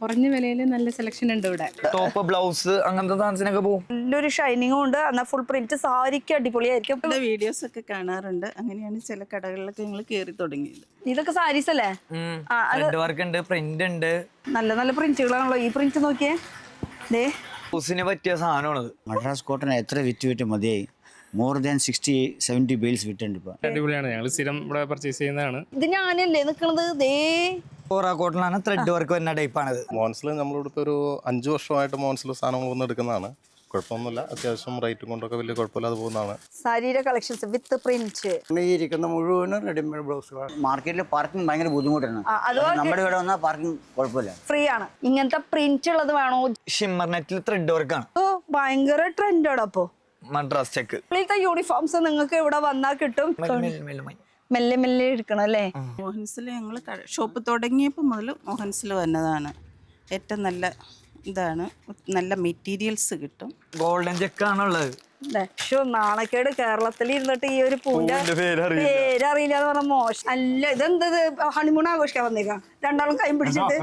കുറഞ്ഞ വിലയിൽ നല്ല സെലക്ഷൻ ഉണ്ട് ഇവിടെ. ടോപ്പ് ബ്ലൗസ് അങ്ങനത്തെ സാധനത്തിനൊക്കെ പോകും. നല്ലൊരു ഷൈനിങ്ങും ഉണ്ട്. എന്നാൽ ഫുൾ പ്രിന്റ് സാരിക്ക് അടിപൊളിയായിരിക്കും. വീഡിയോസ് ഒക്കെ കാണാറുണ്ട്. അങ്ങനെയാണ് ചില കടകളിലൊക്കെ ഞങ്ങൾ കയറി തുടങ്ങിയത്. ഇതൊക്കെ സാരീസ് അല്ലേ? വർക്ക് ഉണ്ട്, പ്രിന്റ് ഉണ്ട്. നല്ല നല്ല പ്രിന്റുകളാണല്ലോ. ഈ പ്രിന്റ് നോക്കിയേ, ദേ ഹൗസിന് പറ്റിയ സാധനമാണത്. മദ്രാസ് കോട്ടൺ എത്ര വിറ്റ് മതിയായി. മോർ ദാൻ 60-70 ബെയിൽസ് വിറ്റുണ്ട് ഇപ്പൊ. അടിപൊളിയാണ്. ഞങ്ങൾ സ്ഥിരം ഇവിടെ പർച്ചേസ് ചെയ്യുന്നതാണ്. ഇത് ഞാനല്ലേ നിൽക്കുന്നത്. ദേ കോറ കോട്ടണിലാണ് ത്രെഡ് വർക്ക് വരുന്ന ടൈപ്പാണത്. മോൺസിൽ നമ്മളിവിടുത്തെ ഒരു 5 വർഷമായിട്ട് മോൺസിൽ സാധനങ്ങൾ വന്ന് എടുക്കുന്നതാണ്. കുഴപ്പമൊന്നുമില്ല, അത്യാവശ്യം റേറ്റും കൊണ്ടൊക്കെ വലിയ കുഴപ്പമില്ലാതെ പോകുന്നതാണ്. സാരിയുടെ കളക്ഷൻസ് വിത്ത് പ്രിന്റ്. ഈ ഇരിക്കുന്ന മുഴുവനും റെഡിമെയ്ഡ് ബ്ലൗസുകളാണ്. മാർക്കറ്റിൽ പാർക്കിംഗ് ഭയങ്കര ബുദ്ധിമുട്ടാണ്. നമ്മുടെ ഇവിടെ വന്നാൽ പാർക്കിംഗ് കുഴപ്പമില്ല, ഫ്രീ ആണ്. ഇങ്ങനത്തെ പ്രിന്റ് ഉള്ളത് വേണോ? ഷിമ്മർ നെറ്റിൽ ത്രെഡ് വർക്കാണ്. ഓ ഭയങ്കര ട്രെൻഡാണ്. അപ്പോ മദ്രാസ് ചെക്ക് ഇപ്പോഴത്തെ യൂണിഫോംസ് നിങ്ങൾക്ക് ഇവിടെ വന്നാൽ കിട്ടും. മെല്ലെ മെല്ലെ എടുക്കണം അല്ലേ? മോഹൻസിൽ ഞങ്ങൾ ഷോപ്പ് തുടങ്ങിയപ്പോൾ മുതൽ മോഹൻസിൽ വന്നതാണ്. ഏറ്റവും നല്ല ഇതാണ്, നല്ല മെറ്റീരിയൽസ് കിട്ടും. ഗോൾഡൻ ചെക്കാണുള്ളത്. നാണക്കേട് കേരളത്തിൽ ഇരുന്നിട്ട് ഈ ഒരു പൂവിന്റെ പേരറിയില്ല എന്ന് പറഞ്ഞ മോശം അല്ല. ഇതെന്തത് ഹണിമൂൺ ആഘോഷിക്കാൻ വന്നേക്കാം രണ്ടാളും കൈ പിടിച്ചിട്ട്.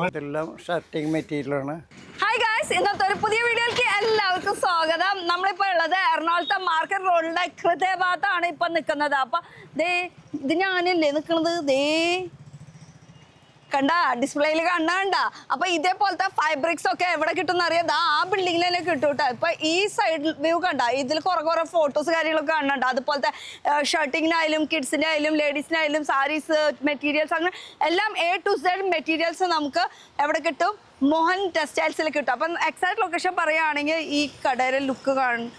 ഷർട്ടിങ് മെറ്റീരിയലാണ്. ഹായ് ഗായ്സ്, ഇന്നത്തെ ഒരു പുതിയ വീഡിയോയിലേക്ക് എല്ലാവർക്കും സ്വാഗതം. നമ്മളിപ്പോ ഉള്ളത് എറണാകുളത്തെ മാർക്കറ്റ് റോഡിലെ ഹൃദയഭാഗത്താണ് ഇപ്പൊ നിൽക്കുന്നത്. അപ്പൊ ദേ ഇത് ഞാനല്ലേ നിൽക്കുന്നത്. ദേ കണ്ട ഡിസ്പ്ലേയിൽ കണ്ട. അപ്പൊ ഇതേപോലത്തെ ഫാബ്രിക്സ് ഒക്കെ എവിടെ കിട്ടും അറിയാം. ആ ബിൽഡിങ്ങിൽ തന്നെ കിട്ടും കേട്ടോ. ഇപ്പൊ ഈ സൈഡ് വ്യൂ കണ്ട, ഇതിൽ കുറെ ഫോട്ടോസ് കാര്യങ്ങളൊക്കെ കാണുന്നുണ്ട്. അതുപോലത്തെ ഷർട്ടിങ്ങിനായാലും കിഡ്സിന്റെ ആയാലും ലേഡീസിനായാലും സാരീസ് മെറ്റീരിയൽസ് അങ്ങനെ എല്ലാം A to Z മെറ്റീരിയൽസ് നമുക്ക് എവിടെ കിട്ടും? മോഹൻ ടെക്സ്റ്റൈൽസിൽ കിട്ടും. അപ്പം എക്സാക്ട് ലൊക്കേഷൻ പറയുകയാണെങ്കിൽ ഈ കടയുടെ ലുക്ക് കാണും.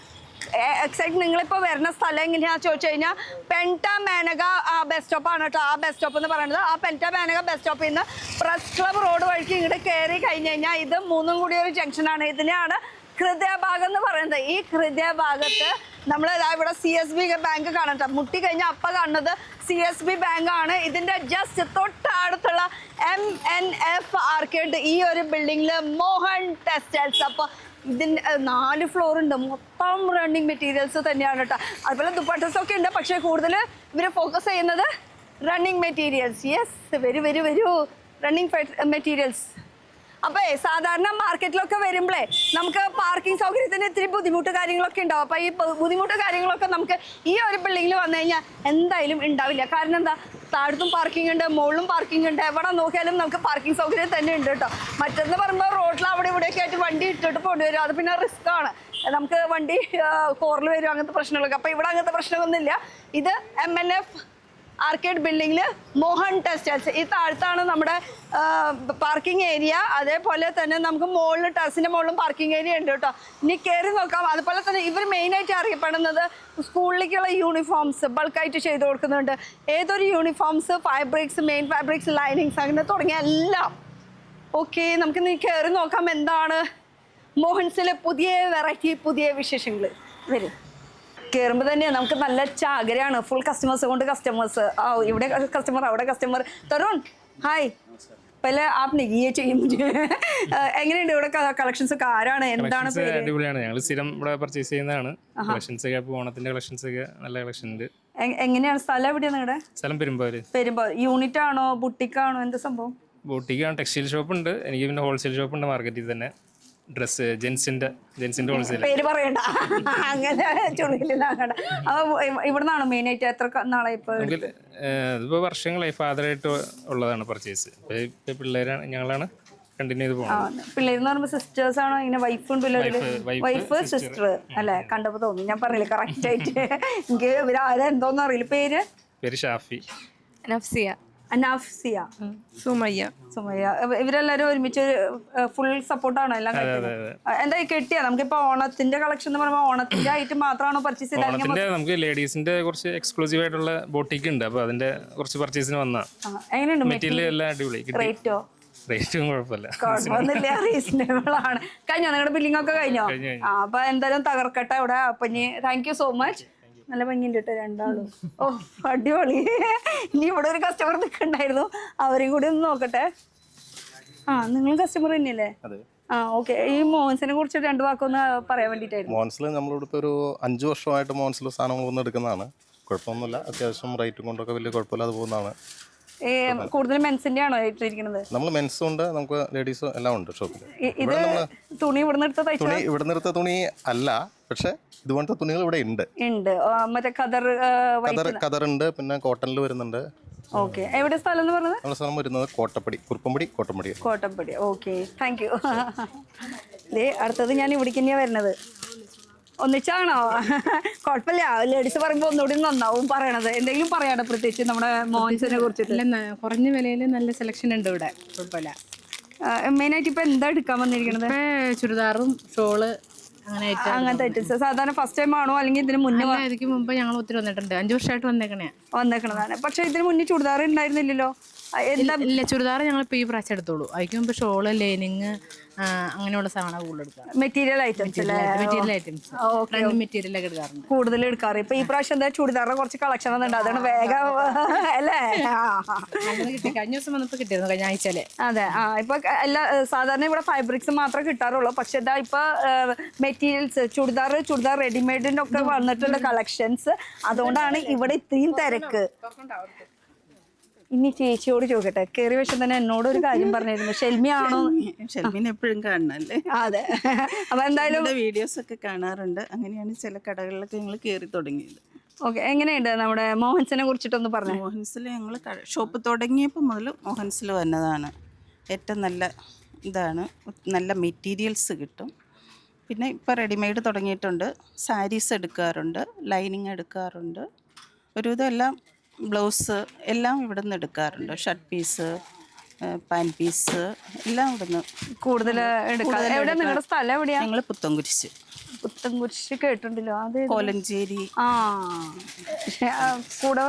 എക്സാക്ട് നിങ്ങളിപ്പോൾ വരുന്ന സ്ഥലം എങ്ങനെയാണെന്ന് ചോദിച്ചു കഴിഞ്ഞാൽ പെൻറ്റ മേനക ബസ് സ്റ്റോപ്പാണ് കേട്ടോ. ആ ബസ് സ്റ്റോപ്പ് എന്ന് പറയുന്നത് ആ പെൻറ്റ മേനക ബസ് സ്റ്റോപ്പിൽ നിന്ന് പ്രസ് ക്ലബ് റോഡ് വഴിക്ക് ഇങ്ങോട്ട് കയറി കഴിഞ്ഞ് കഴിഞ്ഞാൽ ഇത് മൂന്നും കൂടി ഒരു ജംഗ്ഷനാണ്. ഇതിനെയാണ് ഹൃദയഭാഗം എന്ന് പറയുന്നത്. ഈ ഹൃദയഭാഗത്ത് നമ്മൾ ഇവിടെ CSB ബാങ്ക് കാണട്ടെ. മുട്ടി കഴിഞ്ഞാൽ അപ്പം കാണുന്നത് CSB ബാങ്ക് ആണ്. ഇതിൻ്റെ ജസ്റ്റ് തൊട്ടടുത്തുള്ള MNF ആർക്കേഡ് ഈ ഒരു ബിൽഡിങ്ങിൽ മോഹൻ ടെക്സ്റ്റൈൽസ്. അപ്പോൾ ഇതിന് 4 ഫ്ലോർ ഉണ്ട്. മൊത്തം റണ്ണിങ് മെറ്റീരിയൽസ് തന്നെയാണ് കേട്ടോ. അതുപോലെ ദുപ്പട്ടസ് ഒക്കെ ഉണ്ട്. പക്ഷേ കൂടുതൽ ഇവർ ഫോക്കസ് ചെയ്യുന്നത് റണ്ണിങ് മെറ്റീരിയൽസ്. യെസ്, വരൂ റണ്ണിങ് മെറ്റീരിയൽസ്. അപ്പോൾ സാധാരണ മാർക്കറ്റിലൊക്കെ വരുമ്പോഴേ നമുക്ക് പാർക്കിംഗ് സൗകര്യത്തിന് ഇത്തിരി ബുദ്ധിമുട്ട് കാര്യങ്ങളൊക്കെ ഉണ്ടാവും. അപ്പോൾ ഈ ബുദ്ധിമുട്ട് കാര്യങ്ങളൊക്കെ നമുക്ക് ഈ ഒരു ബിൽഡിങ്ങിൽ വന്നു കഴിഞ്ഞാൽ എന്തായാലും ഉണ്ടാവില്ല. കാരണം എന്താ, താഴത്തും പാർക്കിംഗ് ഉണ്ട്, മുകളിലും പാർക്കിംഗ് ഉണ്ട്. എവിടെ നോക്കിയാലും നമുക്ക് പാർക്കിംഗ് സൗകര്യം തന്നെ ഉണ്ട് കേട്ടോ. മറ്റെന്ന് പറയുമ്പോൾ റോഡിൽ അവിടെ ഇവിടെയൊക്കെ ആയിട്ട് വണ്ടി ഇട്ടിട്ട് പോകേണ്ടി വരും. അത് പിന്നെ റിസ്ക് ആണ്. നമുക്ക് വണ്ടി കോറിൽ വരും, അങ്ങനത്തെ പ്രശ്നങ്ങളൊക്കെ. അപ്പോൾ ഇവിടെ അങ്ങനത്തെ പ്രശ്നമൊന്നുമില്ല. ഇത് MNF ആർക്കേഡ് ബിൽഡിങ്ങിൽ മോഹൻ ടെക്സ്റ്റൈൽസ്. ഈ താഴത്താണ് നമ്മുടെ പാർക്കിംഗ് ഏരിയ. അതേപോലെ തന്നെ നമുക്ക് മുകളിൽ ടെറസിൻ്റെ മുകളിലും പാർക്കിംഗ് ഏരിയ ഉണ്ട് കേട്ടോ. ഇനി കയറി നോക്കാം. അതുപോലെ തന്നെ ഇവർ മെയിനായിട്ട് അറിയപ്പെടുന്നത് സ്കൂളിലേക്കുള്ള യൂണിഫോംസ് ബൾക്കായിട്ട് ചെയ്ത് കൊടുക്കുന്നുണ്ട്. ഏതൊരു uniforms, fabrics, main fabrics, linings അങ്ങനെ തുടങ്ങിയ എല്ലാം. ഓക്കെ, നമുക്ക് നീ കയറി നോക്കാം എന്താണ് മോഹൻസിലെ പുതിയ വെറൈറ്റി, പുതിയ വിശേഷങ്ങൾ. വരും. കയറുമ്പോൾ തന്നെ നമുക്ക് നല്ല ചാകരയാണ്. ഫുൾ കസ്റ്റമേഴ്സ് കൊണ്ട് കസ്റ്റമേഴ്സ്. ഇവിടെ കസ്റ്റമർ, അവിടെ കസ്റ്റമർ. തരുൺ ഹായ്. പല ആപ്പ് ചെയ്യും. എങ്ങനെയുണ്ട് ഇവിടെ കളക്ഷൻസ് ഒക്കെ? ആരാണ്, എന്താണ്? അടിപൊളിയാണ്. ഞങ്ങൾ സ്ഥിരം ഇവിടെ പർച്ചേസ് ചെയ്യുന്നതാണ്. കളക്ഷൻസ് ഒക്കെ ഓണത്തിന്റെ കളക്ഷൻസ് ഒക്കെ നല്ല കളക്ഷൻ ഉണ്ട്. എങ്ങനെയാണ് സ്ഥലം? എവിടെയാണ് നിങ്ങളുടെ സ്ഥലം? പെരുമ്പാവൂര്. യൂണിറ്റ് ആണോ ബുട്ടിക്കാണോ, എന്താ സംഭവം? ബൂട്ടിക്കാണ്. ടെക്സ്റ്റൈൽ ഷോപ്പ് ഉണ്ട് എനിക്ക്. പിന്നെ ഹോൾസെയിൽ ഷോപ്പ് ഉണ്ട് മാർക്കറ്റിൽ തന്നെ. ഡ്രസ്സ് ജെൻസിന്റെ ഹോൾസെയിൽ. പേര് പറയണ്ട, അങ്ങനെ ചുള്ളിലാകണ്ട. അപ്പൊ ഇവിടുന്നാണോ മെയിൻ ആയിട്ട്? എത്ര നാളെ ഇതിപ്പോ വർഷങ്ങളായി ഫാദറായിട്ട് ഉള്ളതാണ് പർച്ചേസ്. പിള്ളേരാണ്, ഞങ്ങളാണ് കണ്ടിന്യൂ ചെയ്ത് പോകുന്നത്. പിള്ളേരെന്ന് പറയുമ്പോൾ സിസ്റ്റേഴ്സ് ആണോ? ഇങ്ങനെ വൈഫും പിള്ളേര്? വൈഫ് സിസ്റ്റർ അല്ലേ? കണ്ടപ്പോ തോന്നി. ഞാൻ പറഞ്ഞില്ല കറക്റ്റ് ആയിട്ട്. എനിക്ക് ഇവരാരെന്തോന്നും അറിയില്ല. പേര് ഷാഫി. അനാഫ്സിയ, സുമയ്യ. ഇവരെല്ലാരും ഒരുമിച്ച് ഫുൾ സപ്പോർട്ടാണോ? എല്ലാം എന്താ കെട്ടിയാ? നമുക്കിപ്പോ ഓണത്തിന്റെ കളക്ഷൻ എന്ന് പറയുമ്പോൾ ഓണത്തിന്റെ ആയിട്ട് മാത്രമാണോ പർച്ചേസ് ചെയ്തത്? നമുക്ക് ലേഡീസിന്റെ കുറച്ച് എക്സ്ക്ലൂസീവ് ആയിട്ടുള്ള ബോട്ടിക്ക് ഉണ്ട്. അപ്പൊ അതിന്റെ കുറച്ച് പർച്ചേസിന് വന്നാ. എങ്ങനെയുണ്ട് മെറ്റീരിയൽ? എല്ലാം അടിപൊളി. റേറ്റും കുഴപ്പമില്ല, റീസണബിൾ ആണ്. കഴിഞ്ഞോ നിങ്ങളുടെ ബില്ലിംഗ് ഒക്കെ? കഴിഞ്ഞോ? അപ്പൊ എന്തായാലും തകർക്കട്ടെ ഇവിടെ. അപ്പൊ താങ്ക് യു സോ മച്ച്. നല്ല ഭംഗിയുണ്ട് കേട്ടോ രണ്ടാളും. ഓ അടിപൊളി. ഇനി ഇവിടെ ഒരു കസ്റ്റമർ നിൽക്കണ്ടായിരുന്നു, അവരെയും കൂടി ഒന്ന് നോക്കട്ടെ. നിങ്ങൾ കസ്റ്റമർ തന്നെയല്ലേ? ഓക്കെ. ഈ മോഹൻസിനെ കുറിച്ച് 2 വാക്കൊന്ന് പറയാൻ വേണ്ടിട്ടായിരുന്നു. മോഹൻസിൽ നമ്മളിവിടുത്തെ ഒരു 5 വർഷമായിട്ട് മോഹൻസിൽ സാധനങ്ങൾ വന്ന് എടുക്കുന്നതാണ്. കുഴപ്പമൊന്നുമില്ല, അത്യാവശ്യം റേറ്റും കൊണ്ടൊക്കെ വലിയ കുഴപ്പമില്ലാതെ പോകുന്നതാണ്. കൂടുതൽ മെൻസിന്റെ ആണോ ഇട്ടിരിക്കുന്നത്? നമ്മൾ മെൻസും ഉണ്ട്, നമുക്ക് ലേഡീസും എല്ലാം ഉണ്ട് ഷോപ്പിൽ. ഇത് തുണി ഇവിടെ നിർത്ത തുണി ഇവിടെ നിർത്ത തുണി അല്ല, പക്ഷെ ഇതുപോലത്തെ തുണികൾ ഇവിടെ ഉണ്ട്. മറ്റേ കതർ ഉണ്ട്, പിന്നെ കോട്ടണിൽ വരുന്നുണ്ട്. ഓക്കെ, എവിടെ സ്ഥലം എന്ന് പറഞ്ഞത്? നമ്മുടെ സ്ഥലം വരുന്നത് Kottappadi, Kuruppampady Kottappadi. Kottappadi. Okay, thank you. അടുത്തത് ഞാൻ ഇവിടേക്ക് തന്നെയാ വരുന്നത്. ഒന്നിച്ചാണോ? കുഴപ്പമില്ല, ലേഡീസ് പറയുമ്പോൾ ഒന്നുകൂടി നന്നാവും പറയണത്. എന്തെങ്കിലും പറയാനോ പ്രത്യേകിച്ച് നമ്മുടെ മോഹൻസിനെ കുറിച്ചിട്ട്? കുറഞ്ഞ വിലയിൽ നല്ല സെലക്ഷൻ ഉണ്ട് ഇവിടെ, കുഴപ്പമില്ല. മെയിനായിട്ട് ഇപ്പൊ എന്താ എടുക്കാൻ വന്നിരിക്കണത്? ചുരിദാറും ഷോള് അങ്ങനത്തെ ഐറ്റംസ്. സാധാരണ ഫസ്റ്റ് ടൈം ആണോ അല്ലെങ്കിൽ ഇതിന് മുന്നേ? ഇതിക്ക് മുമ്പ് ഞങ്ങൾ ഒത്തിരി വന്നിട്ടുണ്ട്, 5 വർഷമായിട്ട് വന്നേക്കണതാണ്. പക്ഷെ ഇതിന് മുന്നേ ചുരിദാർ ഉണ്ടായിരുന്നില്ലല്ലോ. ഇല്ല, ചുരിദാർ ഞങ്ങൾ ഇപ്പോൾ ഈ പ്രാവശ്യം എടുത്തോളൂ. അതിക്ക് മുമ്പ് ഷോള്, ലൈനിങ്, അങ്ങനെയുള്ള സാധനം കൂടുതൽ എടുക്കാം. മെറ്റീരിയൽ ഐറ്റംസ് മെറ്റീരിയൽ ഒക്കെ എടുക്കാറുണ്ട്, കൂടുതൽ എടുക്കാറ്. ഇപ്പൊ ഈ പ്രാവശ്യം എന്താ ചുരിദാറിന് കുറച്ച് കളക്ഷൻ വന്നിട്ടുണ്ട്, അതാണ് വേഗം അല്ലേ? കിട്ടി, കഴിഞ്ഞ ദിവസം വന്നപ്പോൾ കിട്ടിയിരുന്നു, കഴിഞ്ഞ ആഴ്ചയിലെ. അതെ, ഇപ്പൊ എല്ലാ സാധാരണ ഇവിടെ ഫാബ്രിക്സ് മാത്രമേ കിട്ടാറുള്ളൂ. പക്ഷെ ഇതാ ഇപ്പൊ മെറ്റീരിയൽസ്, ചുരിദാർ റെഡിമെയ്ഡിന്റെ ഒക്കെ വന്നിട്ടുള്ള കളക്ഷൻസ്. അതുകൊണ്ടാണ് ഇവിടെ ഇത്രയും തിരക്ക്. ഇനി ചേച്ചിയോട് ചോദിക്കട്ടെ, കയറി വശം തന്നെ എന്നോട് ഒരു കാര്യം പറഞ്ഞിരുന്നു. ഷെൽമിയാണോ? ഷെൽമിനെ എപ്പോഴും കാണണല്ലേ. അതെ, അപ്പൊ എന്തായാലും വീഡിയോസ് ഒക്കെ കാണാറുണ്ട്. അങ്ങനെയാണ് ചില കടകളിലൊക്കെ ഞങ്ങൾ കയറി തുടങ്ങിയത്. ഓക്കെ, എങ്ങനെയുണ്ട് നമ്മുടെ മോഹൻസിനെ കുറിച്ചിട്ടൊന്ന് പറഞ്ഞു? മോഹൻസിൽ ഞങ്ങൾ ഷോപ്പ് തുടങ്ങിയപ്പോൾ മുതൽ മോഹൻസിൽ വന്നതാണ്. ഏറ്റവും നല്ല ഇതാണ്, നല്ല മെറ്റീരിയൽസ് കിട്ടും. പിന്നെ ഇപ്പോൾ റെഡിമെയ്ഡ് തുടങ്ങിയിട്ടുണ്ട്. സാരീസ് എടുക്കാറുണ്ട്, ലൈനിങ് എടുക്കാറുണ്ട്, ഒരുവിധം എല്ലാം ബ്ലൗസ് എല്ലാം ഇവിടെ നിന്ന് എടുക്കാറുണ്ട്. ഷർട്ട് പീസ്, പാൻറ് പീസ് എല്ലാം ഇവിടുന്ന് കൂടുതൽ എടുക്കാം. എവിടെ നിങ്ങളുടെ സ്ഥലം എവിടെയാ? ഞങ്ങൾ പുത്തൻകുരിശ്. പുത്തൻകുരിശ് കേട്ടിട്ടുണ്ടല്ലോ, അത് കോലഞ്ചേരി. കൂടെ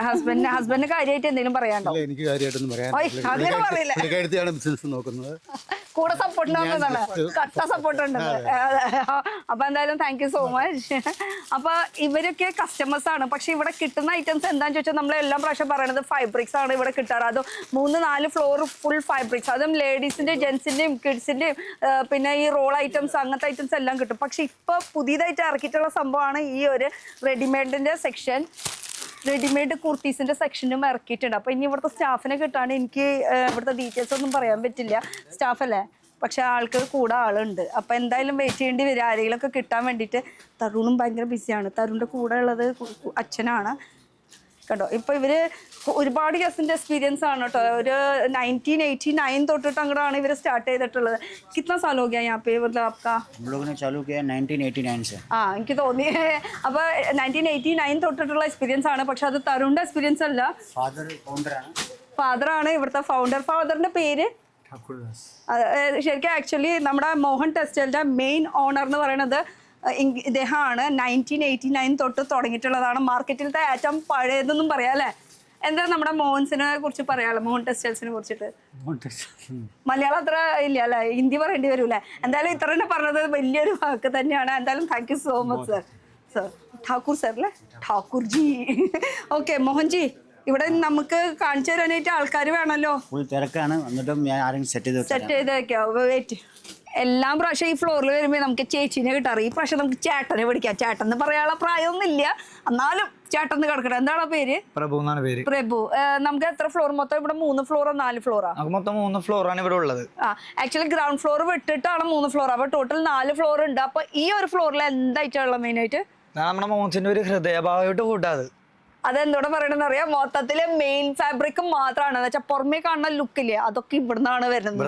ഹസ്ബൻഡിന് കാര്യമായിട്ട് എന്തെങ്കിലും പറയാണ്ടോ? എനിക്ക് കാര്യമായിട്ടൊന്നും അങ്ങനെ പറയില്ല, ബിസിനസ് നോക്കുന്നത്. കൂടെ സപ്പോർട്ട് കട്ട സപ്പോർട്ട് ഉണ്ട്. അപ്പൊ എന്തായാലും താങ്ക് യു സോ മച്ച്. അപ്പൊ ഇവരൊക്കെ കസ്റ്റമേഴ്സ് ആണ്. പക്ഷെ ഇവിടെ കിട്ടുന്ന ഐറ്റംസ് എന്താണെന്ന് ചോദിച്ചാൽ നമ്മൾ എല്ലാം പ്രാവശ്യം പറയണത് ഫൈബ്രിക്സ് ആണ് ഇവിടെ കിട്ടാറ്. അതും 3-4 ഫ്ലോർ ഫുൾ ഫൈബ്രിക്സ്. അതും ലേഡീസിന്റെയും ജെന്റ്സിന്റെയും കിഡ്സിന്റെയും പിന്നെ ഈ റോൾ ഐറ്റംസ്, അങ്ങനത്തെ ഐറ്റംസ് എല്ലാം കിട്ടും. പക്ഷെ ഇപ്പൊ പുതിയതായിട്ട് ഇറക്കിയിട്ടുള്ള സംഭവമാണ് ഈ ഒരു റെഡിമെയ്ഡിന്റെ സെക്ഷൻ. റെഡിമെയ്ഡ് കുർത്തീസിന്റെ സെക്ഷനും ഇറക്കിയിട്ടുണ്ട്. അപ്പൊ ഇനി ഇവിടുത്തെ സ്റ്റാഫിനെ കിട്ടാണ്ട് എനിക്ക് ഇവിടുത്തെ ഡീറ്റെയിൽസ് ഒന്നും പറയാൻ പറ്റില്ല. സ്റ്റാഫല്ലേ, പക്ഷെ ആൾക്ക് കൂടെ ആളുണ്ട്. അപ്പൊ എന്തായാലും വെയിറ്റ് ചെയ്യേണ്ടി വരും ആരെങ്കിലും ഒക്കെ കിട്ടാൻ വേണ്ടിയിട്ട്. തരുണും ഭയങ്കര ബിസിയാണ്. തരുണിന്റെ കൂടെ ഉള്ളത് അച്ഛനാണ് കേട്ടോ. ഇപ്പൊ ഇവര് ഒരുപാട് ഗസ്റ്റിന്റെ എക്സ്പീരിയൻസ് ആണ് കേട്ടോ. ഒരു 1989 തൊട്ടിട്ട് അങ്ങോട്ടാണ് ഇവര് സ്റ്റാർട്ട് ചെയ്തിട്ടുള്ളത്. कितना साल हो गया यहाँ पे, मतलब आपका? हम लोगों ने चालू किया 1989 से. എനിക്ക് തോന്നി. അപ്പൊ 1989 തൊട്ടിട്ടുള്ള എക്സ്പീരിയൻസ് ആണ്. പക്ഷെ അത് തരുണിന്റെ എക്സ്പീരിയൻസ് അല്ല. ഫാദർ ആണ് ഇവിടുത്തെ ഫൗണ്ടർ. ഫാദറിന്റെ പേര് ശരിക്കും ആക്ച്വലി നമ്മുടെ മോഹൻ ടെക്സ്റ്റൈലിന്റെ മെയിൻ ഓണർ എന്ന് പറയുന്നത് ഇദ്ദേഹമാണ്. 1989 തൊട്ട് തുടങ്ങിയിട്ടുള്ളതാണ്. മാർക്കറ്റിലത്തെ ഏറ്റവും പഴയതെന്നും പറയാം അല്ലേ? എന്താ നമ്മുടെ മോഹൻസിനെ കുറിച്ച് പറയാമല്ലോ, മോഹൻ ടെക്സ്റ്റൈൽസിനെ കുറിച്ചിട്ട്? മലയാളം അത്ര ഇല്ല അല്ലേ, ഹിന്ദി പറയേണ്ടി വരൂല്ലേ? എന്തായാലും ഇത്ര തന്നെ പറഞ്ഞത് വലിയൊരു വാക്ക് തന്നെയാണ്. എന്തായാലും thank you so much sir. Sir Thakur sir അല്ലേ? ഠാക്കൂർ ജി. ഓക്കെ മോഹൻ ജി, ഇവിടെ നമുക്ക് കാണിച്ചു തരാനായിട്ട് ആൾക്കാർ വേണമല്ലോ. സെറ്റ് ചെയ്ത് വെക്കാം. വെയിറ്റ്, എല്ലാം പ്രാവശ്യം ഈ ഫ്ലോറിൽ വരുമ്പോൾ നമുക്ക് ചേച്ചീനെ കിട്ടാറ്. ഈ പ്രാവശ്യം നമുക്ക് ചേട്ടനെ പിടിക്കാം. ചേട്ടൻ എന്ന് പറയാനുള്ള പ്രായമൊന്നും ഇല്ല, എന്നാലും ചേട്ടൻ കിടക്കട്ടെ. എന്താണ് പേര്? പ്രഭു എന്നാണ് പേര്. പ്രഭു. നമുക്ക് എത്ര ഫ്ലോർ മൊത്തം? ഇവിടെ 3 ഫ്ലോറോ 4 ഫ്ലോറാ? മൊത്തം 3 ഫ്ലോറാണ് ഇവിടെ ഉള്ളത്. ആക്ച്വലി ഗ്രൗണ്ട് ഫ്ലോർ വിട്ടിട്ടാണ് 3 ഫ്ലോർ. അപ്പൊ ടോട്ടൽ 4 ഫ്ലോർ ഉണ്ട്. അപ്പൊ ഈ ഒരു ഫ്ലോറിൽ എന്തായിട്ടുള്ള മെയിൻ ആയിട്ട് നമ്മുടെ മോഹൻസിന്റെ ഒരു ഹൃദയഭാവമായിട്ട് കൂട്ടാത്. അതെന്തോടെ പറയണെന്ന് അറിയാം, മൊത്തത്തില് മെയിൻ ഫാബ്രിക് മാത്രമാണ്. എന്ന് വെച്ചാൽ പുറമേ കാണുന്ന ലുക്കില്ലേ, അതൊക്കെ ഇവിടുന്നാണ് വരുന്നത്.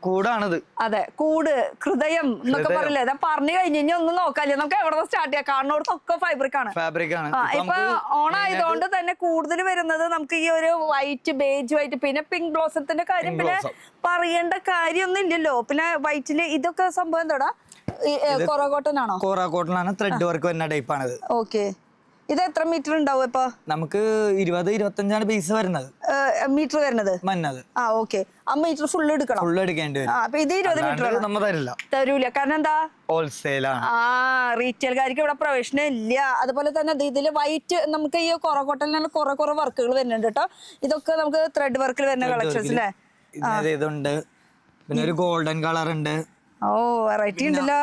കൂടാണിത്. അതെ, കൂട്, ഹൃദയം എന്നൊക്കെ പറയില്ലേ. അതാ പറഞ്ഞു കഴിഞ്ഞാൽ ഒന്നും നോക്കാല്ലേ, നമുക്ക് എവിടെ സ്റ്റാർട്ട് ചെയ്യാം. കാണുന്നോടത്തൊക്കെ ഫാബ്രിക് ആണ്. ഇപ്പൊ ഓണായതുകൊണ്ട് തന്നെ കൂടുതൽ വരുന്നത് നമുക്ക് ഈ ഒരു വൈറ്റ്, ബേജ് വൈറ്റ്, പിന്നെ പിങ്ക് ബ്ലോസത്തിന്റെ കാര്യം പിന്നെ പറയേണ്ട കാര്യമൊന്നും ഇല്ലല്ലോ. പിന്നെ വൈറ്റില് ഇതൊക്കെ സംഭവം എന്താ, കോറാകോട്ടനാണോ? കോറാകോട്ടനാണ്, ത്രെഡ് വർക്ക് വരുന്ന ടൈപ്പാണിത്. ഓക്കെ, ഇത് എത്ര മീറ്റർ ഉണ്ടാവും ഇപ്പൊ? നമുക്ക് 20-25 പീസ് വരുന്നത്, മീറ്റർ വരുന്നത്. ഓക്കെ, ആ മീറ്റർ ഫുള്ള് എടുക്കണം. ഫുള്ള് എടുക്കേണ്ടി വരും. അപ്പൊ ഇത് 20 മീറ്റർ തരൂല. കാരണം എന്താ, ഹോൾസെയിലാണ്. റീറ്റെയിൽകാർക്ക് ഇവിടെ പ്രവേശനം ഇല്ല. അതുപോലെ തന്നെ ഇതില് വൈറ്റ്, നമുക്ക് ഈ കോറാകോട്ടനിലാണ് കുറെ വർക്കുകൾ വരുന്നുണ്ട് കേട്ടോ. ഇതൊക്കെ നമുക്ക് ത്രെഡ് വർക്കിൽ വരുന്ന കളക്ഷൻസ് അല്ലേ? ഇതുണ്ട്, പിന്നെ ഒരു ഗോൾഡൻ കളർ ഉണ്ട്. വെറൈറ്റി ഉണ്ടല്ലോ.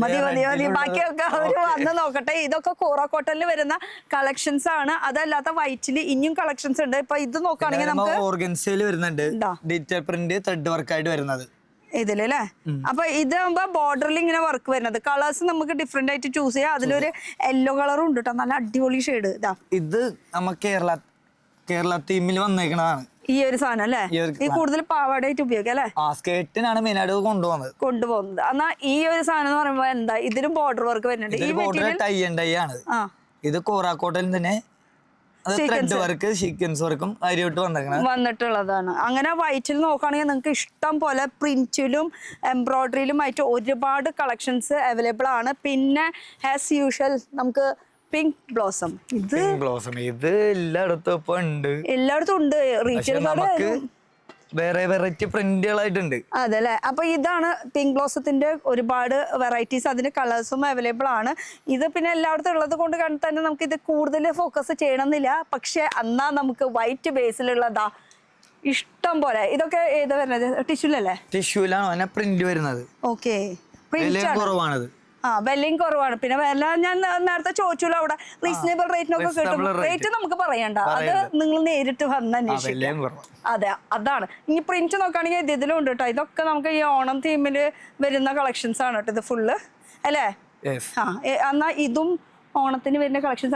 മതി മതി മതി ബാക്കിയൊക്കെ അവര് വന്ന് നോക്കട്ടെ. ഇതൊക്കെ കോറ കോട്ടണിൽ വരുന്ന കളക്ഷൻസ് ആണ്. അതല്ലാത്ത വൈറ്റില് ഇനിയും കളക്ഷൻസ് ഉണ്ട്. ഇപ്പൊ ഇത് നോക്കുകയാണെങ്കിൽ നമുക്ക് ഓർഗൻസയിൽ വരുന്നുണ്ട്, ഡിജിറ്റൽ പ്രിന്റ് ത്രെഡ് വർക്ക് ആയിട്ട് വരുന്നത് ഇതില് അല്ലേ. അപ്പൊ ഇതാകുമ്പോ ബോർഡറിൽ ഇങ്ങനെ വർക്ക് വരുന്നത്. കളേഴ്സ് നമുക്ക് ഡിഫറെന്റ് ആയിട്ട് ചൂസ് ചെയ്യാം. അതിലൊരു യെല്ലോ കളറും ഉണ്ട് കേട്ടോ, നല്ല അടിപൊളി ഷെയ്ഡ്. ഇതാ ഇത് നമ്മ കേരള തീമിൽ വന്നേക്കണതാണ് ഈ ഒരു സാധനം അല്ലേ. ഈ കൂടുതൽ പാവാടയായിട്ട് ഉപയോഗിക്കാം അല്ലെ. ആ സ്കേർട്ടിനാണ് മെയിനായിട്ട് കൊണ്ടുപോകുന്നത്. എന്നാ ഈ ഒരു സാധനം എന്ന് പറയുമ്പോ എന്താ, ഇതിലും ബോർഡർ വർക്ക് വരുന്നുണ്ട്. ഈ മെറ്റീരിയൽ ടൈ ആൻഡ് ഡൈ ആണ്. ഇത് കോറാക്കോട്ടയിൽ തന്നെ ത്രെഡ് വർക്ക് സീക്വൻസ് വർക്കും കാര്യമായിട്ട് വന്നിട്ടുള്ളതാണ്. അങ്ങനെ വൈറ്റിൽ നോക്കുകയാണെങ്കിൽ നിങ്ങൾക്ക് ഇഷ്ടം പോലെ പ്രിന്റിലും എംബ്രോയിഡറിയിലും ആയിട്ട് ഒരുപാട് കളക്ഷൻസ് അവൈലബിൾ ആണ്. പിന്നെ ആസ് യൂഷ്വൽ നമുക്ക് പിങ്ക് ബ്ലോസം, ഇത് എല്ലായിടത്തും ഇപ്പൊ ഉണ്ട്, എല്ലായിടത്തും ഉണ്ട്. റീറ്റെയിൽ വേറെ വെറൈറ്റി പ്രിന്റുകളായിട്ടുണ്ട്. അതല്ലേ. അപ്പൊ ഇതാണ് പിങ്ക് ബ്ലോസത്തിന്റെ ഒരുപാട് വെറൈറ്റീസ്, അതിന്റെ കളേഴ്സും അവൈലബിൾ ആണ്. ഇത് പിന്നെ എല്ലായിടത്തും ഉള്ളത് കൊണ്ട് തന്നെ നമുക്ക് ഇത് കൂടുതൽ ഫോക്കസ് ചെയ്യണമെന്നില്ല. പക്ഷെ എന്നാ നമുക്ക് വൈറ്റ് ബേസിലുള്ളതാ ഇഷ്ടം പോലെ. ഇതൊക്കെ ഏതാ വരുന്നത്, ടിഷ്യൂലല്ലേ? ടിഷ്യൂലാണ് പ്രിന്റ് വരുന്നത്. ഓക്കെ, കുറവാണത്. വിലയും കുറവാണ്. പിന്നെ വില ഞാൻ നേരത്തെ ചോദിച്ചല്ലോ, അവിടെ റീസണബിൾ റേറ്റിനൊക്കെ കിട്ടും. റേറ്റ് നമുക്ക് പറയണ്ട, അത് നിങ്ങൾ നേരിട്ട് വന്ന് അന്വേഷിക്കാം. അതെ, അതാണ്. ഇനി പ്രിന്റ് നോക്കുകയാണെങ്കിൽ ഇതിലും ഉണ്ട് കേട്ടോ. ഇതൊക്കെ നമുക്ക് ഈ ഓണം തീമില് വരുന്ന കളക്ഷൻസ് ആണ് കേട്ടോ, ഇത് ഫുള്ള് അല്ലേ. എന്നാ ഇതും ഓണത്തിന് വരുന്ന കളക്ഷൻസ്.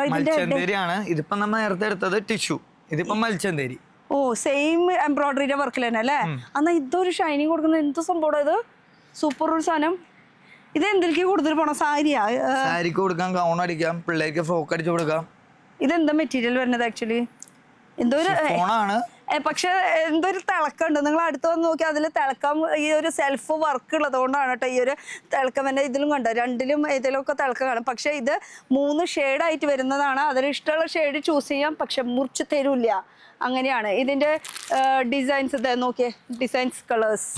ഇതിപ്പോ നമ്മൾ നേരത്തെ എടുത്തത് ടിഷ്യൂ, ഇതിപ്പോ മൽച്ചന്തേരി. ഓ, സെയിം എംബ്രോയിഡറിയുടെ വർക്കിൽ തന്നെ അല്ലേ. എന്നാ ഇതൊരു ഷൈനിങ് കൊടുക്കുന്ന എന്ത് സംഭവം ഇത്, സൂപ്പർ ഒരു സാധനം. ഇത് എന്തിലേക്ക് കൂടുതൽ പോണം, സാരിക്ക് കൊടുക്കാം, ഗൗൺ അടിക്കാം, പിള്ളേർക്ക് ഫ്രോക്ക് അടിച്ചു കൊടുക്കാം. ഇതെന്താ മെറ്റീരിയൽ വരുന്നത് ആക്ച്വലി? എന്തോ ഒരു പക്ഷെ എന്തോ ഒരു തിളക്കമുണ്ട്. നിങ്ങൾ അടുത്ത് വന്ന് നോക്കി, അതിൽ തിളക്കം ഈ ഒരു സെൽഫ് വർക്ക് ഉള്ളത് കൊണ്ടാണ് കേട്ടോ ഈ ഒരു തിളക്കം തന്നെ. ഇതിലും കണ്ടോ, രണ്ടിലും ഏതിലൊക്കെ തിളക്കം കാണും. പക്ഷെ ഇത് 3 ഷെയ്ഡായിട്ട് വരുന്നതാണ്. അതിൽ ഇഷ്ടമുള്ള ഷെയ്ഡ് ചൂസ് ചെയ്യാം, പക്ഷെ മുറിച്ച് തരൂല്ല, അങ്ങനെയാണ്. ഇതിൻ്റെ ഡിസൈൻസ് നോക്കിയേ, ഡിസൈൻസ് കളേഴ്സ്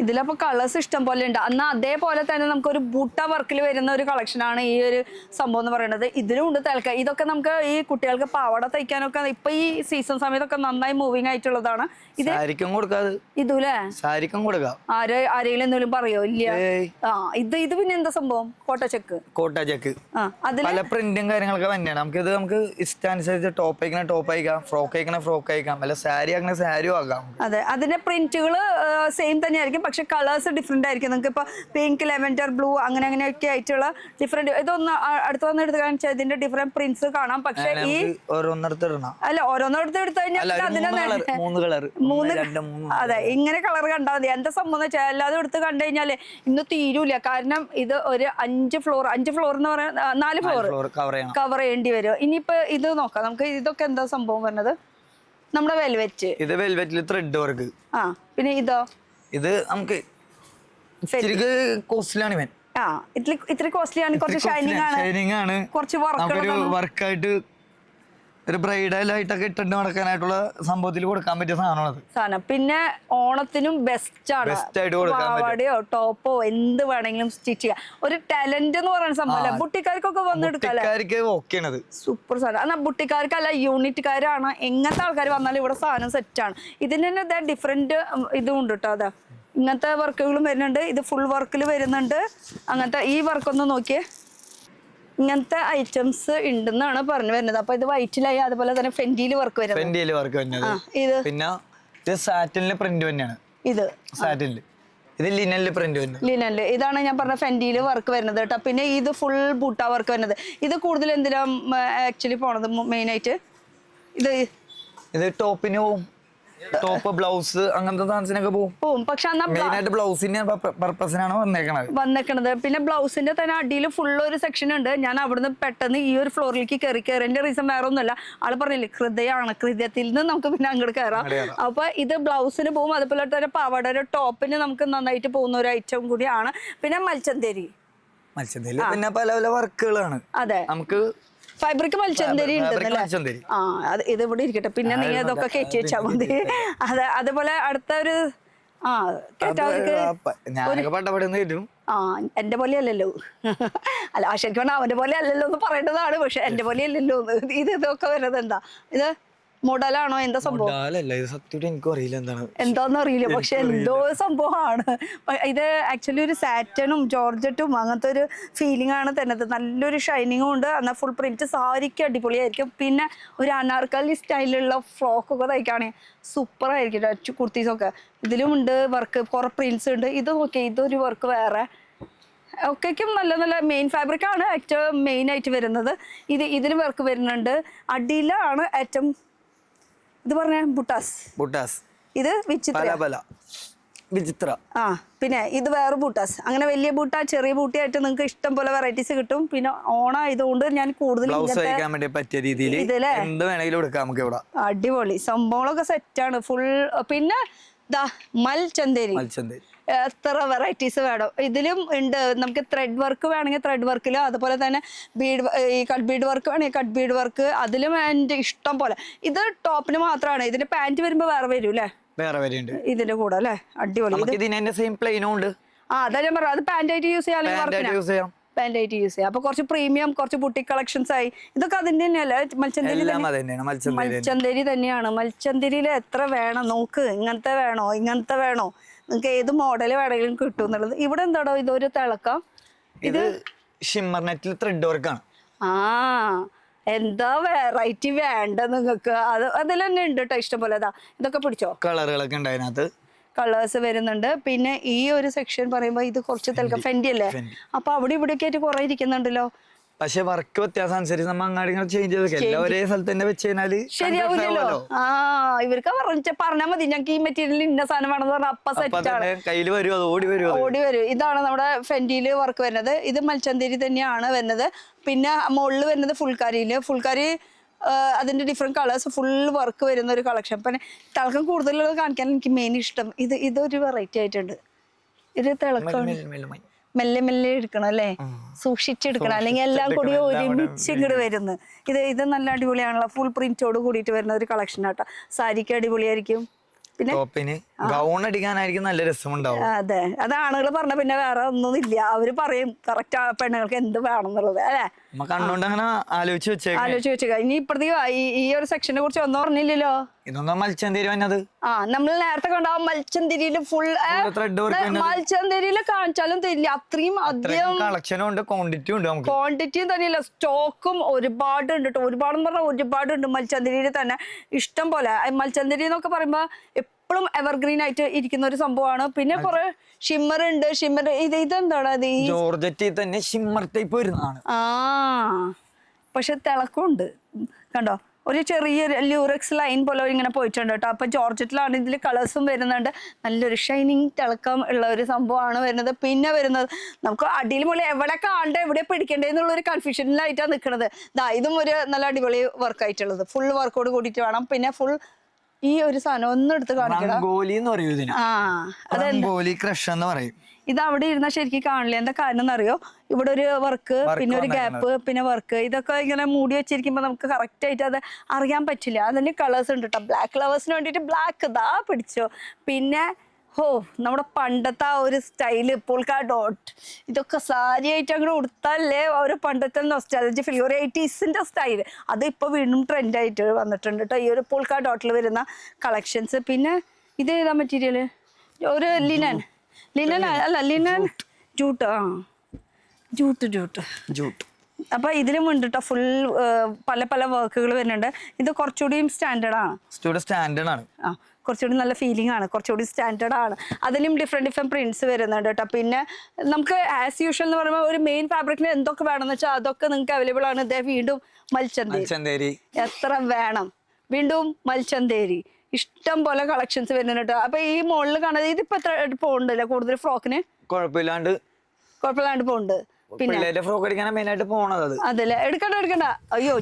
ഇതിലപ്പോൾ കളേഴ്സ് ഇഷ്ടം പോലെ ഉണ്ട്. എന്നാൽ അതേപോലെ തന്നെ നമുക്കൊരു ബൂട്ട വർക്കിൽ വരുന്ന ഒരു കളക്ഷനാണ് ഈ ഒരു സംഭവം എന്ന് പറയുന്നത്. ഇതിലും ഉണ്ട് തിളക്കം. ഇതൊക്കെ നമുക്ക് ഈ കുട്ടികൾക്ക് പാവാട തയ്ക്കാനൊക്കെ ഇപ്പൊ ഈ സീസൺ സമയത്തൊക്കെ നന്നായി മൂവിങ് ആയിട്ടുള്ളതാണ്. ഇത് ഇതുല്ലേ ആരെങ്കിലും എന്തെങ്കിലും പറയോ? ഇല്ല. ഇത് പിന്നെ എന്താ സംഭവം? കോട്ടച്ചക്ക് പല പ്രിന്റും കാര്യങ്ങളൊക്കെ തന്നെയാണ്. നമുക്ക് ഇഷ്ടാനുസരിച്ച് ടോപ്പ് അയക്കണ ടോപ്പ് അയക്കാം, ഫ്രോക്ക് അയക്കണ ഫ്രോക്ക് അയക്കാം, അല്ല സാരി ആക്കണ സാരിയും ആക്കാം. അതെ, അതിന്റെ പ്രിന്റുകൾ സെയിം തന്നെയായിരിക്കും, പക്ഷെ കളേഴ്സ് ഡിഫറെന്റ് ആയിരിക്കും. നിങ്ങൾക്ക് ഇപ്പൊ പിങ്ക്, ലെവൻഡർ ബ്ലൂ അങ്ങനെയൊക്കെ ആയിട്ടുള്ള ഡിഫറെന്റ്. ഇതൊന്ന് അടുത്ത് വന്ന് എടുത്ത് കാണിച്ചാൽ ഇതിന്റെ ഡിഫറെന്റ് പ്രിന്റ്സ് കാണാം. പക്ഷെ ഈ ഓരോന്നെടുത്ത് എടുത്തു കഴിഞ്ഞാൽ അതെ, ഇങ്ങനെ കളർ കണ്ടാൽ മതി. എന്താ സംഭവം എന്ന് വെച്ചാൽ എല്ലാതും എടുത്ത് കണ്ടു കഴിഞ്ഞാല് ഇന്ന് തീരൂല. കാരണം ഇത് ഒരു 5 ഫ്ലോർ എന്ന് പറയാൻ 4 ഫ്ലോർ കവർ ചെയ്യേണ്ടി വരും. ഇനിയിപ്പോ ഇത് നോക്കാം നമുക്ക്. ഇതൊക്കെ എന്താ സംഭവം വരുന്നത്? നമ്മുടെ വെൽവെറ്റ്, ഇത് വെൽവെറ്റിൽ ത്രെഡ് വർക്ക്. പിന്നെ ഇതോ, ഇത് നമുക്ക് കോസ്റ്റ്ലിയാണ്. ഇത്തിരി കോസ്റ്റ്ലിയാണ്, കുറച്ച് ഷൈനിങ് ആണ്, കുറച്ച് വർക്കായിട്ട് ഒരു ബ്രൈഡൽ ആയിട്ടൊക്കെ ഇട്ടിട്ട് നടക്കാനായിട്ടുള്ള സംഭവത്തിൽ കൊടുക്കാൻ പറ്റിയ സാധനം. പിന്നെ ഓണത്തിനും ബെസ്റ്റ് ആണ്. പാവാടയോ ടോപ്പോ എന്ത് വേണമെങ്കിലും സ്റ്റിച്ച് ചെയ്യാം. ഒരു ടാലന്റ് എന്ന് പറയുന്ന സംഭവം ബുട്ടിക്കാർക്കൊക്കെ വന്നെടുക്കാം. സൂപ്പർ സാധനം. എന്നാൽ ബുട്ടിക്കാർക്കല്ല, യൂണിറ്റുകാരാണ്. എങ്ങനത്തെ ആൾക്കാർ വന്നാലും ഇവിടെ സാധനം സെറ്റാണ്. ഇതിന് തന്നെ ഡിഫറെന്റ് ഇതും ഉണ്ട് കേട്ടോ. അതാ ഇങ്ങനത്തെ വർക്കുകളും വരുന്നുണ്ട്. ഇത് ഫുൾ വർക്കിൽ വരുന്നുണ്ട്. അങ്ങനത്തെ ഈ വർക്കൊന്ന് നോക്കിയേ, ഇങ്ങനത്തെ ഐറ്റംസ് ഉണ്ടെന്നാണ് പറഞ്ഞു വരുന്നത്. അപ്പൊ ഇത് വൈറ്റിലായി. അതുപോലെ തന്നെ ഫെൻഡിയിൽ വർക്ക് വരുന്നത്. ഇത് പിന്നെ സാറ്റിനിലെ പ്രിന്റ് തന്നെയാണ്. ഇത് സാറ്റിനിൽ, ഇത് ലിനനിൽ പ്രിന്റ് വരുന്നത്. ലിനനിൽ ഇതാണ് ഞാൻ പറഞ്ഞ ഫെൻഡിയിൽ വർക്ക് വരുന്നത് കേട്ടോ. പിന്നെ ഇത് ഫുൾ ബൂട്ട വർക്ക് വരുന്നത്. ഇത് കൂടുതൽ എന്തിനാ ആക്ച്വലി പോണത് മെയിൻ ആയിട്ട്? ഇത് ടോപ്പിന് ടോപ്പ്, ബ്ലൗസ് അങ്ങനത്തെ സാധനത്തിനൊക്കെ പോവും. പക്ഷെ ബ്ലൗസിന്റെ പർപ്പസിനാണ് വന്നേക്കണത്. പിന്നെ ബ്ലൗസിന്റെ തന്നെ അടിയിൽ ഫുൾ ഒരു സെക്ഷൻ ഉണ്ട്. ഞാൻ അവിടുന്ന് പെട്ടെന്ന് ഈ ഒരു ഫ്ലോറിലേക്ക് കയറിന്റെ റീസൺ വേറെ ഒന്നുമല്ല. ആള് പറഞ്ഞില്ലേ ഹൃദയമാണ്, ഹൃദയത്തിൽ നിന്ന് നമുക്ക് പിന്നെ അങ്ങോട്ട് കയറാം. അപ്പൊ ഇത് ബ്ലൗസിന് പോകും. അതുപോലെ തന്നെ പാവാടയുടെ ടോപ്പിന് നമുക്ക് നന്നായിട്ട് പോകുന്ന ഒരു ഐറ്റം കൂടിയാണ്. പിന്നെ മൽച്ചന്തേരി പിന്നെ പല പല വർക്കുകളാണ്. അതെ, നമുക്ക് ഫൈബ്രിക് മൽച്ചന്തേരി ഉണ്ടെന്നല്ലേ. ഇത് ഇവിടെ ഇരിക്കട്ടെ, പിന്നെ നീ അതൊക്കെ കയറ്റി വെച്ചാൽ മതി. അതെ, അതുപോലെ അടുത്ത ഒരു എന്റെ പോലെ അല്ലല്ലോ. അല്ല, ശരിക്കും അവന്റെ പോലെ അല്ലല്ലോ എന്ന് പറയേണ്ടതാണ്. പക്ഷെ എന്റെ പോലെ അല്ലല്ലോ. ഇതൊക്കെ വരുന്നത് എന്താ? ഇത് മോഡലാണോ എന്താ സംഭവം മോഡലല്ല ഇത് സത്യമായിട്ട് എനിക്കും അറിയില്ല എന്താണ് എന്താന്ന് അറിയില്ല പക്ഷെ എന്തോ സംഭവമാണ് ഇത് ആക്ച്വലി ഒരു സാറ്റനും ജോർജറ്റും അങ്ങനത്തെ ഒരു ഫീലിംഗ് ആണ് തരുന്നത് നല്ലൊരു ഷൈനിങ്ങും ഉണ്ട് എന്നാൽ ഫുൾ പ്രിന്റ് സാരിക്ക് അടിപൊളിയായിരിക്കും പിന്നെ ഒരു അനാർക്കലി സ്റ്റൈലിലുള്ള ഫ്രോക്കൊക്കെ തയ്ക്കുകയാണെങ്കിൽ സൂപ്പർ ആയിരിക്കും കുർത്തീസൊക്കെ ഇതിലും ഉണ്ട് വർക്ക് കുറെ പ്രിന്റ്സ് ഉണ്ട് ഇത് ഓക്കെ ഇതൊരു വർക്ക് വേറെ ഒക്കെയും നല്ല നല്ല മെയിൻ ഫാബ്രിക് ആണ് ഏറ്റവും മെയിൻ ആയിട്ട് വരുന്നത് ഇതിന് വർക്ക് വരുന്നുണ്ട് അടിയിലാണ് ഏറ്റവും ഇത് പറഞ്ഞ ബുട്ടാസ് ഇത് വിചിത്ര ആ പിന്നെ ഇത് വേറെ ബൂട്ടാസ് അങ്ങനെ വലിയ ബൂട്ട ചെറിയ ബൂട്ടിയായിട്ട് നിങ്ങൾക്ക് ഇഷ്ടം പോലെ വെറൈറ്റീസ് കിട്ടും പിന്നെ ഓണം ആയതുകൊണ്ട് ഞാൻ കൂടുതൽ അടിപൊളി സംഭവങ്ങളൊക്കെ സെറ്റാണ് ഫുൾ പിന്നെ മൽചന്തേരി എത്ര വെറൈറ്റീസ് വേണം ഇതിലും ഉണ്ട് നമുക്ക് ത്രെഡ് വർക്ക് വേണമെങ്കിൽ ത്രെഡ് വർക്കിൽ അതുപോലെ തന്നെ ഈ കട്ട് ബീഡ് വർക്ക് വേണമെങ്കിൽ കട്ട് ബീഡ് വർക്ക് അതിലും എൻ്റെ ഇഷ്ടം പോലെ ഇത് ടോപ്പിന് മാത്രമാണ് ഇതിന്റെ പാന്റ് വരുമ്പോൾ വേറെ വരും അല്ലേ വേറെ വരെയുണ്ട് ഇതിന്റെ കൂടെ അല്ലേ അടിപൊളി സെയിം പ്ലെയിനും ഉണ്ട് അതാ ഞാൻ പറഞ്ഞു അത് പാന്റ് ആയിട്ട് യൂസ് ചെയ്യാം പാന്റ് ആയിട്ട് യൂസ് ചെയ്യാം അപ്പൊ കുറച്ച് പ്രീമിയം കുറച്ച് ബുട്ടിക് കളക്ഷൻസ് ആയി ഇതൊക്കെ അതിന്റെ തന്നെയല്ലേ മൽച്ചന്തേരി തന്നെയാണ് മൽച്ചന്തേരിയിൽ എത്ര വേണം നോക്ക് ഇങ്ങനത്തെ വേണോ നിങ്ങൾക്ക് ഏത് മോഡൽ വേണമെങ്കിലും കിട്ടും എന്നുള്ളത് ഇവിടെ എന്താടോ ഇതൊരു തിളക്കം ഇത് ഷിമ്മർ നെറ്റിൽ ത്രെഡ് വർക്കാണ് എന്താ വെറൈറ്റി വേണ്ട നിങ്ങൾക്ക് അതിൽ തന്നെ ഉണ്ട് കേട്ടോ ഇഷ്ടം പോലെ ഇതൊക്കെ പിടിച്ചോ കളറുകളൊക്കെ ഉണ്ട് അതിനകത്ത് കളേഴ്സ് വരുന്നുണ്ട് പിന്നെ ഈ ഒരു സെക്ഷൻ പറയുമ്പോൾ ഇത് കുറച്ച് തിളക്കം ഫെൻഡി അല്ലേ അപ്പൊ അവിടെ ഇവിടെയൊക്കെ ആയിട്ട് കുറെ ഇരിക്കുന്നുണ്ടല്ലോ പക്ഷെ വർക്ക് വ്യത്യാസം അനുസരിച്ച് നമ്മൾ അങ്ങാടി ചേഞ്ച് ചെയ്ത് ഒരേ സ്ഥലത്ത് തന്നെ വെച്ച് കഴിഞ്ഞാല് ശരിയാവില്ലല്ലോ ഇവർക്ക് പറഞ്ഞാൽ മതി ഞങ്ങൾക്ക് ഈ മെറ്റീരിയൽ ഇന്ന സാധനം വേണമെന്ന് പറഞ്ഞാൽ അപ്പ സെറ്റ് ആണ് കയ്യിൽ വരും അത് ഓടി വരും ഇതാണ് നമ്മുടെ ഫെൻഡിയിൽ വർക്ക് വരുന്നത് ഇത് മൽച്ചന്തേരി തന്നെയാണ് വരുന്നത് പിന്നെ മുകളിൽ വരുന്നത് ഫുൾക്കാരി അതിന്റെ ഡിഫറെന്റ് കളേഴ്സ് ഫുൾ വർക്ക് വരുന്ന ഒരു കളക്ഷൻ പിന്നെ തിളക്കം കൂടുതലുള്ളത് കാണിക്കാൻ എനിക്ക് മെയിൻ ഇഷ്ടം ഇതൊരു വെറൈറ്റി ആയിട്ടുണ്ട് ഇത് തിളക്കം മെല്ലെ എടുക്കണം അല്ലേ സൂക്ഷിച്ചെടുക്കണം അല്ലെങ്കിൽ എല്ലാം കൂടി ഒരുമിച്ച് ഇങ്ങോട്ട് വരുന്നു ഇത് നല്ല അടിപൊളിയാണല്ലോ ഫുൾ പ്രിന്റോട് കൂടിയിട്ട് വരുന്ന ഒരു കളക്ഷൻ ആട്ടോ സാരിക്ക് അടിപൊളിയായിരിക്കും പിന്നെ ഗൗൺ അടിക്കാനായിരിക്കും നല്ല രസമുണ്ടാവും അതെ അത് ആണുങ്ങൾ പറഞ്ഞ പിന്നെ വേറെ ഒന്നും ഇല്ല അവര് പറയും കറക്റ്റ് ആ പെണ്ണുങ്ങൾക്ക് എന്ത് വേണം എന്നുള്ളത് അല്ലേ കണ്ടുകൊണ്ട് അങ്ങനെ ആലോചിച്ച് വെച്ചേക്കാം ഇനി ഇപ്പഴത്തെ ഈ ഒരു സെക്ഷനെ കുറിച്ച് ഒന്നും പറഞ്ഞില്ലല്ലോ ഇതൊന്നും മൽച്ചന്തേരി വന്നത് നമ്മൾ നേരത്തെ കണ്ടാവും മൽച്ചന്തേരിയില് ഫുൾ മൽച്ചന്തേരിയില് കാണിച്ചാലും തരില്ല അത്രയും അധികം കളക്ഷനും ഉണ്ട് ക്വാണ്ടിറ്റിയും തന്നെയല്ല സ്റ്റോക്കും ഒരുപാട് ഉണ്ട് കേട്ടോ ഒരുപാടെന്ന് പറഞ്ഞാൽ ഒരുപാടുണ്ട് മൽച്ചന്തേരിയിൽ തന്നെ ഇഷ്ടം പോലെ മൽച്ചന്തേരി എന്നൊക്കെ പറയുമ്പോ എപ്പോഴും എവർഗ്രീൻ ആയിട്ട് ഇരിക്കുന്ന ഒരു സംഭവമാണ് പിന്നെ കുറെ ഷിമ്മർ ഉണ്ട് ഇതെന്താണ് അത് ജോർജറ്റിൽ തന്നെ ഷിമ്മർ ടൈപ്പ് വരുന്നതാണ് പക്ഷെ തിളക്കമുണ്ട് കണ്ടോ ഒരു ചെറിയ ല്യൂറക്സ് ലൈൻ പോലെ ഇങ്ങനെ പോയിട്ടുണ്ട് കേട്ടോ അപ്പൊ ജോർജറ്റിലാണ് ഇതിൽ കളേഴ്സും വരുന്നുണ്ട് നല്ലൊരു ഷൈനിങ് തിളക്കം ഉള്ള ഒരു സംഭവമാണ് വരുന്നത് പിന്നെ വരുന്നത് നമുക്ക് അടിയിൽ മുകളിൽ എവിടെ കാണണ്ട എവിടെ പിടിക്കണ്ടേ എന്നുള്ള ഒരു കൺഫ്യൂഷനിലായിട്ടാണ് നിൽക്കുന്നത് ഇതും ഒരു നല്ല അടിപൊളി വർക്ക് ആയിട്ടുള്ളത് ഫുൾ വർക്കോട് കൂടിയിട്ട് വേണം പിന്നെ ഫുൾ ഈ ഒരു സാധനം ഒന്നും എടുത്ത് കാണിക്കണം ഇത് അവിടെ ഇരുന്നാൽ ശരിക്കും കാണില്ല എന്താ കാരണം എന്നറിയോ ഇവിടെ ഒരു വർക്ക് പിന്നെ ഒരു ഗ്യാപ്പ് പിന്നെ വർക്ക് ഇതൊക്കെ ഇങ്ങനെ മൂടി വെച്ചിരിക്കുമ്പോ നമുക്ക് കറക്റ്റ് ആയിട്ട് അത് അറിയാൻ പറ്റില്ല അതിന് കളേഴ്സ് ഉണ്ട് കേട്ടോ ബ്ലാക്ക് ലവേഴ്സിന് വേണ്ടിയിട്ട് ബ്ലാക്ക് പിടിച്ചോ പിന്നെ നമ്മുടെ പണ്ടത്തെ ആ ഒരു സ്റ്റൈല് പോൾക്കാ ഡോട്ട് ഇതൊക്കെ സാരി ആയിട്ട് അങ്ങോട്ട് ഉടുത്താലേ ഒരു പണ്ടത്തെ നൊസ്റ്റാലജി ഫീൽ ഒരു 80s സ്റ്റൈല് അത് ഇപ്പൊ വീണ്ടും ട്രെൻഡ് ആയിട്ട് വന്നിട്ടുണ്ട് കേട്ടോ ഈ ഒരു പോൾക്കാ ഡോട്ടിൽ വരുന്ന കളക്ഷൻസ് പിന്നെ ഇത് ഏതാ മെറ്റീരിയല് ഒരു ലിനൻ ജൂട്ട് അപ്പൊ ഇതിലും ഉണ്ട് കേട്ടോ ഫുൾ പല വർക്കുകൾ വരുന്നുണ്ട് ഇത് കുറച്ചുകൂടിയും സ്റ്റാൻഡേർഡ് ആണ് കുറച്ചുകൂടി നല്ല ഫീലിംഗ് ആണ് കുറച്ചുകൂടി സ്റ്റാൻഡേർഡ് ആണ് അതിലും ഡിഫറെന്റ് പ്രിന്റ്സ് വരുന്നുണ്ട് കേട്ടോ പിന്നെ നമുക്ക് ആസ് യൂഷ്വൽ എന്ന് പറയുമ്പോൾ ഒരു മെയിൻ ഫാബ്രിക്കിന് എന്തൊക്കെ വേണമെന്ന് വെച്ചാൽ അതൊക്കെ നിങ്ങൾക്ക് അവൈലബിൾ ആണ് വീണ്ടും മൽച്ചന്തേരി എത്ര വേണം വീണ്ടും മൽച്ചന്തേരി ഇഷ്ടം പോലെ കളക്ഷൻസ് വരുന്നുണ്ട് കേട്ടോ അപ്പൊ ഈ മോളിൽ കാണുന്നത് ഇതിപ്പോ എത്ര പോകുന്നുണ്ടല്ലോ കൂടുതൽ ഫ്രോക്കിന് കുഴപ്പമില്ലാണ്ട് പോകുന്നുണ്ട് പിന്നെ ഫ്രോക്ക് അടിക്കാനാ മെയിൻ ആയിട്ട് പോണത് അതല്ലേ എടുക്കണ്ട അയ്യോ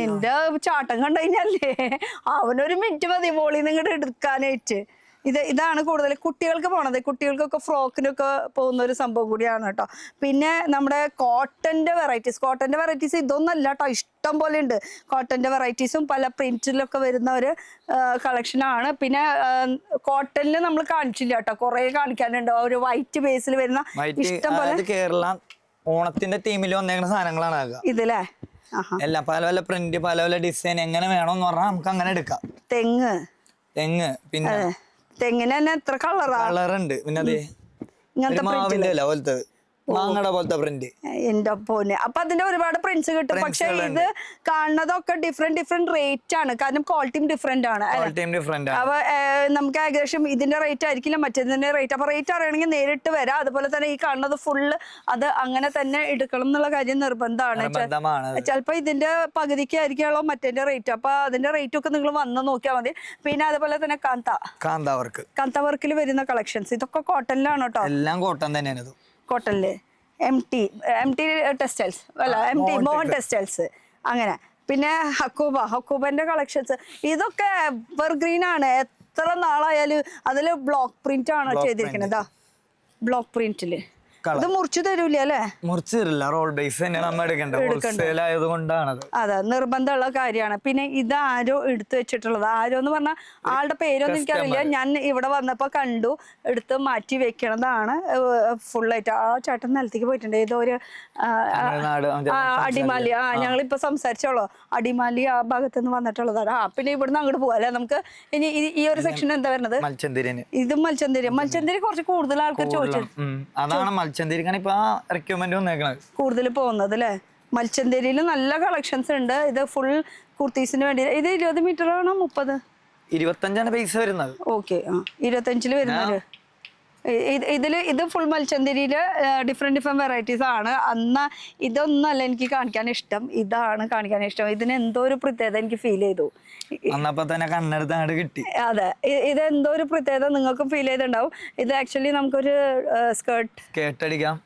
നിന്റെ ചാട്ടം കണ്ടു കഴിഞ്ഞാലേ അവനൊരു മിനിറ്റ് മതി മോളിൽ നിന്ന് ഇങ്ങോട്ട് എടുക്കാനായിട്ട് ഇതാണ് കൂടുതൽ കുട്ടികൾക്ക് പോണത് കുട്ടികൾക്കൊക്കെ ഫ്രോക്കിനൊക്കെ പോകുന്ന ഒരു സംഭവം കൂടിയാണ് കേട്ടോ പിന്നെ നമ്മുടെ കോട്ടന്റെ വെറൈറ്റീസ് ഇതൊന്നല്ല കേട്ടോ ഇഷ്ടം പോലെ ഉണ്ട് കോട്ടന്റെ വെറൈറ്റീസും പല പ്രിന്റിലൊക്കെ വരുന്ന ഒരു കളക്ഷനാണ് പിന്നെ കോട്ടനിൽ നമ്മൾ കാണിച്ചില്ല കേട്ടോ കുറെ കാണിക്കാനുണ്ട് ഒരു വൈറ്റ് ബേസിൽ വരുന്ന ഇഷ്ടം പോലെ കേരള ഓണത്തിന്റെ തീമിൽ വന്നേക്കുന്ന സാധനങ്ങളാണ് ഇതില്ലേ എല്ലാം പല പല പ്രിന്റ് പല പല ഡിസൈൻ എങ്ങനെ വേണമെന്ന് പറഞ്ഞാൽ നമുക്ക് അങ്ങനെ എടുക്കാം. തെങ്ങ് പിന്നെ തെങ്ങിന് തന്നെ എത്ര കളറുണ്ട്. പിന്നെ അതെ മാവിന്റെ അല്ല പോലത്തെ മാങ്ങയുടെ പോലത്തെ പ്രിന്റ്. എന്റെ പോനെ അപ്പൊ അതിന്റെ ഒരുപാട് പ്രിന്റ്സ് കിട്ടും. പക്ഷെ ഇത് കാണുന്നതൊക്കെ ഡിഫറെന്റ് റേറ്റ് ആണ്. കാരണം ക്വാളിറ്റിയും ഡിഫറെന്റ് ആണ്. അപ്പൊ നമുക്ക് ഏകദേശം ഇതിന്റെ റേറ്റ് ആയിരിക്കില്ല മറ്റേതിന്റെ റേറ്റ്. അപ്പൊ റേറ്റ് അറിയണമെങ്കിൽ നേരിട്ട് വരാം. അതുപോലെ തന്നെ ഈ കാണുന്നത് ഫുള്ള് അത് അങ്ങനെ തന്നെ എടുക്കണം എന്നുള്ള കാര്യം നിർബന്ധമാണ്. ചിലപ്പോ ഇതിന്റെ പകുതിക്ക് ആയിരിക്കുമല്ലോ മറ്റേന്റെ റേറ്റ്. അപ്പൊ അതിന്റെ റേറ്റ് ഒക്കെ നിങ്ങൾ വന്ന് നോക്കിയാൽ മതി. പിന്നെ അതുപോലെ തന്നെ കാന്ത വർക്കിൽ വരുന്ന കളക്ഷൻസ് ഇതൊക്കെ കോട്ടണിലാണ് കേട്ടോ. എല്ലാം കോട്ടൺ തന്നെയാണ്. കോട്ടണില് എം ടി ടെക്സ്റ്റൈൽസ് അല്ല മോഹൻ ടെക്സ്റ്റൈൽസ് അങ്ങനെ. പിന്നെ ഹക്കൂബന്റെ കളക്ഷൻസ് ഇതൊക്കെ എവർഗ്രീൻ ആണ്. എത്ര നാളായാലും അതില് ബ്ലോക്ക് പ്രിന്റ് ആണ് ചെയ്തിരിക്കുന്നത്. ബ്ലോക്ക് പ്രിന്റില് ഇത് മുറിച്ചു തരൂല അല്ലേ? മുറിച്ചു തരില്ല. റോൾ ബേസ് തന്നെയാണ് നമ്മൾ എടുക്കേണ്ടത്. ആയതുകൊണ്ടാണ് അതെ, നിർബന്ധമുള്ള കാര്യമാണ്. പിന്നെ ഇത് ആരോ എടുത്തു വെച്ചിട്ടുള്ളത്. ആരോ എന്ന് പറഞ്ഞാൽ ആളുടെ പേരൊന്നും എനിക്കറിയില്ല. ഞാൻ ഇവിടെ വന്നപ്പോ കണ്ടു എടുത്ത് മാറ്റി വെക്കണതാണ് ഫുള്ളായിട്ട്. ആ ചേട്ടൻ നിലത്തേക്ക് പോയിട്ടുണ്ട്. ഏതോ ഒരു അടിമാലി. ഞങ്ങളിപ്പോ സംസാരിച്ചോളൂ. അടിമാലി ആ ഭാഗത്ത് നിന്ന് വന്നിട്ടുള്ളതാണ്. പിന്നെ ഇവിടുന്ന് അങ്ങോട്ട് പോവാ അല്ലെ നമുക്ക്. ഇനി ഈ ഒരു സെക്ഷൻ എന്താ വരുന്നത്? ഇത് മൽച്ചന്തിരി കുറച്ച് കൂടുതൽ ആൾക്കാർ ചോദിച്ചു കൂടുതൽ പോകുന്നത് അല്ലെ. മൽച്ചന്തേരിയിൽ നല്ല കളക്ഷൻസ് ഉണ്ട്. ഇത് ഫുൾ കുർത്തീസിന് വേണ്ടി. ഇത് 20 മീറ്റർ ആണോ 30? 25 പൈസ വരുന്നത്. ഓക്കെ 25 വരുന്നത്. ഇത് ഫുൾ മൽച്ചന്തേരിയില് ഡിഫറെന്റ് വെറൈറ്റീസ് ആണ്. അന്ന് ഇതൊന്നല്ല എനിക്ക് കാണിക്കാൻ ഇഷ്ടം, ഇതാണ് കാണിക്കാൻ ഇഷ്ടം. ഇതിന് എന്തോ ഒരു പ്രത്യേകത എനിക്ക് ഫീൽ ചെയ്തു. കിട്ടി. അതെ, ഇത് എന്തോ ഒരു പ്രത്യേകത നിങ്ങൾക്കും ഫീൽ ചെയ്തിട്ടുണ്ടാവും. ഇത് ആക്ച്വലി നമുക്കൊരു സ്കേർട്ട് അടിക്കാം.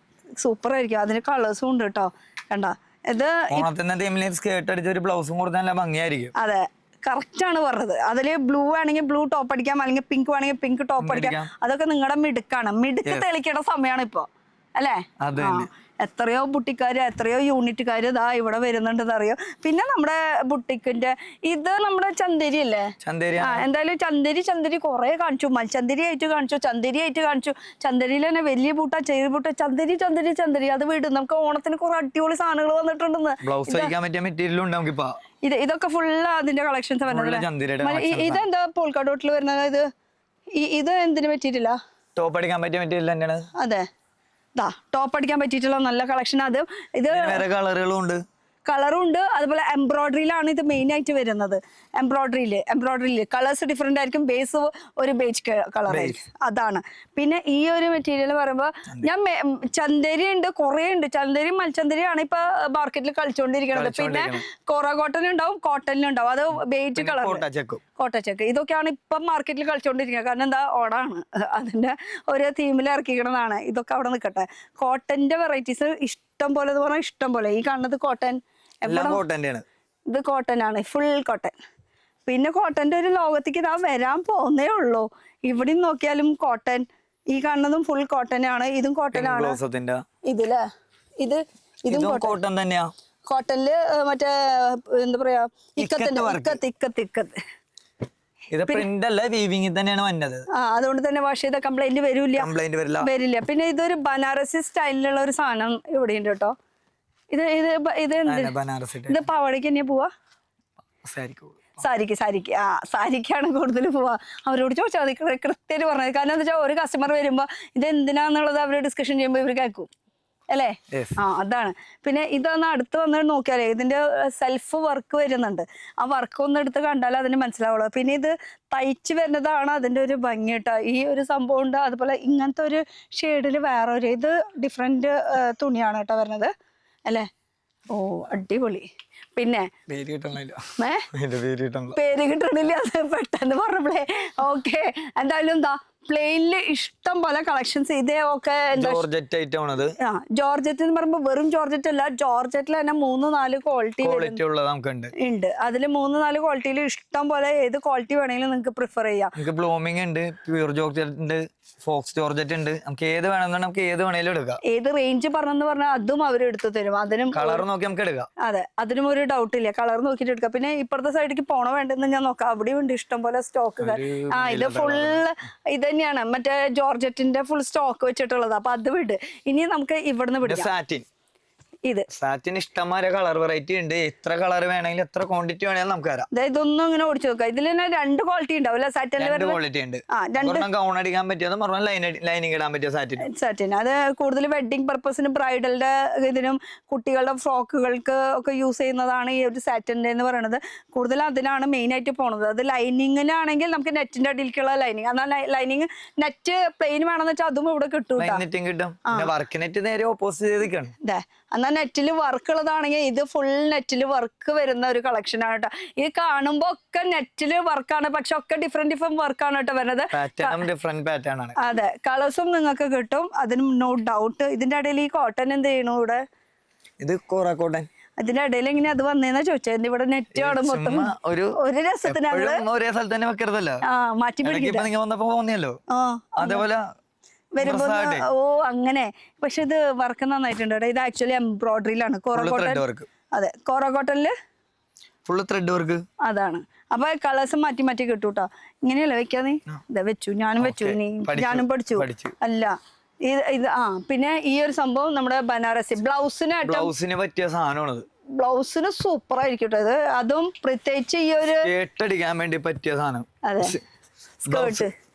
സൂപ്പർ ആയിരിക്കും. അതിന് കളേഴ്സും ഉണ്ട് കേട്ടോ. കണ്ട ഇത് സ്കേർട്ട് അടിച്ച ഒരു ബ്ലൗസും കൊടുത്താൽ നല്ല ഭംഗിയായിരിക്കും. അതെ, കറക്റ്റ് ആണ് പറഞ്ഞത്. അതില് ബ്ലൂ ആണെങ്കിൽ ബ്ലൂ ടോപ്പ് അടിക്കാം, അല്ലെങ്കിൽ പിങ്ക് വേണമെങ്കിൽ പിങ്ക് ടോപ്പ് അടിക്കാം. അതൊക്കെ നിങ്ങളുടെ മിടുക്ക് തെളിക്കേണ്ട സമയമാണ് ഇപ്പൊ അല്ലേ? എത്രയോ ബുട്ടിക്കാര് എത്രയോ യൂണിറ്റുകാര് ഇതാ ഇവിടെ വരുന്നുണ്ടെന്ന് അറിയോ. പിന്നെ നമ്മുടെ ബുട്ടിക്കിന്റെ ഇത് നമ്മുടെ ചന്ദേരി അല്ലേ? എന്തായാലും ചന്ദേരി കുറെ കാണിച്ചു. മൽച്ചന്ദേരി ആയിട്ട് കാണിച്ചു, ചന്ദേരി ആയിട്ട് കാണിച്ചു. ചന്ദേരിയിൽ തന്നെ വലിയ ബൂട്ട, ചെറിയ ബൂട്ട, ചന്ദേരി അത് വിടും. നമുക്ക് ഓണത്തിന് കുറെ അടിപൊളി സാധനങ്ങൾ വന്നിട്ടുണ്ടെന്ന്. ഇതൊക്കെ ഫുള്ള് അതിന്റെ കളക്ഷൻസ് വരുന്നത്. ഇതെന്താ പോൾക്ക ഡോട്ടിൽ വരുന്നത്? ഇത് എന്തിനു പറ്റിയിട്ടില്ല? ടോപ്പ് അടിക്കാൻ പറ്റിയ മെറ്റീരിയൽ തന്നെയാണ്. അതെ, ടോപ്പ് അടിക്കാൻ പറ്റിയിട്ടുള്ള നല്ല കളക്ഷൻ. അത് ഇത് കളറുകളും ഉണ്ട്. അതുപോലെ എംബ്രോയിഡറിയിലാണ് ഇത് മെയിൻ ആയിട്ട് വരുന്നത്. എംബ്രോയിഡറിയിൽ കളേഴ്സ് ഡിഫറെന്റ് ആയിരിക്കും. ബേസ് ഒരു ബേജ് കളർ ആയിരിക്കും. അതാണ്. പിന്നെ ഈ ഒരു മെറ്റീരിയൽ പറയുമ്പോൾ ഞാൻ ചന്ദേരി ഉണ്ട്, കുറെ ഉണ്ട്. ചന്ദേരി മൽച്ചന്ദേരിയാണ് ഇപ്പൊ മാർക്കറ്റിൽ കളിച്ചുകൊണ്ടിരിക്കുന്നത്. പിന്നെ കോറ കോട്ടൺ ഉണ്ടാവും, കോട്ടണിലുണ്ടാവും. അത് ബേജ് കളർ കോട്ടച്ചക്ക്. ഇതൊക്കെയാണ് ഇപ്പം മാർക്കറ്റിൽ കളിച്ചുകൊണ്ടിരിക്കുന്നത്. കാരണം എന്താ, ഓടാണ്. അതിന്റെ ഒരു തീമിൽ ഇറക്കിക്കണതാണ്. ഇതൊക്കെ അവിടെ നിൽക്കട്ടെ. കോട്ടന്റെ വെറൈറ്റീസ് ഇഷ്ടം പോലെ എന്ന് പറഞ്ഞാൽ ഇഷ്ടം പോലെ. ഈ കാണുന്നത് കോട്ടൺ, ഇത് കോട്ടൺ ആണ്, ഫുൾ കോട്ടൺ. പിന്നെ കോട്ടന്റെ ഒരു ലോകത്തേക്ക് ഇതാ വരാൻ പോകുന്നേ ഉള്ളൂ. ഇവിടെ നോക്കിയാലും കോട്ടൺ. ഈ കാണുന്നതും ഫുൾ കോട്ടൺ ആണ്. ഇതും കോട്ടൺ ആണ്. ഇതില് ഇതും കോട്ടൺ തന്നെയാ. കോട്ടണില് മറ്റേ എന്താ പറയാ, ഇക്കത്ത്. അതുകൊണ്ട് തന്നെ വാഷ് ചെയ്ത കംപ്ലൈന്റ് വരില്ല. പിന്നെ ഇതൊരു ബനാറസി സ്റ്റൈലിലുള്ള ഒരു സാധനം ഇവിടെ ഉണ്ട് കേട്ടോ. ഇത് പാവാടയ്ക്ക് തന്നെയാ പോവാ? സാരിക്ക് സാരിക്കാണ് കൂടുതൽ പോവാ. അവരോട് ചോദിച്ചാൽ മതി, കൃത്യമായിട്ട് പറഞ്ഞത്. കാരണം എന്താ വെച്ചാൽ ഒരു കസ്റ്റമർ വരുമ്പോ ഇത് എന്തിനാന്നുള്ളത് അവർ ഡിസ്കഷൻ ചെയ്യുമ്പോൾ ഇവർ കേൾക്കും അല്ലേ? അതാണ്. പിന്നെ ഇതൊന്ന് അടുത്ത് വന്ന് നോക്കിയാലേ ഇതിന്റെ സെൽഫ് വർക്ക് വരുന്നുണ്ട്. ആ വർക്ക് ഒന്ന് എടുത്ത് കണ്ടാലേ അതിന് മനസ്സിലാവുള്ളൂ. പിന്നെ ഇത് തയ്ച്ച് വരുന്നതാണ് അതിന്റെ ഒരു ഭംഗി കേട്ടോ. ഈ ഒരു സംഭവം ഉണ്ട്. അതുപോലെ ഇങ്ങനത്തെ ഒരു ഷെയ്ഡിൽ വേറൊരു ഇത് ഡിഫറെന്റ് തുണിയാണ് കേട്ടോ വരുന്നത് അല്ലേ? ഓ അടിപൊളി. പിന്നെ പേര് കിട്ടണില്ല, അത് പെട്ടെന്ന് പറഞ്ഞപ്പോഴേ. ഓക്കെ, എന്തായാലും എന്താ പ്ലെയിനില് ഇഷ്ടം പോലെ കളക്ഷൻസ്. ഇതേ ഒക്കെ ജോർജറ്റ് എന്ന് പറയുമ്പോ വെറും ജോർജറ്റ് അല്ല, ജോർജറ്റിൽ തന്നെ 3-4 ക്വാളിറ്റി ഉണ്ട്. അതില് 3-4 ക്വാളിറ്റിയിൽ ഇഷ്ടം പോലെ ഏത് ക്വാളിറ്റി വേണമെങ്കിലും നിങ്ങൾക്ക് പ്രിഫർ ചെയ്യാം. ബ്ലൂമിംഗ് ഉണ്ട്, പ്യൂർ ജോർജറ്റ് ഉണ്ട്, ഫോക്സ് ജോർജറ്റ് ഉണ്ട്. നമുക്ക് ഏത് വേണമെന്നുണ്ടെങ്കിൽ നമുക്ക് ഏത് വേണേലും എടുക്കാം. ഏത് റേഞ്ച് പറഞ്ഞെന്ന് പറഞ്ഞാൽ അതും അവർ എടുത്തു തരും. അതിനും കളർ നോക്കി നമുക്ക് എടുക്കാം. അതെ, അതിനും ഒരു ഡൗട്ട് ഇല്ല. കളർ നോക്കിയിട്ട് എടുക്കാം. പിന്നെ ഇപ്പുറത്തെ സൈഡിലേക്ക് പോണോ വേണ്ടെന്ന് ഞാൻ നോക്കാം. അവിടെയും ഉണ്ട് ഇഷ്ടം പോലെ സ്റ്റോക്ക്. ഇത് ഫുള്ള് ഇത് തന്നെയാണ്, മറ്റേ ജോർജറ്റിന്റെ ഫുൾ സ്റ്റോക്ക് വെച്ചിട്ടുള്ളത്. അപ്പൊ അത് വിട്. ഇനി നമുക്ക് ഇവിടുന്ന് വിടാം. ഇത് സാറ്റിന് ഇഷ്ടംമാരെ കളർ വെറൈറ്റി ഉണ്ട്. എത്ര കളർ വേണമെങ്കിലും എത്ര ക്വാണ്ടിറ്റി വേണമെങ്കിലും നമുക്ക് തരാം. ഇതൊന്നും ഇങ്ങനെ ഓടിച്ചു നോക്കാം. ഇതിൽ തന്നെ 2 ക്വാളിറ്റി ഉണ്ടാവും സാറ്റിനിൽ രണ്ട് ക്വാളിറ്റി ഉണ്ട്. ഗൗൺ അടിക്കാൻ പറ്റിയതും ലൈനിങ് ഇടാൻ പറ്റിയ സാറ്റിന്. അത് കൂടുതൽ വെഡിങ് പർപ്പസിന് ബ്രൈഡലിന്റെ ഇതിനും കുട്ടികളുടെ ഫ്രോക്കുകൾക്ക് ഒക്കെ യൂസ് ചെയ്യുന്നതാണ് ഈ ഒരു സാറ്റിന്റെ എന്ന് പറയുന്നത്. കൂടുതൽ അതിനാണ് മെയിൻ ആയിട്ട് പോണത്. അത് ലൈനിങ്ങിനാണെങ്കിൽ നമുക്ക് നെറ്റിന്റെ അടിയിലേക്കുള്ള ലൈനിങ്, എന്നാൽ ലൈനിങ് നെറ്റ് പ്ലെയിൻ വേണമെന്ന് വെച്ചാൽ അതും ഇവിടെ കിട്ടും. കിട്ടും. വർക്ക് നെറ്റ് നേരെ ഓപ്പോസിറ്റ് ചെയ്തിരിക്കണം. എന്നാൽ നെറ്റിൽ വർക്ക് ഉള്ളതാണെങ്കിൽ ഇത് ഫുൾ നെറ്റിൽ വർക്ക് വരുന്ന ഒരു കളക്ഷൻ ആണ് കേട്ടോ. ഇത് കാണുമ്പോ ഒക്കെ നെറ്റിൽ വർക്കാണ്, പക്ഷെ ഒക്കെ ഡിഫറെന്റ് വർക്കാണ് കേട്ടോ വരുന്നത്. അതെ, കളേഴ്സും നിങ്ങൾക്ക് കിട്ടും, അതിനും നോ ഡൗട്ട്. ഇതിന്റെ ഇടയിൽ ഈ കോട്ടൺ എന്ത് ചെയ്യണു ഇവിടെ? ഇത് കോറ കോട്ടൺ. അതിന്റെ ഇടയിൽ ഇങ്ങനെ അത് വന്നേന്നാ ചോദിച്ചത്. ഇവിടെ നെറ്റ് ആണ് മൊത്തം. ഒരു രസത്തിന് ഒരേ സ്ഥലത്ത് തന്നെ വെക്കരുതല്ലോ, മാറ്റി പിടിക്കല്ലോ. അതേപോലെ വരുമ്പോ ഓ അങ്ങനെ. പക്ഷെ ഇത് വർക്ക് നന്നായിട്ടുണ്ട്. ഇത് ആക്ച്വലി എംബ്രോയിഡറിയിലാണ്. കോറ കോട്ടൺ. അതെ, കോറ കോട്ടണില് ഫുള്ള് ത്രെഡ് വർക്ക്. അതാണ്. അപ്പൊ കളേഴ്സ് മാറ്റി മാറ്റി കിട്ടൂട്ടോ. ഇങ്ങനെയല്ല വെക്കാ നീ? ഇതാ വെച്ചു, ഞാനും വെച്ചു, ഞാനും പഠിച്ചു. അല്ല ഇത് പിന്നെ ഈ ഒരു സംഭവം നമ്മുടെ ബനാറസി ബ്ലൗസിന് പറ്റിയ സാധനമാണ്. ബ്ലൗസിന് സൂപ്പർ ആയിരിക്കും ഇത്. അതും പ്രത്യേകിച്ച് ഈ ഒരു അടിക്കാൻ വേണ്ടി പറ്റിയ സാധനം. അതെ, സ്കേർട്ട്,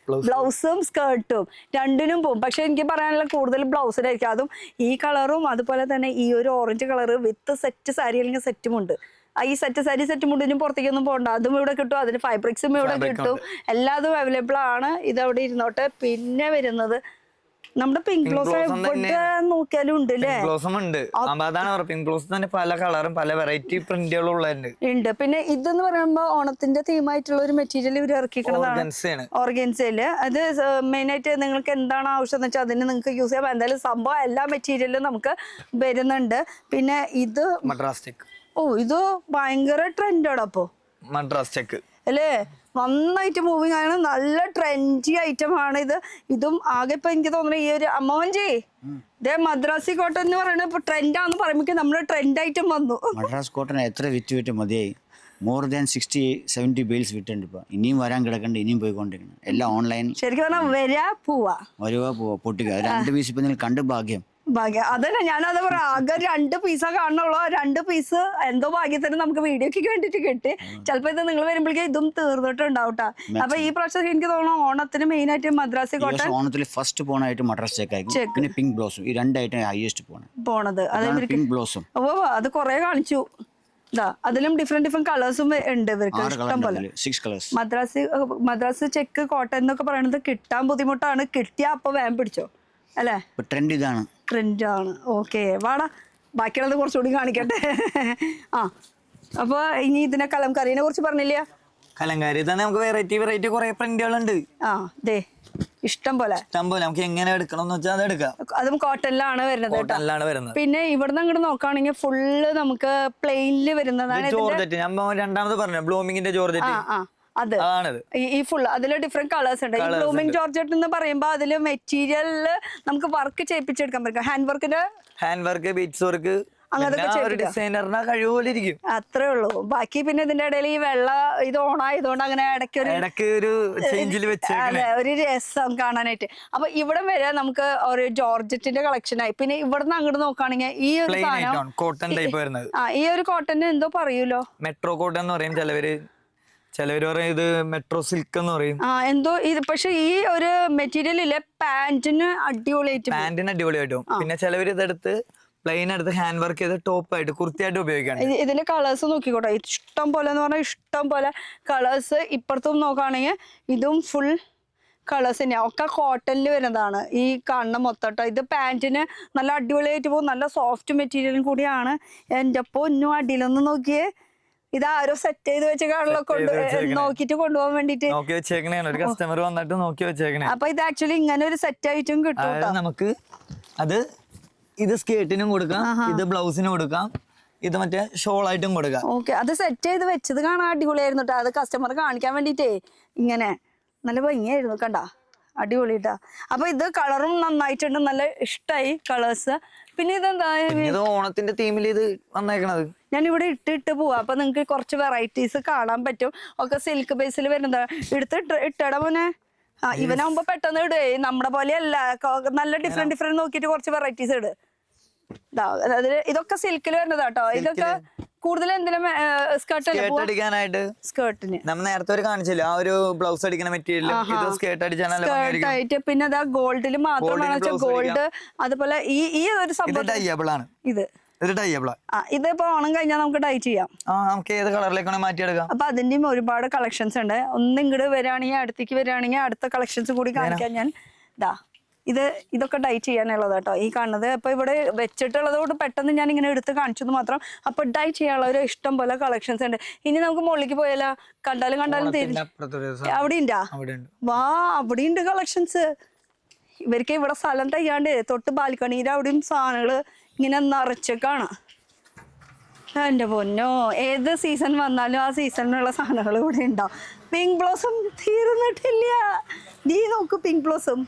ബ്ലൗസും സ്കേർട്ടും രണ്ടിനും പോകും. പക്ഷെ എനിക്ക് പറയാനുള്ള കൂടുതൽ ബ്ലൗസിനായിരിക്കും. അതും ഈ കളറും അതുപോലെ തന്നെ ഈ ഒരു ഓറഞ്ച് കളറ് വിത്ത് സെറ്റ് സാരി അല്ലെങ്കിൽ സെറ്റും ഉണ്ട്. ഈ സെറ്റ് മുണ്ടിനും പുറത്തേക്കൊന്നും പോകണ്ട, അതും ഇവിടെ കിട്ടും. അതിന് ഫാബ്രിക്സും ഇവിടെ കിട്ടും. എല്ലാതും അവൈലബിൾ ആണ്. ഇതവിടെ ഇരുന്നോട്ടെ. പിന്നെ വരുന്നത് നമ്മുടെ പിങ്ക് ബ്ലോസം എവിടെ നോക്കിയാലും ഉണ്ട് അല്ലേ? പിങ്ക് ബ്ലോസം തന്നെ പല കളറും പല വെറൈറ്റി പ്രിന്റുകളും ഉണ്ട്. പിന്നെ ഇതെന്ന് പറയുമ്പോ ഓണത്തിന്റെ തീമായിട്ടുള്ള ഒരു മെറ്റീരിയൽ ഇവർ ഇറക്കിക്കുന്നതാണ് ഓർഗൻസയില്. അത് മെയിൻ ആയിട്ട് നിങ്ങൾക്ക് എന്താണ് ആവശ്യം എന്ന് വെച്ചാൽ അതിന് നിങ്ങൾക്ക് യൂസ് ചെയ്യാം. എന്തായാലും സംഭവം എല്ലാ മെറ്റീരിയലും നമുക്ക് വരുന്നുണ്ട്. പിന്നെ ഇത് മദ്രാസ് ചെക്ക്. ഇത് ഭയങ്കര ട്രെൻഡാണ് അപ്പൊ മദ്രാസ് ചെക്ക് അല്ലേ? നന്നായിട്ട് മൂവിങ് ആണ്. നല്ല ട്രെൻഡി ഐറ്റം ആണ് ഇത്. ഇതും ആകെ ഇപ്പൊ എനിക്ക് തോന്നുന്നു ഈ ഒരു മോഹൻജി ഇതേ മദ്രാസി കോട്ടൺ എന്ന് പറയുന്നത് ഇപ്പൊ ട്രെൻഡാന്ന് പറയുമ്പോ നമ്മുടെ ട്രെൻഡ് ഐറ്റം വന്നു. മദ്രാസ് കോട്ടൺ എത്ര വിറ്റ് മതിയായി. മോർ ദാൻ 60-70 ബെയിൽസ് വിട്ടുണ്ട്. ഇപ്പൊ ഇനിയും വരാൻ കിടക്കണ്ട, ഇനിയും പോയിക്കൊണ്ടിരിക്കണം. എല്ലാം ഓൺലൈൻ. ശരിക്കും പറഞ്ഞാൽ വരുക പോവാ പൊട്ടിക്കുക. 2 പീസ് ഇപ്പൊ നിങ്ങൾ കണ്ട് ഭാഗ്യം. അതന്നെ ഞാനത് പറയാം. ആകെ 2 പീസാ കാണുള്ളൂ. 2 പീസ് എന്തോ ഭാഗ്യത്തിന് നമുക്ക് വീഡിയോക്ക് വേണ്ടിട്ട് കിട്ടി. ചിലപ്പോ ഇത് നിങ്ങൾ വരുമ്പോഴേക്കും ഇതും തീർന്നിട്ടുണ്ടാവട്ടാ. അപ്പൊ ഈ പ്രാവശ്യം എനിക്ക് തോന്നുന്നു ഓണത്തിന് മെയിൻ ആയിട്ട് മദ്രാസി കോട്ടൺ. ഓണത്തിൽ ഫസ്റ്റ് പോണായിട്ട് മദ്രാസ് ചെക്ക് ആയിരിക്കും. പിന്നെ പിങ്ക് ബ്ലൗസും. ഈ 2 ഐറ്റം ഹൈയസ്റ്റ് പോണത്. പിങ്ക് ബ്ലൗസും. ഓ അത് കൊറേ കാണിച്ചു. അതിലും ഡിഫറെന്റ് കളേഴ്സും ഉണ്ട് ഇവർക്ക് ഇഷ്ടം പോലെ. മദ്രാസ് ചെക്ക് കോട്ടൺ എന്നൊക്കെ പറയുന്നത് കിട്ടാൻ ബുദ്ധിമുട്ടാണ്. കിട്ടിയാ അപ്പൊ വേഗം പിടിച്ചോ അല്ലേ? ട്രെൻഡ് ആണ്. ഓക്കെ, വാടാ ബാക്കിയുള്ളത് കുറച്ചുകൂടി കാണിക്കട്ടെ. അപ്പൊ ഇനി ഇതിനെ കലംകാരീനെ കുറിച്ച് പറഞ്ഞില്ല? കലംകാരി തന്നെ നമുക്ക് വെറൈറ്റി കുറെ പ്രിന്റുകളുണ്ട്. ഇഷ്ടം പോലെ നമുക്ക് എങ്ങനെ എടുക്കണം എന്ന് വെച്ചാൽ അത് എടുക്കാം. അതും കോട്ടണിലാണ് വരുന്നത്. പിന്നെ ഇവിടുന്ന് അങ്ങോട്ട് നോക്കുകയാണെങ്കിൽ ഫുള്ള് നമുക്ക് പ്ലെയിനില് വരുന്നതാണ്. ഞാൻ രണ്ടാമത് പറഞ്ഞു ബ്ലൂമിങ്ങിന്റെ ജോർജറ്റ്. അത് ഈ ഫുൾ അതില് ഡിഫറെന്റ് കളേഴ്സ് ഉണ്ട്. ഈ ബ്ലൂമിംഗ് ജോർജറ്റ് എന്ന് പറയുമ്പോ അതില് മെറ്റീരിയലില് നമുക്ക് വർക്ക് ചെയ്യിപ്പിച്ചെടുക്കാൻ പറ്റും. ഹാൻഡ് വർക്ക് ബീഡ്സ് വർക്ക് ഡിസൈനറിനെ കഴിവുപോലിരിക്കും. അത്രേ ഉള്ളൂ. ബാക്കി പിന്നെ ഇതിന്റെ ഇടയിൽ ഈ വെള്ള ഇത് ഓണായതുകൊണ്ട് അങ്ങനെ ഇടയ്ക്ക് ഒരു രസം കാണാനായിട്ട്. അപ്പൊ ഇവിടെ വരെ നമുക്ക് ഒരു ജോർജറ്റിന്റെ കളക്ഷൻ ആയി. പിന്നെ ഇവിടുന്ന് അങ്ങോട്ട് നോക്കുകയാണെങ്കിൽ ഈ ഒരു സാധനം കോട്ടൺ ടൈപ്പ് വരുന്നത്. ഈ ഒരു കോട്ടന് എന്തോ പറയൂലോ, മെട്രോ കോട്ടൺ എന്ന് പറയും ചിലവര് പറയും. ഇത് മെട്രോ സിൽക്ക് എന്ന് പറയും. എന്തോ ഇത്. പക്ഷെ ഈ ഒരു മെറ്റീരിയൽ ഇല്ലേ പാന്റിന് അടിപൊളിയായിട്ടും. പിന്നെ ചിലവര് ഇതെടുത്ത് പ്ലെയിൻ എടുത്ത് ഹാൻഡ് വർക്ക് ചെയ്ത് ടോപ്പായിട്ട് കുർത്തിയായിട്ട് ഉപയോഗിക്കാം. ഇതിന്റെ കളേഴ്സ് നോക്കിക്കോട്ടെ, ഇഷ്ടം പോലെ എന്ന് പറഞ്ഞാൽ ഇഷ്ടം പോലെ കളേഴ്സ്. ഇപ്പുറത്തും നോക്കുകയാണെങ്കിൽ ഇതും ഫുൾ കളേഴ്സ് തന്നെയാണ്. ഒക്കെ കോട്ടണിൽ വരുന്നതാണ് ഈ കാണുന്ന മൊത്തം. ഇത് പാന്റിന് നല്ല അടിപൊളിയായിട്ട് പോകും. നല്ല സോഫ്റ്റ് മെറ്റീരിയലും കൂടിയാണ്. എൻ്റെ ഒപ്പം ഒന്നും അടിയിലൊന്ന് നോക്കിയേ. ഇതാരോ സെറ്റ് ചെയ്ത് വെച്ച കാണലൊക്കെ നോക്കിട്ട് കൊണ്ടുപോകാൻ വേണ്ടിട്ട് കസ്റ്റമർ വന്നിട്ട് നോക്കി വെച്ചേക്കണേ. അപ്പൊ ഇത് ആക്ച്വലി ഇങ്ങനെ ഒരു സെറ്റ് ആയിട്ടും കിട്ടും നമുക്ക്. അത് ഇത് സ്കേർട്ടിനും കൊടുക്കാം, ഇത് ബ്ലൗസിനും കൊടുക്കാം, ഇത് മറ്റേ ഷോൾ ആയിട്ടും കൊടുക്കാം. ഓക്കെ, അത് സെറ്റ് ചെയ്ത് വെച്ചത് കാണാൻ അടിപൊളിയായിരുന്നു കേട്ടോ. അത് കസ്റ്റമർ കാണിക്കാൻ വേണ്ടിട്ടേ ഇങ്ങനെ നല്ല ഭംഗിയായിരുന്നു. കണ്ട അടിപൊളിട്ടാ. അപ്പൊ ഇത് കളറും നന്നായിട്ടുണ്ട്. നല്ല ഇഷ്ടമായി കളേഴ്സ്. പിന്നെ ഇതെന്താ ഓണത്തിന്റെ തീമിൽ ഇത് വന്നേക്കണത്. ഞാൻ ഇവിടെ ഇട്ട് പോവാ. അപ്പൊ നിങ്ങക്ക് കുറച്ച് വെറൈറ്റീസ് കാണാൻ പറ്റും. ഒക്കെ സിൽക്ക് ബേസിൽ വരുന്നതാ. ഇട്ടട മോനെ. ഇവനാകുമ്പോ പെട്ടെന്ന് ഇടേ. നമ്മുടെ പോലെയല്ല, നല്ല ഡിഫറെന്റ് നോക്കിയിട്ട് കുറച്ച് വെറൈറ്റീസ് ഇട്. ഇതൊക്കെ സിൽക്കിൽ വരുന്നതാട്ടോ. ഇതൊക്കെ കൂടുതൽ എന്തിനും സ്കേർട്ട് അടിക്കാനായിട്ട് സ്കേർട്ടിന് നമ്മൾ നേരത്തെ ഒരു കാണിച്ചില്ല ആ ഒരു ബ്ലൗസ് അടിക്കുന്ന മെറ്റീരിയൽ ഇത് സ്കേർട്ട് അടിച്ചാൽ സ്കേർട്ടായിട്ട്. പിന്നെ അതാ ഗോൾഡിൽ മാത്രമാണ് വെച്ചാൽ ഗോൾഡ്. അതുപോലെ ഈ ഒരു സംഭവം ഡൈയബിൾ ആണ്. ഇത് ഡൈയബിളാ. ഇതിപ്പോ ഓണം കഴിഞ്ഞാൽ നമുക്ക് ഡൈ ചെയ്യാം. നമുക്ക് ഏത് കളറിലേക്കാണ് മാറ്റിയെടുക്കാം. അപ്പൊ അതിന്റെയും ഒരുപാട് കളക്ഷൻസ് ഉണ്ട്. ഒന്ന് ഇങ്ങോട്ട് വരികയാണെങ്കിൽ അടുത്തേക്ക് വരികയാണെങ്കിൽ അടുത്ത കളക്ഷൻസ് കൂടി കാണിക്കാൻ ഞാൻ ഇതൊക്കെ ഡൈ ചെയ്യാനുള്ളത് കേട്ടോ ഈ കാണുന്നത്. അപ്പൊ ഇവിടെ വെച്ചിട്ടുള്ളത് കൊണ്ട് പെട്ടെന്ന് ഞാൻ ഇങ്ങനെ എടുത്ത് കാണിച്ചത് മാത്രം. അപ്പൊ ഡൈ ചെയ്യാനുള്ള ഒരു ഇഷ്ടം പോലെ കളക്ഷൻസ് ഉണ്ട്. ഇനി നമുക്ക് മുകളിലേക്ക് പോയാലോ? കണ്ടാലും അവിടെ ഉണ്ടാ? വാ, അവിടെ ഉണ്ട് കളക്ഷൻസ്. ഇവർക്ക് ഇവിടെ സ്ഥലം തയ്യാണ്ട് തൊട്ട് ബാൽക്കണിയിൽ അവിടെയും സാധനങ്ങള് ഇങ്ങനെ നിറച്ചേക്കാണ്. എൻ്റെ പൊന്നോ, ഏത് സീസൺ വന്നാലും ആ സീസണിലുള്ള സാധനങ്ങൾ ഇവിടെ ഉണ്ടാവും. പിങ്ക് ബ്ലോസം തീർന്നിട്ടില്ല. നീ നോക്ക് പിങ്ക് ബ്ലോസം.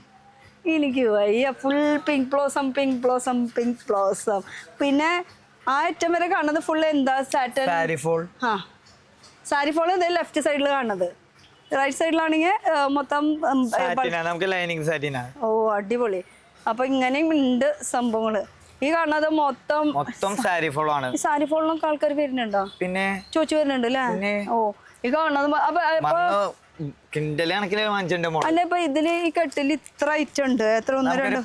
എനിക്ക് വയ്യ. Full pink blossom, pink blossom, pink blossom. പിന്നെ ആ അറ്റം വരെ കാണുന്നത് ഫുൾ എന്താ? Satin sari fall. ഇത് ലെഫ്റ്റ് സൈഡിൽ കാണുന്നത്. റൈറ്റ് സൈഡിലാണെങ്കിൽ മൊത്തം ഓ അടിപൊളി. അപ്പൊ ഇങ്ങനെയും ഉണ്ട് സംഭവങ്ങള്. ഈ കാണുന്നത് മൊത്തം സാരി ഫോൾ ആണ്. ഈ സാരി ഫോളിനൊക്കെ ആൾക്കാർ വരുന്നുണ്ടോ? പിന്നെ ചോദിച്ചു വരുന്നുണ്ട് അല്ലേ? ഓ, ഈ കാണുന്നത് അല്ല ഇപ്പൊ ഇതില് ഈ കെട്ടിൽ ഇത്ര ഐറ്റം ഉണ്ട്. എത്ര?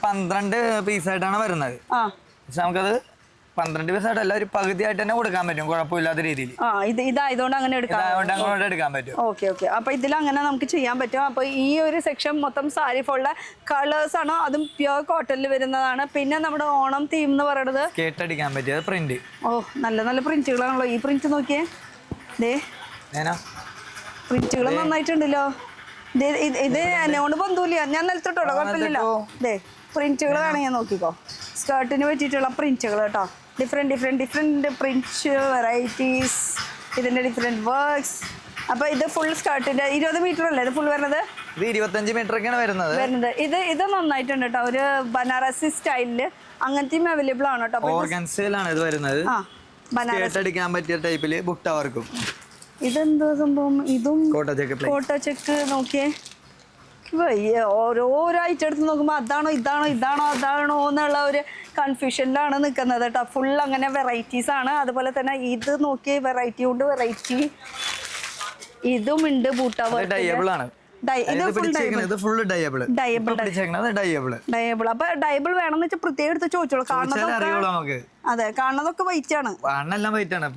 12 പീസായിട്ടാണ് വരുന്നത്. നമുക്കത് 12 പീസായിട്ടല്ല, ഒരു പകുതിയായിട്ട് തന്നെ കൊടുക്കാൻ പറ്റും, കുഴപ്പമില്ലാത്ത രീതിയിൽ. ഇതായതുകൊണ്ട് അങ്ങനെ എടുക്കാൻ പറ്റും. ഓക്കെ. അപ്പൊ ഇതിൽ അങ്ങനെ നമുക്ക് ചെയ്യാൻ പറ്റും. അപ്പൊ ഈ ഒരു സെക്ഷൻ മൊത്തം സാരി ഫോളിലെ കളേഴ്സ് ആണ്. അതും പ്യുവർ കോട്ടണിൽ വരുന്നതാണ്. പിന്നെ നമ്മുടെ ഓണം തീം എന്ന് പറയുന്നത് കേട്ടടിക്കാൻ പറ്റിയത് പ്രിന്റ്. ഓ, നല്ല നല്ല പ്രിന്റുകളാണല്ലോ. ഈ പ്രിന്റ് നോക്കിയേ, പ്രിന്റുകൾ നന്നായിട്ടുണ്ടല്ലോ. ഇത് എന്നോട് ബന്ധുല്ല, ഞാൻ നിലത്തോട്ടോ, കുഴപ്പമില്ലല്ലോ. പ്രിന്റുകൾ വേണമെങ്കിൽ നോക്കിക്കോ. സ്കേർട്ടിന് പറ്റിയിട്ടുള്ള പ്രിന്റുകൾ കേട്ടോ. ഡിഫറെന്റ് പ്രിന്റ് വെറൈറ്റീസ്, ഇതിന്റെ ഡിഫറെന്റ് വർക്ക്സ്. അപ്പൊ ഇത് ഫുൾ സ്കേർട്ടിന്റെ 20 മീറ്റർ അല്ലേ ഇത് ഫുൾ വരുന്നത്? 25 മീറ്റർ ഒക്കെയാണ് വരുന്നത്. ഇത് നന്നായിട്ടുണ്ട് കേട്ടോ. ഒരു ബനാറസി സ്റ്റൈലില് അങ്ങനത്തെയും അവൈലബിൾ ആണ് കേട്ടോ. ഓർഗൻസയിലാണ് ഇത് വരുന്നത്. ബനാറസ് അടിക്കാൻ പറ്റിയ ടൈപ്പില് ബുട്ട വർക്കും. ഇതെന്തോ സംഭവം? ഇതും കോട്ട ചെക്ക്. നോക്കിയേ, ഓരോ ഐറ്റം എടുത്ത് നോക്കുമ്പോ അതാണോ എന്നുള്ള ഒരു കൺഫ്യൂഷനിലാണ് നിൽക്കുന്നത് കേട്ടോ. ഫുൾ അങ്ങനെ വെറൈറ്റീസ് ആണ്. അതുപോലെ തന്നെ ഇത് നോക്കിയേ, വെറൈറ്റി കൊണ്ട് വെറൈറ്റി. ഇതും ഉണ്ട് ബൂട്ട വർക്ക്. ഡയബിൾ ആണ്. അപ്പൊ ഡയബിൾ വേണമെന്ന് വെച്ചാൽ പ്രത്യേകം എടുത്ത് ചോദിച്ചോളൂ. കാണുന്നതൊക്കെ വൈറ്റ് ആണ്.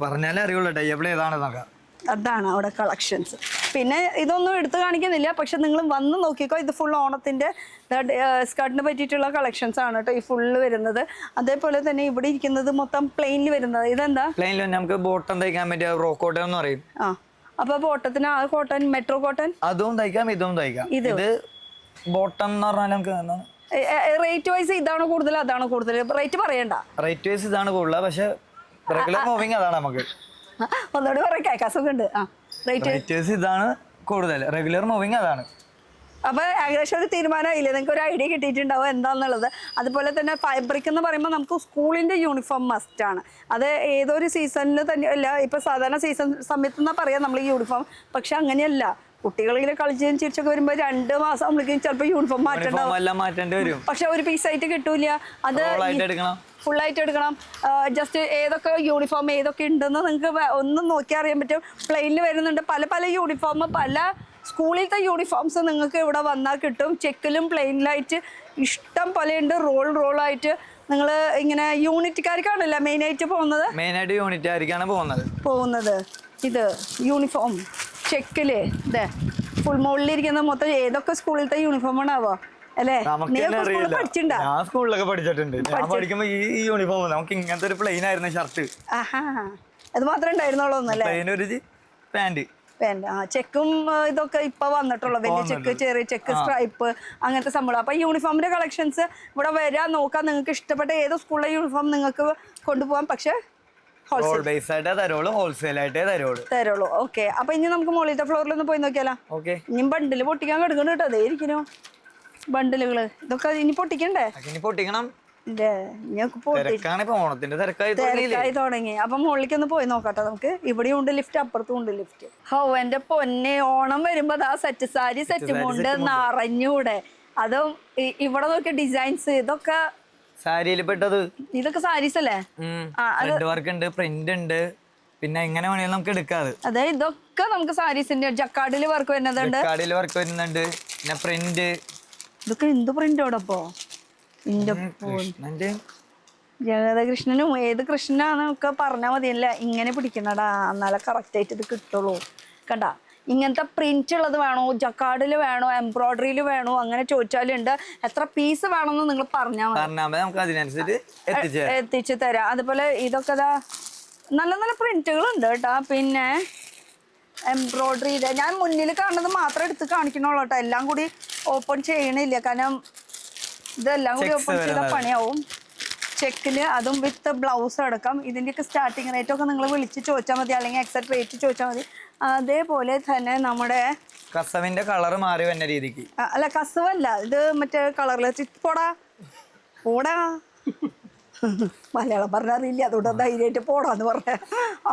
പറഞ്ഞാലേ അറിയുള്ളൂ ഡയബിൾ ഏതാണെന്നൊക്കെ. അതാണ് അവിടെ കളക്ഷൻസ്. പിന്നെ ഇതൊന്നും എടുത്ത് കാണിക്കുന്നില്ല, പക്ഷെ നിങ്ങൾ വന്ന് നോക്കിക്കോ. ഇത് ഫുൾ ഓണത്തിന്റെ സ്കേർട്ടിന് പറ്റിയിട്ടുള്ള കളക്ഷൻസ് ആണ് കേട്ടോ ഈ ഫുള്ള് വരുന്നത്. അതേപോലെ തന്നെ ഇവിടെ ഇരിക്കുന്നത് മൊത്തം പ്ലെയിനിൽ വരുന്നത്. ഇതെന്താ? പ്ലെയിനിൽ നമുക്ക് ബോട്ടം തയ്ക്കാൻ പറ്റിയ റോ കോട്ടൺ എന്ന് പറയും. അപ്പൊ ബോട്ടത്തിന് ആ കോട്ടൺ, മെട്രോ കോട്ടൺ അതും തയ്ക്കാം, ഇതും തയ്ക്കാം. ഇത് ബോട്ടം എന്ന് പറഞ്ഞാൽ നമുക്ക് റേറ്റ് വൈസ് ഇതാണോ കൂടുതൽ അതാണോ കൂടുതൽ? റേറ്റ് പറയണ്ട. റേറ്റ് വൈസ് ഇതാണ് കൂടുതൽ, പക്ഷെ റെഗുലർ മൂവിങ് അതാണ് നമുക്ക്. ഒന്നുകൂടി പറയാം, കേൾക്കാൻ സുഖമുണ്ട്. റേറ്റ് ഇതാണ് കൂടുതൽ, റെഗുലർ മൂവിങ് അതാണ്. അപ്പൊ ഏകദേശം ഒരു തീരുമാനമായില്ലേ? നിങ്ങൾക്ക് ഒരു ഐഡിയ കിട്ടിയിട്ടുണ്ടാവും എന്താന്നുള്ളത്. അതുപോലെ തന്നെ ഫാബ്രിക് എന്ന് പറയുമ്പോൾ നമുക്ക് സ്കൂളിന്റെ യൂണിഫോം മസ്റ്റ് ആണ്. അത് ഏതൊരു സീസണിൽ തന്നെ അല്ല. ഇപ്പൊ സാധാരണ സീസൺ സമയത്ത് എന്നാ പറയാം നമ്മൾ ഈ യൂണിഫോം, പക്ഷെ അങ്ങനെയല്ല. കുട്ടികളിങ്ങനെ കളിച്ചും ചിരിച്ചൊക്കെ വരുമ്പോ 2 മാസം ആകുമ്പോഴേക്കും ചിലപ്പോൾ യൂണിഫോം മാറ്റേണ്ടി വരും. പക്ഷെ ഒരു പീസായിട്ട് കിട്ടൂല. അത് ഫുള്ളായിട്ട് എടുക്കണം. ജസ്റ്റ് ഏതൊക്കെ യൂണിഫോം ഏതൊക്കെ ഉണ്ടെന്ന് നിങ്ങൾക്ക് ഒന്നും നോക്കി അറിയാൻ പറ്റും. പ്ലെയിനിൽ വരുന്നുണ്ട് പല യൂണിഫോം, പല സ്കൂളിലത്തെ യൂണിഫോംസ് നിങ്ങൾക്ക് ഇവിടെ വന്നാൽ കിട്ടും. ചെക്കിലും പ്ലെയിനിലായിട്ട് ഇഷ്ടം പോലെ ഉണ്ട്. റോളായിട്ട് നിങ്ങൾ ഇങ്ങനെ യൂണിറ്റുകാർക്കാണല്ലോ മെയിനായിട്ട് പോകുന്നത്. ഇത് യൂണിഫോം ചെക്കില് ഫുൾ മുകളിലിരിക്കുന്ന മൊത്തം ഏതൊക്കെ സ്കൂളിലത്തെ യൂണിഫോം ആണാവോ അല്ലേ? പഠിച്ചിട്ടുണ്ടോ? ഞാൻ സ്കൂളിലൊക്കെ പഠിച്ചിട്ടുണ്ട്. ഞാൻ പഠിക്കുമ്പോ ഈ യൂണിഫോം നമുക്ക് ഇങ്ങനത്തെ ഒരു പ്ലെയിൻ ആയിരുന്നു ഷർട്ട്. അത് മാത്രമേ ഉണ്ടായിരുന്നുള്ളൂ ഒന്നല്ലേ? പാന്റ്. ചെക്കും ഇതൊക്കെ ഇപ്പൊ വന്നിട്ടുള്ളൂ. വലിയ ചെക്ക്, ചെറിയ ചെക്ക്, സ്ട്രൈപ്പ്, അങ്ങനത്തെ സംഭവം. അപ്പൊ യൂണിഫോമിന്റെ കളക്ഷൻസ് ഇവിടെ വരാൻ നോക്കാം. നിങ്ങൾക്ക് ഇഷ്ടപ്പെട്ട ഏത് സ്കൂളിലെ യൂണിഫോം നിങ്ങൾക്ക് കൊണ്ടുപോകാം. പക്ഷെ തരുള്ളൂ. ഓക്കെ. അപ്പൊ ഇനി നമുക്ക് മുകളിലത്തെ ഫ്ലോറിൽ ഒന്ന് പോയി നോക്കിയാലോ? ഇനി ബണ്ടില് പൊട്ടിക്കാൻ കിടക്കുന്നു കേട്ടോ. അതേ ഇരിക്കുന്നു ബണ്ടിലുകള്. ഇതൊക്കെ ഇനി പൊട്ടിക്കണ്ടേ? പൊട്ടിക്കണം. തിരക്കായി തുടങ്ങി. അപ്പൊ മുകളിലേക്ക് ഒന്ന് പോയി നോക്കട്ടെ നമുക്ക്. ഇവിടെയും ഉണ്ട് ലിഫ്റ്റ്, അപ്പുറത്തും ഉണ്ട് ലിഫ്റ്റ്. എന്റെ പൊന്നെ, ഓണം വരുമ്പോ ആ സെറ്റ് സാരി സെറ്റ് മുണ്ട് നിറഞ്ഞൂടെ. അതും ഇവിടെ നോക്കിയ ഡിസൈൻസ്, ഇതൊക്കെ സാരിയിൽ പെട്ടത് ഇതൊക്കെ സാരീസ് അല്ലേ? ത്രെഡ് വർക്ക് ഉണ്ട്, പ്രിന്റ് ഉണ്ട്, പിന്നെ എങ്ങനെ വേണമെങ്കിലും നമുക്ക് എടുക്കാതെ. അതെ, ഇതൊക്കെ നമുക്ക് സാരീസിന്റെ ജക്കാർഡിൽ വർക്ക് വരുന്നുണ്ട്, കാർഡിൽ വർക്ക് വരുന്നുണ്ട്, പിന്നെ പ്രിന്റ്. ഇതൊക്കെ എന്ത് പ്രിന്റോടൊപ്പോ കൃഷ്ണന്റെ ജഗതകൃഷ്ണനും ഏത് കൃഷ്ണനാന്നൊക്കെ പറഞ്ഞാൽ മതിയല്ലേ. ഇങ്ങനെ പിടിക്കണടാ, എന്നാലേ കറക്റ്റ് ആയിട്ട് ഇത് കിട്ടുള്ളൂ. കണ്ട, ഇങ്ങനത്തെ പ്രിന്റ് ഉള്ളത് വേണോ, ജക്കാർഡിൽ വേണോ, എംബ്രോയിഡറിയിൽ വേണോ, അങ്ങനെ ചോദിച്ചാലുണ്ട്. എത്ര പീസ് വേണമെന്ന് നിങ്ങൾ പറഞ്ഞാൽ മതി, നമുക്ക് അതിനനുസരിച്ച് എത്തിച്ചു തരാം. അതുപോലെ ഇതൊക്കെ നല്ല നല്ല പ്രിന്റുകൾ ഉണ്ട് കേട്ടാ. പിന്നെ എംബ്രോയിഡറിയില് ഞാൻ മുന്നിൽ കാണുന്നത് മാത്രം എടുത്ത് കാണിക്കണുള്ളൂ കേട്ടോ, എല്ലാം കൂടി ഓപ്പൺ ചെയ്യണില്ല, കാരണം ഇതെല്ലാം കൂടി ഓപ്പൺ ചെയ്ത പണിയാവും. ചെക്കില് അതും വിത്ത് ബ്ലൗസ് അടക്കം. ഇതിൻ്റെയൊക്കെ സ്റ്റാർട്ടിങ് റേറ്റ് ഒക്കെ നിങ്ങൾ വിളിച്ച് ചോദിച്ചാൽ മതി, അല്ലെങ്കിൽ എക്സാക്ട് റേറ്റ് ചോദിച്ചാൽ മതി. അതേപോലെ തന്നെ നമ്മുടെ കസവിന്റെ കളർ മാറി വന്ന രീതിക്ക്, അല്ല കസവല്ല, ഇത് മറ്റേ കളറിൽ പോടാ പോടാ മലയാളം പറഞ്ഞറിയില്ല, അതുകൊണ്ട് ധൈര്യമായിട്ട് പോടാന്ന് പറഞ്ഞ.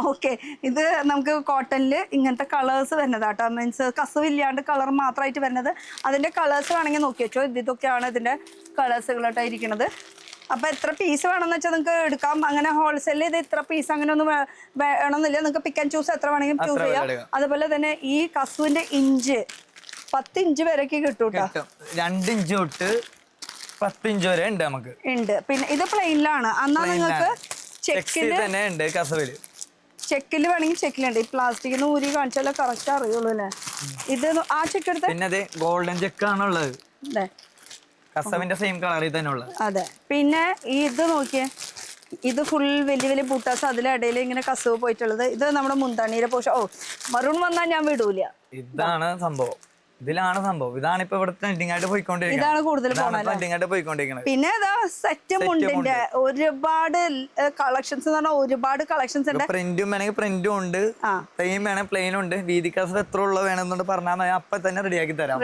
ഓക്കെ, ഇത് നമുക്ക് കോട്ടണിൽ ഇങ്ങനത്തെ കളേഴ്സ് വരുന്നതാട്ടോ, മീൻസ് കസവില്ലാണ്ട് കളർ മാത്രമായിട്ട് വരുന്നത്. അതിൻ്റെ കളേഴ്സ് വേണമെങ്കിൽ നോക്കി വെച്ചോ. ഇതൊക്കെയാണ് ഇതിൻ്റെ കളേഴ്സുകളായിട്ടാണ് ഇരിക്കുന്നത്. അപ്പോൾ എത്ര പീസ് വേണമെന്ന് വെച്ചാൽ നിങ്ങൾക്ക് എടുക്കാം. അങ്ങനെ ഹോൾസെയിൽ ഇത് ഇത്ര പീസ് അങ്ങനെ ഒന്നും വേണമെന്നില്ല, നിങ്ങൾക്ക് പിക്ക് ആൻഡ് ചൂസ് എത്ര വേണമെങ്കിലും ചൂസ് ചെയ്യാം. അതുപോലെ തന്നെ ഈ കസുവിൻ്റെ ഇഞ്ച് 10 ഇഞ്ച് വരെയൊക്കെ കിട്ടും കേട്ടോ. 2 ഇഞ്ച് തൊട്ട് 10 ഇഞ്ച് വരെ ഉണ്ട് നമുക്ക് ഉണ്ട്. പിന്നെ ഇത് പ്ലെയിനിലാണ്. എന്നാൽ നിങ്ങൾക്ക് ചെക്കില് തന്നെ ഉണ്ട്, കസവില് ചെക്കില് വേണമെങ്കിൽ ചെക്കിലുണ്ട്. ഈ പ്ലാസ്റ്റിക്കിന് ഊരി കാണിച്ചാലേ കറക്റ്റ് അറിയുള്ളൂ അല്ലേ. ഇത് ആ ചെക്ക് എടുത്ത് പിന്നെ അതെ ഗോൾഡൻ ചെക്കാണുള്ളത്, അതെ കസവിന്റെ സെയിം കളറിൽ തന്നെ ഉള്ളത്. അതെ. പിന്നെ ഇത് നോക്കിയേ, ഇത് ഫുൾ വലിയ വലിയ ബൂട്ടാസ്, അതിലിടയിൽ ഇങ്ങനെ കസവ് പോയിട്ടുള്ളത്. ഇത് നമ്മുടെ മുന്താണിയുടെ പോഷൻ. മറൂൺ വന്നാൽ ഞാൻ വിടൂല. ഇതാണ് സംഭവം, ഇതിലാണ് സംഭവം. ഇതാണ് ഇപ്പൊ ഇവിടെ ട്രെൻഡിങ് ആയിട്ട് പോയിക്കൊണ്ടിരിക്കുന്നത്. ഇതാണ് കൂടുതൽ ട്രെൻഡിങ് ആയിട്ട് പോയിക്കൊണ്ടിരിക്കുന്നത്. പിന്നെ ഇതാ സെറ്റ് മുണ്ടിന്റെ ഒരുപാട് കളക്ഷൻസ് എന്ന് പറഞ്ഞാൽ ഒരുപാട് കളക്ഷൻസ് ഉണ്ട്. പ്രിന്റും വേണമെങ്കിൽ പ്രിന്റും ഉണ്ട്, പ്ലെയിൻ വേണമെങ്കിൽ പ്ലെയിനും ഉണ്ട്. വീതി കസവ് എത്ര ഉള്ളത് വേണമെന്നുണ്ട് പറഞ്ഞാൽ മതി, അപ്പൊ തന്നെ റെഡിയാക്കി തരാം.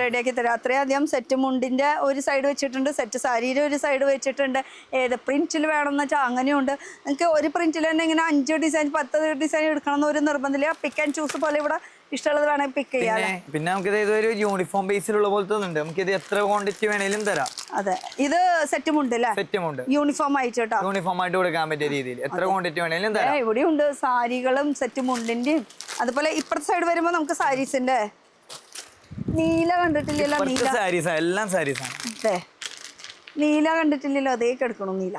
അത്രയധികം സെറ്റ് മുണ്ടിന്റെ ഒരു സൈഡ് വെച്ചിട്ടുണ്ട്, സെറ്റ് സാരിയുടെ ഒരു സൈഡ് വെച്ചിട്ടുണ്ട്. ഏത് പ്രിന്റിൽ വേണമെന്ന് വെച്ചാൽ അങ്ങനെയുണ്ട്. നിങ്ങൾക്ക് ഒരു പ്രിന്റിൽ തന്നെ ഇങ്ങനെ 5 ഡിസൈൻ 10 ഡിസൈൻ എടുക്കണം എന്ന് ഒരു നിർബന്ധമില്ല. പിക്ക് ആൻഡ് ചൂസ് പോലെ ഇവിടെ ഇഷ്ടമുള്ളത് വേണമെങ്കിൽ പിക്ക് ചെയ്യാം. പിന്നെ നമുക്ക് ഇതൊരു യൂണിഫോം ബേസിലുള്ള പോലത്തെ ഉണ്ട്, നമുക്ക് ഇത് എത്ര ക്വാണ്ടിറ്റി വേണേലും തരാം. അതെ, ഇത് സെറ്റ് മുണ്ട് അല്ലേ? സെറ്റ് മുണ്ട് യൂണിഫോം ആയിട്ട് കേട്ടോ, യൂണിഫോം ആയിട്ട് കൊടുക്കാൻ പറ്റിയ രീതിയിൽ എത്ര ക്വാണ്ടിറ്റി വേണേലും തരാം. ഇവിടെ ഉണ്ട് സാരികളും സെറ്റ് മുണ്ടിന്റെയും. അതുപോലെ ഇപ്പുറത്തെ സൈഡ് വരുമ്പോ നമുക്ക് സാരീസിന്റെ നീല കണ്ടിട്ടില്ലല്ലോ. നീല സാരീസ്, എല്ലാം സാരീസാണ്. അതെ, നീല കണ്ടിട്ടില്ലല്ലോ, അതേ കിടക്കണം നീല.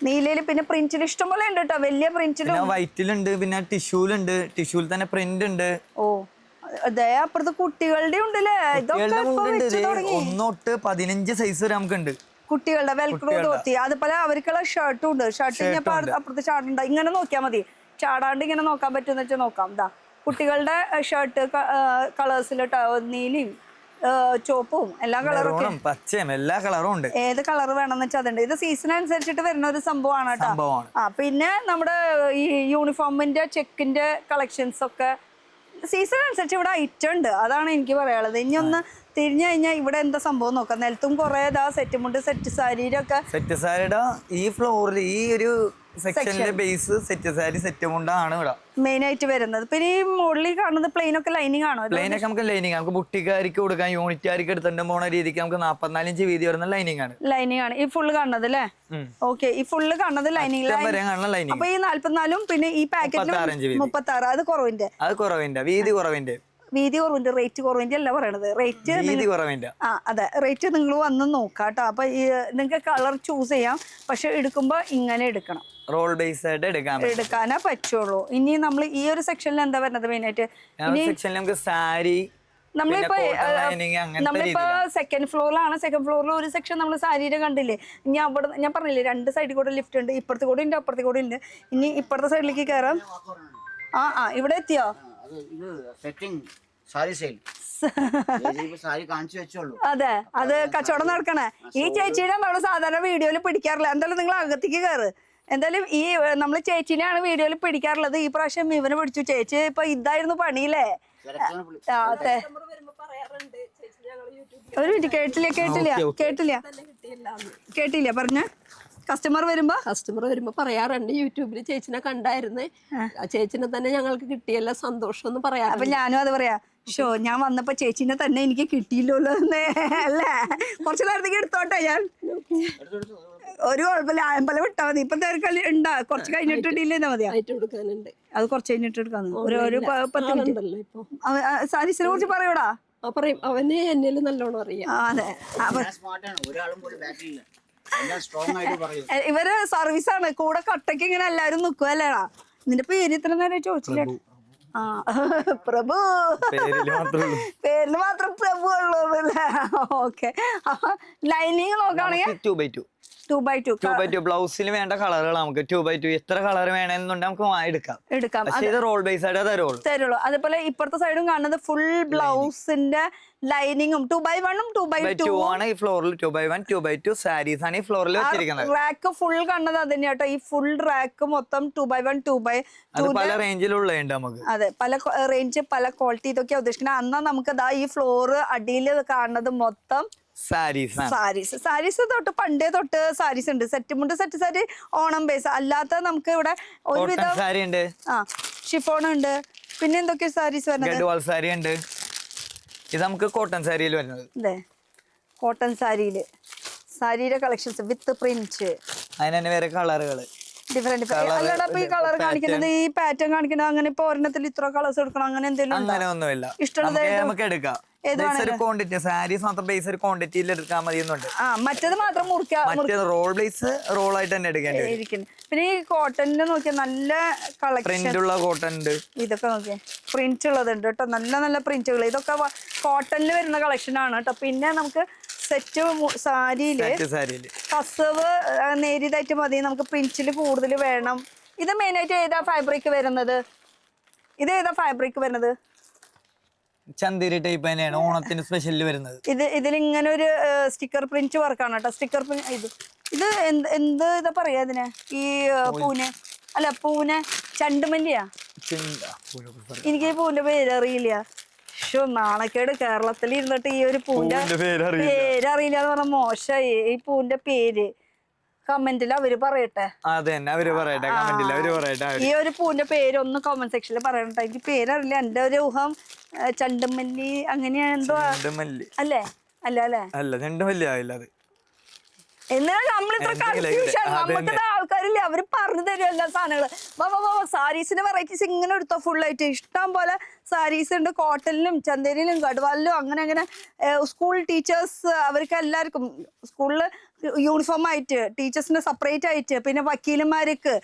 നീലയിൽ പിന്നെ പ്രിന്റിൽ ഇഷ്ടംപോലെ ഉണ്ട് കേട്ടോ, വലിയ പ്രിന്റിലും വൈറ്റിലുണ്ട്, പിന്നെ ടിഷ്യൂലുണ്ട്, ടിഷ്യൂൽ തന്നെ പ്രിന്റ് ഉണ്ട്. ഓ അതെ, അപ്പുറത്ത് കുട്ടികളുടെ ഉണ്ടല്ലേ. ഇതൊക്കെ 1 തൊട്ട് 15 സൈസ് വരെ നമുക്കുണ്ട്. കുട്ടികളുടെ വെൽക്രോ ധോത്തി, അതുപോലെ അവർക്കുള്ള ഷർട്ടും ഉണ്ട്. ഷർട്ട് കഴിഞ്ഞപ്പോ അപ്പുറത്ത് ചാടുണ്ട്. ഇങ്ങനെ നോക്കിയാൽ മതി, ചാടാണ്ട് ഇങ്ങനെ നോക്കാൻ പറ്റുമെന്ന് വെച്ചാൽ നോക്കാം. ഇതാ കുട്ടികളുടെ ഷർട്ട് കളേഴ്സിൽ നീലയും ചുവപ്പും എല്ലാ കളറും പച്ചയും എല്ലാ കളറും ഉണ്ട്. ഏത് കളർ വേണമെന്ന് വെച്ചാൽ അതുണ്ട്. ഇത് സീസൺ അനുസരിച്ചിട്ട് വരുന്ന ഒരു സംഭവമാണ് കേട്ടോ. പിന്നെ നമ്മുടെ ഈ യൂണിഫോമിന്റെ ചെക്കിന്റെ കളക്ഷൻസ് ഒക്കെ സീസൺ അനുസരിച്ച് ഇവിടെ ഐറ്റം ഉണ്ട്. അതാണ് എനിക്ക് പറയാനുള്ളത്. ഇനി ഒന്ന് തിരിഞ്ഞു കഴിഞ്ഞാൽ ഇവിടെ എന്താ സംഭവം നോക്കാം. നിലത്തും കുറെ സെറ്റ് മുണ്ട്, സെറ്റ് സാരിയിലൊക്കെ. സെറ്റ് സാരിയുടെ ഈ ഫ്ലോറിൽ ഈ ഒരു സെക്ഷനിലെ ബേസ് സെറ്റ് സാരി സെറ്റ് മുണ്ടാണ് ഇവിടെ മെയിൻ ആയിട്ട് വരുന്നത്. പിന്നെ ഈ മുകളിൽ കാണുന്നത് പ്ലെയിൻ ഒക്കെ ലൈനിങ് ആണോ? പ്ലെയിൻ ഒക്കെ നമുക്ക് ലൈനിങ്, നമുക്ക് ബുട്ടിക്കാർക്ക് കൊടുക്കാൻ, യൂണിറ്റുകാർക്ക് എടുത്തിട്ട് പോണ രീതിക്ക് നമുക്ക് 44 ഇഞ്ച് വീതി വരുന്ന ലൈനിങ് ആണ്. ലൈനിങ് ആണ് ഈ ഫുള്ള് കാണുന്നത് അല്ലേ? ഓക്കെ, ഈ ഫുള്ള് കാണുന്നത് ലൈനിങ്. അപ്പൊ ഈ 44 പിന്നെ ഈ പാക്കറ്റിൽ 36, അത് കുറവിന്റെ. അത് കുറവിന്റെ വീതി കുറവിന്റെ കുറവിന്റെ റേറ്റ് കുറവിന്റെ അല്ല പറയണത്. റേറ്റ് കുറവിന്റെ. അതെ, റേറ്റ് നിങ്ങൾ വന്ന് നോക്കാട്ടോ. അപ്പൊ നിങ്ങൾക്ക് കളർ ചൂസ് ചെയ്യാം, പക്ഷെ എടുക്കുമ്പോ ഇങ്ങനെ എടുക്കണം, റോൾ ബേസ് ആയിട്ട് എടുക്കാനേ പറ്റുള്ളൂ. ഇനി നമ്മൾ ഈ ഒരു സെക്ഷനിൽ എന്താ വരുന്നത് മെയിൻ ആയിട്ട്? നമുക്ക് സാരി, നമ്മളിപ്പോ സെക്കൻഡ് ഫ്ലോറിലാണ്. സെക്കൻഡ് ഫ്ലോറിൽ ഒരു സെക്ഷൻ നമ്മൾ സാരിയുടെ കണ്ടില്ലേ. ഇനി അവിടെ ഞാൻ പറഞ്ഞില്ലേ 2 സൈഡിൽ കൂടെ ലിഫ്റ്റ് ഉണ്ട്, ഇപ്പുറത്തെ കൂടെ ഉണ്ട് അപ്പുറത്തെ കൂടെ ഉണ്ട്. ഇനി ഇപ്പുറത്തെ സൈഡിലേക്ക് കയറാം. ഇവിടെ എത്തിയോ? അതെ, അത് കച്ചവടം നടക്കണേ. ഈ ചേച്ചീനെ നമ്മള് സാധാരണ വീഡിയോയിൽ പിടിക്കാറില്ല. എന്തായാലും നിങ്ങൾ അകത്തേക്ക് കയറ്. എന്തായാലും ഈ നമ്മള് ചേച്ചീനെയാണ് വീഡിയോയിൽ പിടിക്കാറുള്ളത്. ഈ പ്രാവശ്യം ഇവനെ പിടിച്ചു. ചേച്ചി ഇപ്പൊ ഇതായിരുന്നു പണിയില്ലേ. അതെ, ഒരു മിനിറ്റ്, കേട്ടില്ല പറഞ്ഞ. കസ്റ്റമർ വരുമ്പോ പറയാറുണ്ട് യൂട്യൂബിൽ ചേച്ചിനെ കണ്ടായിരുന്നേ, ചേച്ചിനെ തന്നെ ഞങ്ങൾക്ക് കിട്ടിയല്ല സന്തോഷം എന്ന് പറയാം. അപ്പൊ ഞാനും അത് പറയാ, ഞാൻ വന്നപ്പോ ചേച്ചിനെ തന്നെ എനിക്ക് കിട്ടിയില്ലല്ലോ അല്ലേ. കുറച്ചു നേരത്തേക്ക് എടുത്തോട്ടെ, ഞാൻ ഒരു കുഴപ്പമില്ല, ആയമ്പലം വിട്ടാ മതി. ഇപ്പൊ തിരക്കല് ഉണ്ടാ, കുറച്ച് കഴിഞ്ഞിട്ട് ഡീൽ ചെയ്താൽ മതിയാ. ആയിട്ട് കൊടുക്കാനുണ്ട്. അത് കുറച്ച് കഴിഞ്ഞിട്ട് എടുക്കാന്ന്. ഒരു 10 മിനിറ്റ്. ഉണ്ടല്ലോ ഇപ്പൊ. സാരീസിനെ കുറിച്ച് പറയൂടാ. പറയും, അവന് എന്നിൽ നല്ലോണം അറിയാം. അതെ, അപ്പൊ ഒരാളും പോലും ബാക്കിലില്ല, എല്ലാം സ്ട്രോങ് ആയിട്ട് പറയും. ഇവര് സർവീസാണ്, കൂടെ കട്ടയ്ക്ക് ഇങ്ങനെ എല്ലാരും നിക്കുക അല്ലേടാ. നിന്റെ പേര് ഇത്ര നേരം ചോദിച്ചില്ലേ? ആ, പ്രഭു. പേരില് മാത്രം പ്രഭു ഉള്ളൂ. ഓക്കെ. ലൈനിങ് നോക്കുകയാണെങ്കിൽ 2x2 2x2 ബ്ലൗസിൽ വേണ്ട കളറുകൾ നമുക്ക് 2x2 എത്ര കളർ വേണമെന്നുണ്ടെങ്കിൽ നമുക്ക് എടുക്കാം. പക്ഷേ ഇത് റോൾ ബേസ് ആയിട്ട് തരുള്ളൂ. അതേപോലെ ഇപ്പുറത്തെ സൈഡും കാണുന്നത് ഫുൾ ബ്ലൗസിന്റെ ലൈനിങ്ങും 2x1 2x2 ആണ്. ഈ ഫ്ലോറിൽ 2x1 2x2 സാരീസ് ആണ് ഈ ഫ്ലോറിൽ വെച്ചിരിക്കുന്നത്. റാക്ക് ഫുൾ കാണുന്നത് അത് തന്നെയാട്ടോ. ഈ ഫുൾ റാക്ക് മൊത്തം 2x1 2x2 അത് പല റേഞ്ചിലുള്ളതുണ്ട് നമുക്ക്. അതെ, പല റേഞ്ച് പല ക്വാളിറ്റി ഇതൊക്കെയാ ഉദ്ദേശിക്കുന്നത്. അന്നാ നമുക്ക് ഈ ഫ്ലോറ് അടിയിൽ കാണുന്നത് മൊത്തം സാരീസ് തൊട്ട് പണ്ടേ തൊട്ട് സാരീസ് ഉണ്ട്. സെറ്റ് മുണ്ട്, സെറ്റ് സാരി, ഓണം ബേസ് അല്ലാത്ത നമുക്ക് ഇവിടെ ഒരുവിധം സാരി ഉണ്ട്, ഷിഫോൺ ഉണ്ട്. പിന്നെ എന്തൊക്കെ സാരീസ് വരുന്നത്? ഗഡ്വാൾ സാരി ഉണ്ട്. ഇത് നമുക്ക് കോട്ടൺ സാരിയിൽ വരുന്നത്. അതെ, കോട്ടൺ സാരിയില് സാരിയുടെ കളക്ഷൻസ് വിത്ത് പ്രിന്റ്, അതിന് തന്നെ വേറെ കളറുകൾ ഡിഫറെന്റ്. അല്ലടാ, ഇപ്പൊ ഈ കളർ കാണിക്കുന്നത്, ഈ പാറ്റേൺ കാണിക്കുന്നത്, അങ്ങനെ ഇപ്പൊ ഒരെണ്ണത്തിൽ ഇത്ര കളേഴ്സ് എടുക്കണം അങ്ങനെ എന്തെങ്കിലും അങ്ങനെ ഒന്നുമില്ല. ഇഷ്ടമുള്ളത് നമുക്ക് എടുക്കാം. ക്വാണ്ടിറ്റി സാരീസ് മാത്രം ബേസ് ഒരു ക്വാണ്ടിറ്റിയിൽ എടുക്കാൻ മതി എന്നുണ്ട്. മറ്റേത് മാത്രം മറ്റേത് റോൾ ബേസ് റോൾ ആയിട്ട് തന്നെ എടുക്കേണ്ടി വരും. പിന്നെ ഈ കോട്ടണിന്റെ നോക്കിയാൽ നല്ല കളക്ഷൻ, പ്രിന്റ് ഉള്ള കോട്ടൺ ഉണ്ട്. ഇതൊക്കെ നോക്കിയാ പ്രിന്റ് ഉള്ളതുണ്ട് കേട്ടോ, നല്ല നല്ല പ്രിന്റുകൾ. ഇതൊക്കെ കോട്ടണിൽ വരുന്ന കളക്ഷൻ ആണ് കേട്ടോ. പിന്നെ നമുക്ക് സെറ്റ് സാരിയില് കസവ് നേരിയതായിട്ട് മതി, നമുക്ക് പ്രിന്റിൽ കൂടുതൽ വേണം. ഇത് മെയിൻ ആയിട്ട് ഏതാ ഫാബ്രിക് വരുന്നത്? ചന്തേരി ടൈപ്പ് തന്നെയാണ് ഓണത്തിന് സ്പെഷ്യലിൽ വരുന്നത്. ഇതിലിങ്ങനെ ഒരു സ്റ്റിക്കർ പ്രിന്റ് വർക്കാണ് കേട്ടോ. സ്റ്റിക്കർ പ്രിന്റ് ഇത് എന്ത് ഇതാ പറയാ ഇതിനെ? ഈ പൂനെ ചണ്ടുമല്ലിയാ? എനിക്ക് ഈ പൂവിന്റെ പേര് അറിയില്ല. നാണക്കേട്, കേരളത്തിൽ ഇരുന്നിട്ട് ഈ ഒരു പൂവിന്റെ പേരറിയില്ല എന്ന് പറഞ്ഞ മോശമായി. ഈ പൂവിന്റെ പേര് കമന്റിൽ അവര് പറയട്ടെ. ഈ ഒരു പൂവിന്റെ പേര് ഒന്ന് കമന്റ് സെക്ഷനിൽ പറയട്ടെ. എനിക്ക് പേരറിയില്ല. എന്റെ ഒരു ഊഹം ചണ്ടുമല്ലി അങ്ങനെയാണ് എന്തോ അല്ലേ? അല്ല ചെണ്ടുമല്ലി ആയില്ല. അത് എന്നാൽ നമ്മളിത്ര കൺഫ്യൂഷൻ, നമുക്ക് ആൾക്കാരില്ലേ അവര് പറഞ്ഞു തരും എല്ലാ സാധനങ്ങള്. സാരീസിന്റെ വെറൈറ്റീസ് ഇങ്ങനെ എടുത്തോ ഫുൾ ആയിട്ട്. ഇഷ്ടം പോലെ സാരീസ് ഉണ്ട്, കോട്ടണിലും ചന്തേരിയിലും ഗഡ്വാളിലും. അങ്ങനെ സ്കൂൾ ടീച്ചേഴ്സ് അവർക്ക് എല്ലാവർക്കും സ്കൂളില് യൂണിഫോം ആയിട്ട്, ടീച്ചേഴ്സിന് സെപ്പറേറ്റ് ആയിട്ട്, പിന്നെ വക്കീലന്മാർക്ക്.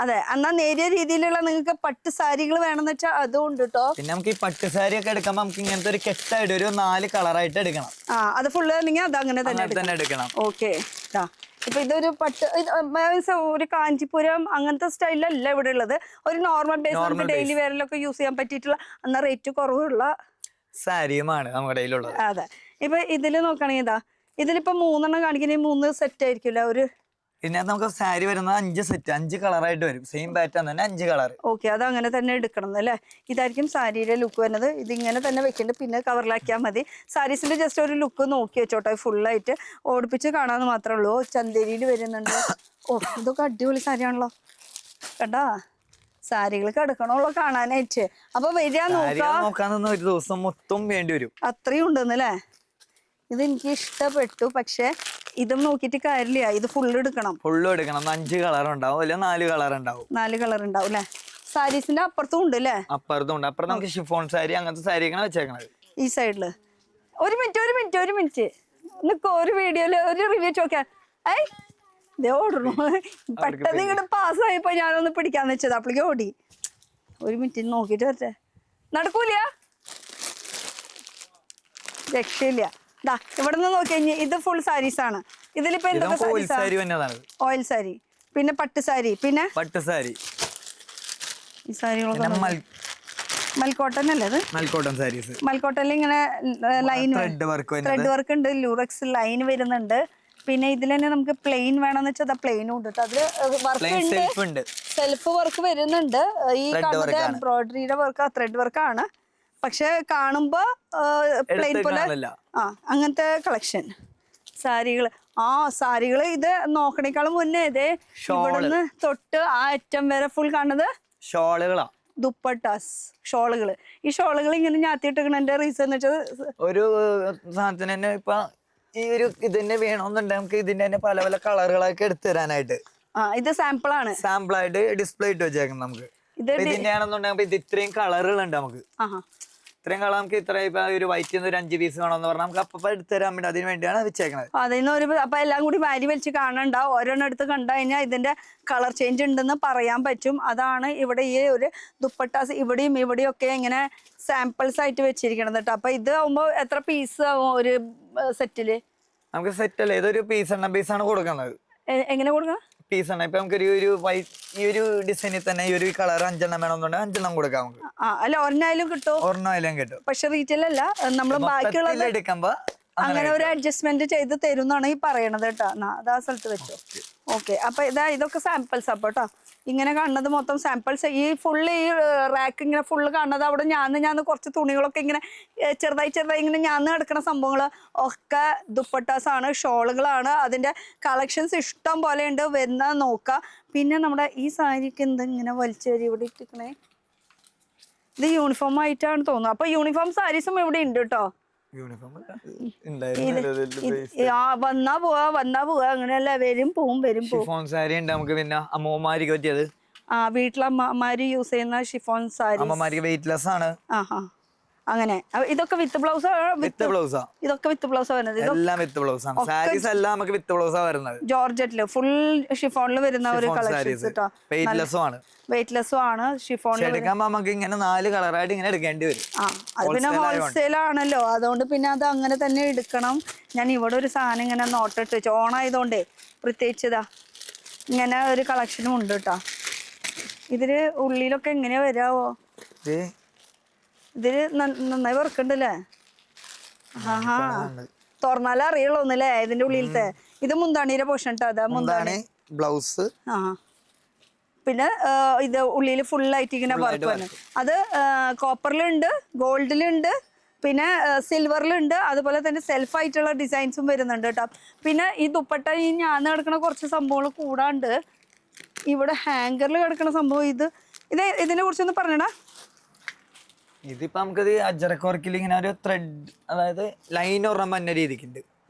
അതെ, എന്നാ നേരിയ രീതിയിലുള്ള നിങ്ങൾക്ക് പട്ട് സാരികൾ വേണമെന്ന് വെച്ചാൽ അതും ഉണ്ട് കേട്ടോ. പിന്നെ നമുക്ക് ഈ പട്ട് സാരി ഒക്കെ എടുക്കുമ്പോൾ നമുക്ക് ഇങ്ങനത്തെ ഒരു കെട്ടായിട്ട് ഒരു 4 കളറായിട്ട് എടുക്കണം. അത് ഫുള്ള് അല്ലെങ്കിൽ അത് അങ്ങനെ തന്നെ എടുക്കണം. ഓക്കെ. ഇപ്പൊ ഇതൊരു പട്ട്, ഒരു കാഞ്ചിപുരം അങ്ങനത്തെ സ്റ്റൈലല്ല ഇവിടെ ഉള്ളത്. ഒരു നോർമൽ ബേസ് നമുക്ക് ഡെയിലി വെയറിലൊക്കെ യൂസ് ചെയ്യാൻ പറ്റിയിട്ടുള്ള, എന്നാൽ റേറ്റ് കുറവുള്ള സാരിയുമാണ് നമ്മുടെ കയ്യിലുള്ളത്. അതെ. ഇപ്പൊ ഇതില് നോക്കുകയാണെങ്കിൽ ഇതിലിപ്പോ 3 എണ്ണം കാണിക്കുന്ന 3 സെറ്റ് ആയിരിക്കില്ല ഒരു. ഇതിനകത്ത് നമുക്ക് സാരി വരുന്നത് 5 സെറ്റ് 5 കളറായിട്ട് വരും. സെയിം പാറ്റേൺ തന്നെ 5 കളർ. ഓക്കെ, അത് അങ്ങനെ തന്നെ എടുക്കണം അല്ലേ? ഇതായിരിക്കും സാരിയുടെ ലുക്ക് വരുന്നത്. ഇതിങ്ങനെ തന്നെ വെക്കേണ്ടത്, പിന്നെ കവറിലാക്കിയാൽ മതി. സാരീസിന്റെ ജസ്റ്റ് ഒരു ലുക്ക് നോക്കി വെച്ചോട്ടെ. ഫുള്ളായിട്ട് ഓടിപ്പിച്ച് കാണാന്ന് മാത്രമേ ഉള്ളൂ. ചന്തേരിയിൽ വരുന്നുണ്ട്. ഇതൊക്കെ അടിപൊളി സാരിയാണല്ലോ. കണ്ടാ, സാരികൾ കിടക്കണുള്ളൂ കാണാനായിട്ട്. അപ്പൊ വരിക നോക്കാൻ ഒരു ദിവസം മൊത്തം വേണ്ടി വരും. അത്രയും ഉണ്ടെന്നല്ലേ? ഇത് എനിക്ക് ഇഷ്ടപ്പെട്ടു. പക്ഷെ ഇതും നോക്കിയിട്ട് കാര്യമില്ല, ഇത് ഫുള്ള് എടുക്കണം. 5 കളർ ഉണ്ടാവും, അല്ലെ 4 കളർ ഉണ്ടാവും. 4 കളർ ഉണ്ടാവും അല്ലെ? സാരീസിന്റെ അപ്പുറത്തും ഉണ്ട് അല്ലേ? അപ്പുറത്തും ഉണ്ട്. അപ്പുറം നമുക്ക് ഷിഫോൺ സാരി അങ്ങനത്തെ സാരിയൊക്കെയാണ് വെച്ചേക്കണത്. ഈ സൈഡില് ഒരു മിനിറ്റ് നിക്കോ, ഒരു വീഡിയോയില് ഒരു റിവ്യൂ ചോദിക്കാൻ. ഓടുന്നു പെട്ടെന്ന് ഇങ്ങോട്ട് പാസ്സായപ്പോ ഞാനൊന്ന് പിടിക്കാന്ന് വെച്ചത്. അപ്പോഴേക്കും ഓടി. ഒരു മിനിറ്റ് നോക്കിട്ട് വരട്ടെ. നടക്കൂല, രക്ഷയില്ല. ഇവിടെ നിന്ന് നോക്കി കഴിഞ്ഞാൽ ഇത് ഫുൾ സാരീസ് ആണ്. ഇതിലിപ്പോ എന്തൊക്കെ ഓയിൽ സാരി, പിന്നെ പട്ട് സാരി, പിന്നെ പട്ട് സാരി, ഈ സാരികളൊക്കെ മൽക്കോട്ടൺ അല്ലേ? അത് മൽക്കോട്ടണിൽ ഇങ്ങനെ ലൈൻ ത്രെഡ് വർക്ക് ഉണ്ട്, ലൂറക്സ് ലൈൻ വരുന്നുണ്ട്. പിന്നെ ഇതിൽ തന്നെ നമുക്ക് പ്ലെയിൻ വേണമെന്ന് വെച്ചാൽ പ്ലെയിനും ഉണ്ട്. അതില് വർക്ക് ഉണ്ട്, സെൽഫ് വർക്ക് വരുന്നുണ്ട്. ഈ കാണുന്നത് എംബ്രോയിഡറിയുടെ വർക്ക്, ത്രെഡ് വർക്കാണ്. പക്ഷെ കാണുമ്പോ പ്ലെയിൻ പോലെ അങ്ങനത്തെ കളക്ഷൻ സാരികള്. സാരികള് ഇത് നോക്കണേക്കാളും മുന്നേ ഇതേ ഇവിടുന്ന് തൊട്ട് ആ അറ്റം വരെ ഫുൾ കാണുന്നത് ഷോളുകളാ, ദുപ്പട്ടാസ്, ഷോളുകള്. ഈ ഷോളുകൾ ഇങ്ങനെ ഞാത്തിയിട്ടിരിക്കണതിന്റെ റീസൺ എന്ന് വെച്ചാൽ ഒരു സാധനത്തിന് തന്നെ ഇപ്പൊ ഈ ഒരു ഇത് തന്നെ വേണമെന്നുണ്ടെങ്കിൽ നമുക്ക് ഇതിന്റെ തന്നെ പല പല കളറുകളൊക്കെ എടുത്തു തരാനായിട്ട് ഇത് സാമ്പിൾ ആണ്, സാമ്പിൾ ആയിട്ട് ഡിസ്പ്ലേ ഇട്ട് വെച്ചേക്കണം നമുക്ക്. ഇത് ഇതിന്റെ ആണെന്നുണ്ടെങ്കിൽ ഇത് ഇത്രയും കളറുകളുണ്ട് നമുക്ക്. ഇത്രയും കളർ നമുക്ക് ഇത്ര ഇപ്പൊ ഒരു വൈറ്റ് ഒരു 5 പീസ് വേണമെന്ന് പറഞ്ഞാൽ നമുക്ക് അപ്പൊ എടുത്തു തരാൻ വേണ്ടി അതിന് വേണ്ടിയാണ് വെച്ചേക്കണത്. അതിന്ന് ഒരു അപ്പൊ എല്ലാം കൂടി വാരി വലിച്ച് കാണണ്ട, ഓരോന്നും എടുത്ത് കണ്ടു കഴിഞ്ഞാൽ ഇതിന്റെ കളർ ചേഞ്ച് ഉണ്ടെന്ന് പറയാൻ പറ്റും. അതാണ് ഇവിടെ ഈ ഒരു ദുപ്പട്ടാസ് ഇവിടെയും ഇവിടെയും ഒക്കെ ഇങ്ങനെ സാമ്പിൾസ് ആയിട്ട് വെച്ചിരിക്കണത് കേട്ടോ. അപ്പൊ ഇത് ആവുമ്പോ എത്ര പീസ് ആവും ഒരു സെറ്റില്? നമുക്ക് സെറ്റ് അല്ലേ, ഇതൊരു പീസാണ് കൊടുക്കുന്നത്. എങ്ങനെ കൊടുക്കണം? പീസാണ്. ഇപ്പൊ നമുക്ക് ഒരു വൈറ്റ് ഈ ഒരു ഡിസൈനിൽ തന്നെ ഈ ഒരു കളർ 5 എണ്ണം വേണമെന്നുണ്ടെങ്കിൽ 5 എണ്ണം കൊടുക്കാം നമുക്ക്. അല്ല ഒരെണ്ണായാലും കിട്ടും, ഒരെണ്ണമായാലും കിട്ടും. പക്ഷെ റീറ്റെയിൽ അല്ല, നമ്മള് ബാക്കിയുള്ളത് എടുക്കുമ്പോ അങ്ങനെ ഒരു അഡ്ജസ്റ്റ്മെന്റ് ചെയ്ത് തരുന്നാണ് ഈ പറയണത് കേട്ടോ. അതാ സ്ഥലത്ത് വെച്ചോ. ഓക്കെ, അപ്പൊ ഇതൊക്കെ സാമ്പിൾസ് അപ്പൊ കേട്ടോ. ഇങ്ങനെ കാണുന്നത് മൊത്തം സാമ്പിൾസ്. ഈ ഫുള്ള് ഈ റാക്ക് ഇങ്ങനെ ഫുള്ള് കാണുന്നത് അവിടെ ഞാൻ കുറച്ച് തുണികളൊക്കെ ഇങ്ങനെ ചെറുതായി ഇങ്ങനെ ഞാൻ കിടക്കുന്ന സംഭവങ്ങൾ ഒക്കെ ദുപ്പട്ടാസ് ആണ്, ഷോളുകളാണ്. അതിന്റെ കളക്ഷൻസ് ഇഷ്ടം പോലെ ഉണ്ട്, വരുന്ന നോക്കുക. പിന്നെ നമ്മുടെ ഈ സാരിക്ക് എന്താ ഇങ്ങനെ വലിച്ചു വരി ഇവിടെ ഇട്ടിക്കണേ? ഇത് യൂണിഫോം ആയിട്ടാണ് തോന്നുന്നത്. അപ്പൊ യൂണിഫോം സാരീസും ഇവിടെ ഉണ്ട് കേട്ടോ. വന്നാ പോവാ അങ്ങനെയല്ല, വരും പോവും. സാരി ഉണ്ട് നമുക്ക്. പിന്നെ അമ്മമാർക്ക് പറ്റിയത് വീട്ടിലമ്മമാര് യൂസ് ചെയ്യുന്ന ഷിഫോൺ സാരി, അമ്മമാർക്ക് വെയിറ്റ്ലെസ് ആണ്. അങ്ങനെ ഇതൊക്കെ വിത്ത് ബ്ലൗസ്, ഇതൊക്കെ വിത്ത് ബ്ലൗസ് വരുന്നത്. എല്ലാം വിത്ത് ബ്ലൗസ് ആണ്. സാരീസ് എല്ലാം നമുക്ക് വിത്ത് ബ്ലൗസ് വരുന്നത്. ജോർജറ്റില് ഫുൾ ഷിഫോണിൽ വരുന്ന ഒരു കളക്ഷൻസ് കേട്ടോ. വെയിറ്റ്ലെസ്സും ആണ് ഷിഫോണിൽ. എടുക്കുമ്പോ നമുക്ക് ഇങ്ങനെ 4 കളറായിട്ട് ഇങ്ങനെ എടുക്കേണ്ടി വരും. അത് പിന്നെ ഹോൾസെയിൽ ആണല്ലോ, അതുകൊണ്ട് പിന്നെ അത് അങ്ങനെ തന്നെ എടുക്കണം. ഞാൻ ഇവിടെ ഒരു സാധനം ഇങ്ങനെ നോട്ടിട്ട് വെച്ചു, ഓണായതുകൊണ്ടേ പ്രത്യേകിച്ചതാ ഇങ്ങനെ ഒരു കളക്ഷനും ഉണ്ട് കേട്ടോ. ഇതില് ഉള്ളിലൊക്കെ എങ്ങനെയാ വരാവോ? ഇതില് നന്നായി വർക്കുണ്ടല്ലേ? തുറന്നാലേ അറിയുള്ളൂ ഒന്നല്ലേ ഇതിന്റെ ഉള്ളിലത്തെ. ഇത് മുന്താണിയുടെ പോർഷൻ കേട്ടോ. അതാ മുന്താണി ബ്ലൗസ്. പിന്നെ ഇത് ഉള്ളിൽ ഫുൾ ആയിട്ട് ഇങ്ങനെ വർക്ക് വന്നു. അത് കോപ്പറിലുണ്ട്, ഗോൾഡിലുണ്ട്, പിന്നെ സിൽവറിലുണ്ട്. അതുപോലെ തന്നെ സെൽഫ് ആയിട്ടുള്ള ഡിസൈൻസും വരുന്നുണ്ട് കേട്ടോ. പിന്നെ ഈ ദുപ്പട്ട ഈ ഞാൻ കിടക്കുന്ന കുറച്ച് സംഭവങ്ങൾ കൂടാണ്ട് ഇവിടെ ഹാങ്കറിൽ കിടക്കുന്ന സംഭവം ഇതിനെ കുറിച്ചൊന്ന് പറഞ്ഞടാ. ഇതിപ്പോ നമുക്കത് അജറക്ക് വർക്കിൽ ഇങ്ങനെ ഒരു ത്രെഡ്, അതായത് ലൈൻ ഒരെണ്ണം പന്ന രീതിക്കുണ്ട്.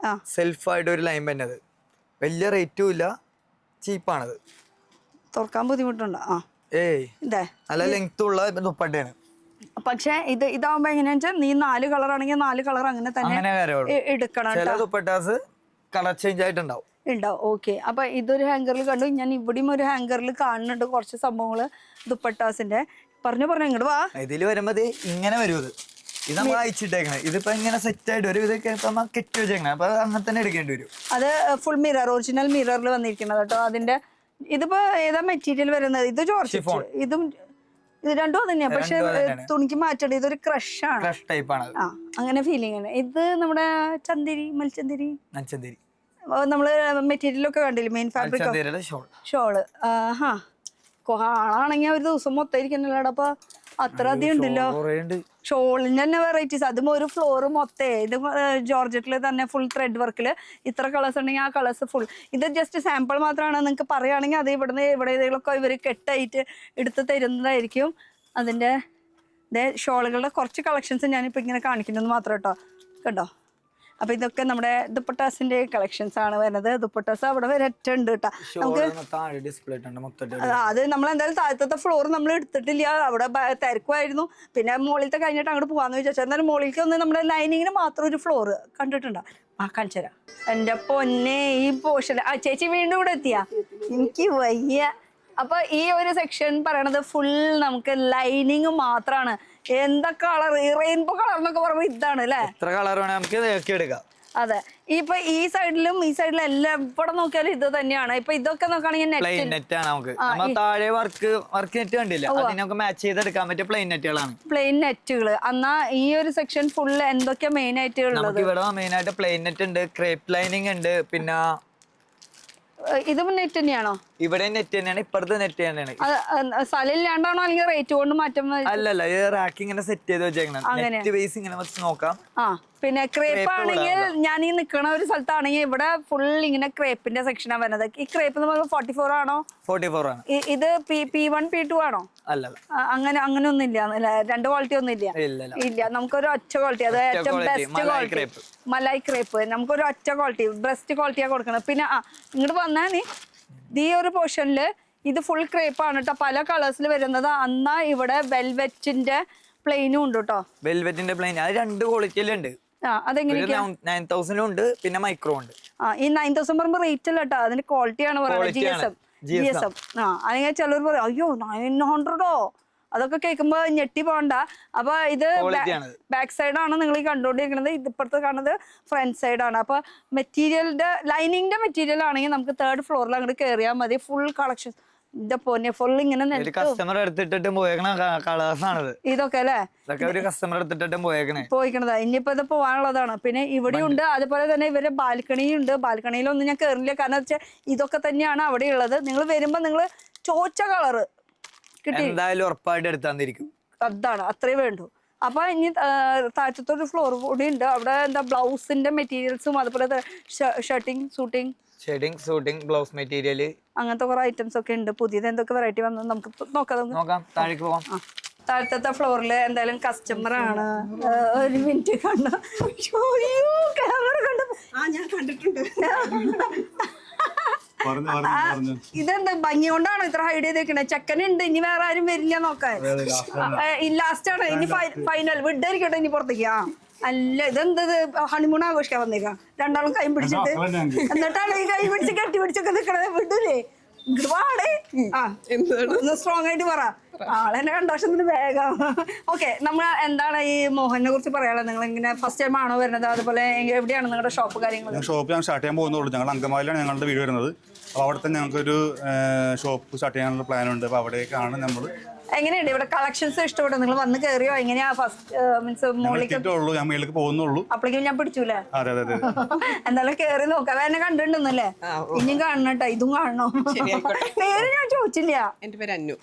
സെൽഫായിട്ട് ഒരു ലൈൻ പന്നത്, വലിയ റേറ്റും ഇല്ല, ചീപ്പാണത്. തുറക്കാൻ ബുദ്ധിമുട്ടുണ്ടോ? നല്ല ലെങ്ത് ഉള്ള ദുപ്പട്ടയാണ്. പക്ഷെ ഇതാവുമ്പോ എങ്ങനെയാ വെച്ചാൽ നീ 4 കളർ ആണെങ്കിൽ 4 കളർ അങ്ങനെ തന്നെ എടുക്കണം. ദുപ്പട്ടാസ് കളർ ചേഞ്ച് ആയിട്ടുണ്ടാവും. ഓക്കെ, അപ്പൊ ഇതൊരു ഹാങ്കറിൽ കണ്ടു. ഞാൻ ഇവിടെയും ഒരു ഹാങ്കറിൽ കാണുന്നുണ്ട് കുറച്ച് സംഭവങ്ങള് ദുപ്പട്ടാസിന്റെ. പറഞ്ഞു ഇങ്ങോട്ട് വാ. ഇതില് വരുമ്പോ ഇങ്ങനെ വരും. ഇത് നമ്മൾ അയച്ചിട്ടേക്കണേ. ഇതിപ്പോ ഇങ്ങനെ സെറ്റ് ആയിട്ട് വരും. ഇതൊക്കെ കെട്ടി വെച്ചേക്കണേ. അപ്പൊ അങ്ങനെ തന്നെ എടുക്കേണ്ടി വരും. അത് ഫുൾ മിറർ, ഒറിജിനൽ മിററിൽ വന്നിരിക്കുന്നത് കേട്ടോ. അതിന്റെ ഇതിപ്പോ ഏതാ മെറ്റീരിയൽ വരുന്നത്? ഇത് ജോർജറ്റ്, ഇത് രണ്ടും തന്നെയാ, പക്ഷെ തുണിക്ക് മാറ്റണ്ട. ഇതൊരു ക്രഷ് ആണ്, ക്രഷ് ടൈപ്പ് ആണ്. അങ്ങനെ ഫീലിംഗ് ആണ്. ഇത് നമ്മുടെ മൽച്ചന്തിരി നമ്മള് മെറ്റീരിയലൊക്കെ കണ്ടില്ലേ, മെയിൻ ഫാബ്രിക് ഷോള്. ആളാണെങ്കിൽ ഒരു ദിവസം മൊത്തം ഇരിക്കണല്ലോ. അപ്പൊ അത്ര അധികം ഉണ്ടല്ലോ ഷോളിന് തന്നെ വെറൈറ്റീസ്. അതും ഒരു ഫ്ലോറ് മൊത്തേ. ഇത് ജോർജറ്റില് തന്നെ ഫുൾ ത്രെഡ് വർക്കില് ഇത്ര കളേഴ്സ് ഉണ്ടെങ്കിൽ ആ കളേഴ്സ് ഫുൾ. ഇത് ജസ്റ്റ് സാമ്പിൾ മാത്രമാണ്. നിങ്ങൾക്ക് പറയുകയാണെങ്കിൽ അത് ഇവിടെ ഏതെങ്കിലുമൊക്കെ ഇവർ കെട്ടായിട്ട് എടുത്ത് തരുന്നതായിരിക്കും. അതിൻ്റെ ഷോളുകളുടെ കുറച്ച് കളക്ഷൻസ് ഞാനിപ്പോൾ ഇങ്ങനെ കാണിക്കുന്നത് മാത്രം കേട്ടോ. കണ്ടോ? അപ്പൊ ഇതൊക്കെ നമ്മുടെ ദുപ്പട്ടാസിന്റെ കളക്ഷൻസ് ആണ് വരുന്നത്. ദുപ്പട്ടാസ് അവിടെ വരെ ഉണ്ട് കേട്ടോ. നമുക്ക് അത് നമ്മൾ എന്തായാലും താഴത്തെ ഫ്ലോർ നമ്മൾ എടുത്തിട്ടില്ല, അവിടെ തിരക്കുമായിരുന്നു. പിന്നെ മുകളിലത്തെ കഴിഞ്ഞിട്ട് അങ്ങോട്ട് പോകാന്ന് വിചാരിച്ചു. എന്നാലും മുകളിലേക്ക് ഒന്ന് നമ്മുടെ ലൈനിങ്ങിന് മാത്രം ഒരു ഫ്ലോർ കണ്ടിട്ടുണ്ടോ? കാണിച്ചു തരാം. എന്റെ പൊന്നെ, ഈ പോർഷൻ ചേച്ചി വീണ്ടും ഇവിടെ എത്തിയാ, എനിക്ക് വയ്യ. അപ്പൊ ഈ ഒരു സെക്ഷൻ പറയണത് ഫുൾ നമുക്ക് ലൈനിങ് മാത്രമാണ്. എന്താ കളർ, റെയിൻബോ കളർ എന്നൊക്കെ പറയുമ്പോ ഇതാണ് അല്ലേ? എത്ര കളർ വേണേ നമുക്ക് എടുക്കാം. അതെ, ഇപ്പൊ ഈ സൈഡിലും എല്ലാം ഇവിടെ നോക്കിയാലും ഇത് തന്നെയാണ്. ഇപ്പൊ ഇതൊക്കെ നോക്കുകയാണെങ്കിൽ നെറ്റ് ആണ്. നമുക്ക് താഴെ വർക്ക് നെറ്റ് കണ്ടില്ല, അതിനൊക്കെ മാച്ച് ചെയ്തെടുക്കാൻ പറ്റിയ പ്ലെയിൻ നെറ്റുകളാണ്. പ്ലെയിൻ നെറ്റുകൾ. എന്നാ ഈ ഒരു സെക്ഷൻ ഫുൾ എന്തൊക്കെയാ മെയിൻ ആയിട്ട് ഉള്ളത്? ഇവിടെ മെയിൻ ആയിട്ട് പ്ലെയിൻ നെറ്റ് ഉണ്ട്, ക്രേപ്പ് ലൈനിങ് ഉണ്ട്. പിന്നെ ഇതും നെറ്റ് തന്നെയാണോ? ഇവിടെ നെറ്റ് തന്നെയാണ്, ഇപ്പുറത്ത് നെറ്റ് തന്നെയാണ്. സ്ഥലം ഇല്ലാണ്ടാണോ അല്ലെങ്കിൽ റേറ്റ് കൊണ്ട് മാറ്റം? അല്ലല്ല, ഇത് റാക്ക് ഇങ്ങനെ സെറ്റ് ചെയ്ത് വെച്ചേക്കണം. നെറ്റ് ബേസ് ഇങ്ങനെ വെച്ച് നോക്കാം. ആ പിന്നെ ക്രേപ്പ് ആണെങ്കിൽ ഞാൻ ഈ നിൽക്കുന്ന ഒരു സ്ഥലത്താണെങ്കിൽ ഇവിടെ ഫുൾ ഇങ്ങനെ ക്രേപ്പിന്റെ സെക്ഷനാണ് വരുന്നത്. ഈ ക്രേപ്പ് എന്ന് പറയുമ്പോൾ 44 ആണോ? 44 ആണ്. ഇത് P1 P2 ആണോ? അല്ല അങ്ങനെ ഒന്നും ഇല്ല, രണ്ട് ക്വാളിറ്റി ഒന്നും ഇല്ല. ഇല്ല, നമുക്കൊരു ഒറ്റ ക്വാളിറ്റി, അത് ഏറ്റവും ബെസ്റ്റ് ക്വാളിറ്റി മലായി ക്രേപ്പ്. നമുക്കൊരു ഒറ്റ ക്വാളിറ്റി ബെസ്റ്റ് ക്വാളിറ്റിയാണ് കൊടുക്കുന്നത്. പിന്നെ ഇങ്ങോട്ട് വന്നാൽ ഈ ഒരു പോർഷനിൽ ഇത് ഫുൾ ക്രേപ്പ് ആണ് കേട്ടോ, പല കളേഴ്സിൽ വരുന്നത്. അന്നാ ഇവിടെ വെൽവെറ്റിന്റെ പ്ലെയിനും ഉണ്ട് കേട്ടോ. വെൽവെറ്റിന്റെ പ്ലെയിൻ അത് 2 ക്വാളിറ്റിയിലുണ്ട്. അതെങ്ങനെയാ? 9000 ഉണ്ട്, പിന്നെ മൈക്രോ ഉണ്ട്. ഈ 9000 പറയുമ്പോൾ റേറ്റ് അല്ല കേട്ടോ, അതിന്റെ ക്വാളിറ്റിയാണ് പറയുന്നത്. GSM. അല്ലെങ്കിൽ ചിലർ പറയും അയ്യോ 900 അതൊക്കെ കേൾക്കുമ്പോ ഞെട്ടി പോകണ്ട. അപ്പൊ ഇത് ബാക്ക് സൈഡാണ് നിങ്ങൾ ഈ കണ്ടുകൊണ്ടിരിക്കുന്നത്, ഇതിപ്പുറത്ത് കാണുന്നത് ഫ്രണ്ട് സൈഡാണ്. അപ്പൊ മെറ്റീരിയലിന്റെ ലൈനിങ്ങിന്റെ മെറ്റീരിയൽ ആണെങ്കിൽ നമുക്ക് 3rd ഫ്ലോറിൽ അങ്ങോട്ട് കയറിയാൽ മതി. ഫുൾ കളക്ഷൻ ഫുൾ ഇങ്ങനെ കസ്റ്റമർ എടുത്തിട്ടും പോയേക്കണ കളേഴ്സാണിത്. ഇതൊക്കെ അല്ലേ ഒരു കസ്റ്റമർ എടുത്തിട്ടും പോയിക്കണത്. ഇനിയിപ്പോ ഇത് പോകാനുള്ളതാണ്. പിന്നെ ഇവിടെ ഉണ്ട്, അതുപോലെ തന്നെ ഇവരുടെ ബാൽക്കണിയും ഉണ്ട്. ബാൽക്കണിയിലൊന്നും ഞാൻ കയറില്ല, കാരണം വെച്ചാൽ ഇതൊക്കെ തന്നെയാണ് അവിടെ ഉള്ളത്. നിങ്ങൾ വരുമ്പോ നിങ്ങൾ ചോദിച്ച കളറ് എന്തായാലും ഉറപ്പായിട്ട് എടുത്താന്നിരിക്കും. അതാണ്, അത്രേ വേണ്ടു. അപ്പൊ ഇനി താഴത്തൊരു ഫ്ലോർ കൂടി ഉണ്ട്. അവിടെ എന്താ ബ്ലൗസിന്റെ മെറ്റീരിയൽസും അതുപോലെ ഷർട്ടിങ് സൂട്ടിങ് ബ്ലൗസ് മെറ്റീരിയൽ അങ്ങനത്തെ കുറെ ഐറ്റംസ് ഒക്കെ ഉണ്ട്. പുതിയത് എന്തൊക്കെ വെറൈറ്റി വന്നു നമുക്ക് നോക്കാം. താഴേക്ക് പോവാം. താഴത്തെ ഫ്ലോറിൽ എന്തായാലും കസ്റ്റമർ ആണ്. ഒരു മിനിറ്റ് കണ്ടു, ക്യാമറ കണ്ടു. ഞാൻ കണ്ടിട്ടുണ്ട്. ഇതെന്താ ഭംഗി കൊണ്ടാണോ ഇത്ര ഹൈഡ് ചെയ്തേക്കണേ? ചെക്കനുണ്ട്, ഇനി വേറെ ആരും വരില്ല നോക്കാൻ. ലാസ്റ്റ് ആണ് ഇനി ഫൈനൽ വിട്ടായിരിക്കട്ടെ ഇനി പുറത്തേക്ക്. അല്ല ഇതെന്തത് ഹണിമൂൺ ആഘോഷിക്കാൻ വന്നേക്കാം, രണ്ടാളും കൈ പിടിച്ചിട്ട്. എന്നിട്ടാണ് ഈ കൈ പിടിച്ച് കെട്ടി പിടിച്ചൊക്കെ നിക്കണത്. വിടൂലേ? വാടേ സ്ട്രോങ് ആയിട്ട് പറ, ആളെന്നെ കണ്ടോഷത്തിന് വേഗം. ഓക്കെ, നമ്മൾ എന്താണ് ഈ മോഹനെ കുറിച്ച് പറയാനുള്ളത്? നിങ്ങൾ ഇങ്ങനെ ഫസ്റ്റ് ടൈം ആണോ വരുന്നത്? അതുപോലെ എവിടെയാണ് നിങ്ങളുടെ ഷോപ്പ് കാര്യങ്ങൾ? ഷോപ്പ് ഞാൻ സ്റ്റാർട്ട് ചെയ്യാൻ പോകുന്നുള്ളൂ. ഞങ്ങൾ അങ്കമാലിയിലാണ് ഞങ്ങളുടെ വീട് വരുന്നത്. അപ്പോൾ അവിടെ തന്നെ ഞങ്ങൾക്കൊരു ഷോപ്പ് സ്റ്റാർട്ട് ചെയ്യാനുള്ള പ്ലാൻ ഉണ്ട്. അപ്പോൾ അവിടേക്കാണ് നമ്മൾ. എങ്ങനെയുണ്ട് ഇവിടെ കളക്ഷൻസ്? ഇഷ്ടപ്പെട്ടു? നിങ്ങൾ വന്ന് കയറിയോ? എങ്ങനെയാ ഫസ്റ്റ് മീൻസ് മോളിലേക്ക് ഞാൻ മേലേക്ക് പോകുന്നുള്ളൂ. അപ്പോഴേക്കും ഞാൻ പിടിച്ചൂലേ? അതെ അതെ അതെ. എന്തായാലും കേറി നോക്കാം. എന്നെ കണ്ടിട്ടുണ്ടെന്നല്ലേ? ഇനിയും കാണണട്ടോ, ഇതും കാണണോ? പേര് ഞാൻ ചോദിച്ചില്ല. എന്റെ പേര് അന്നു.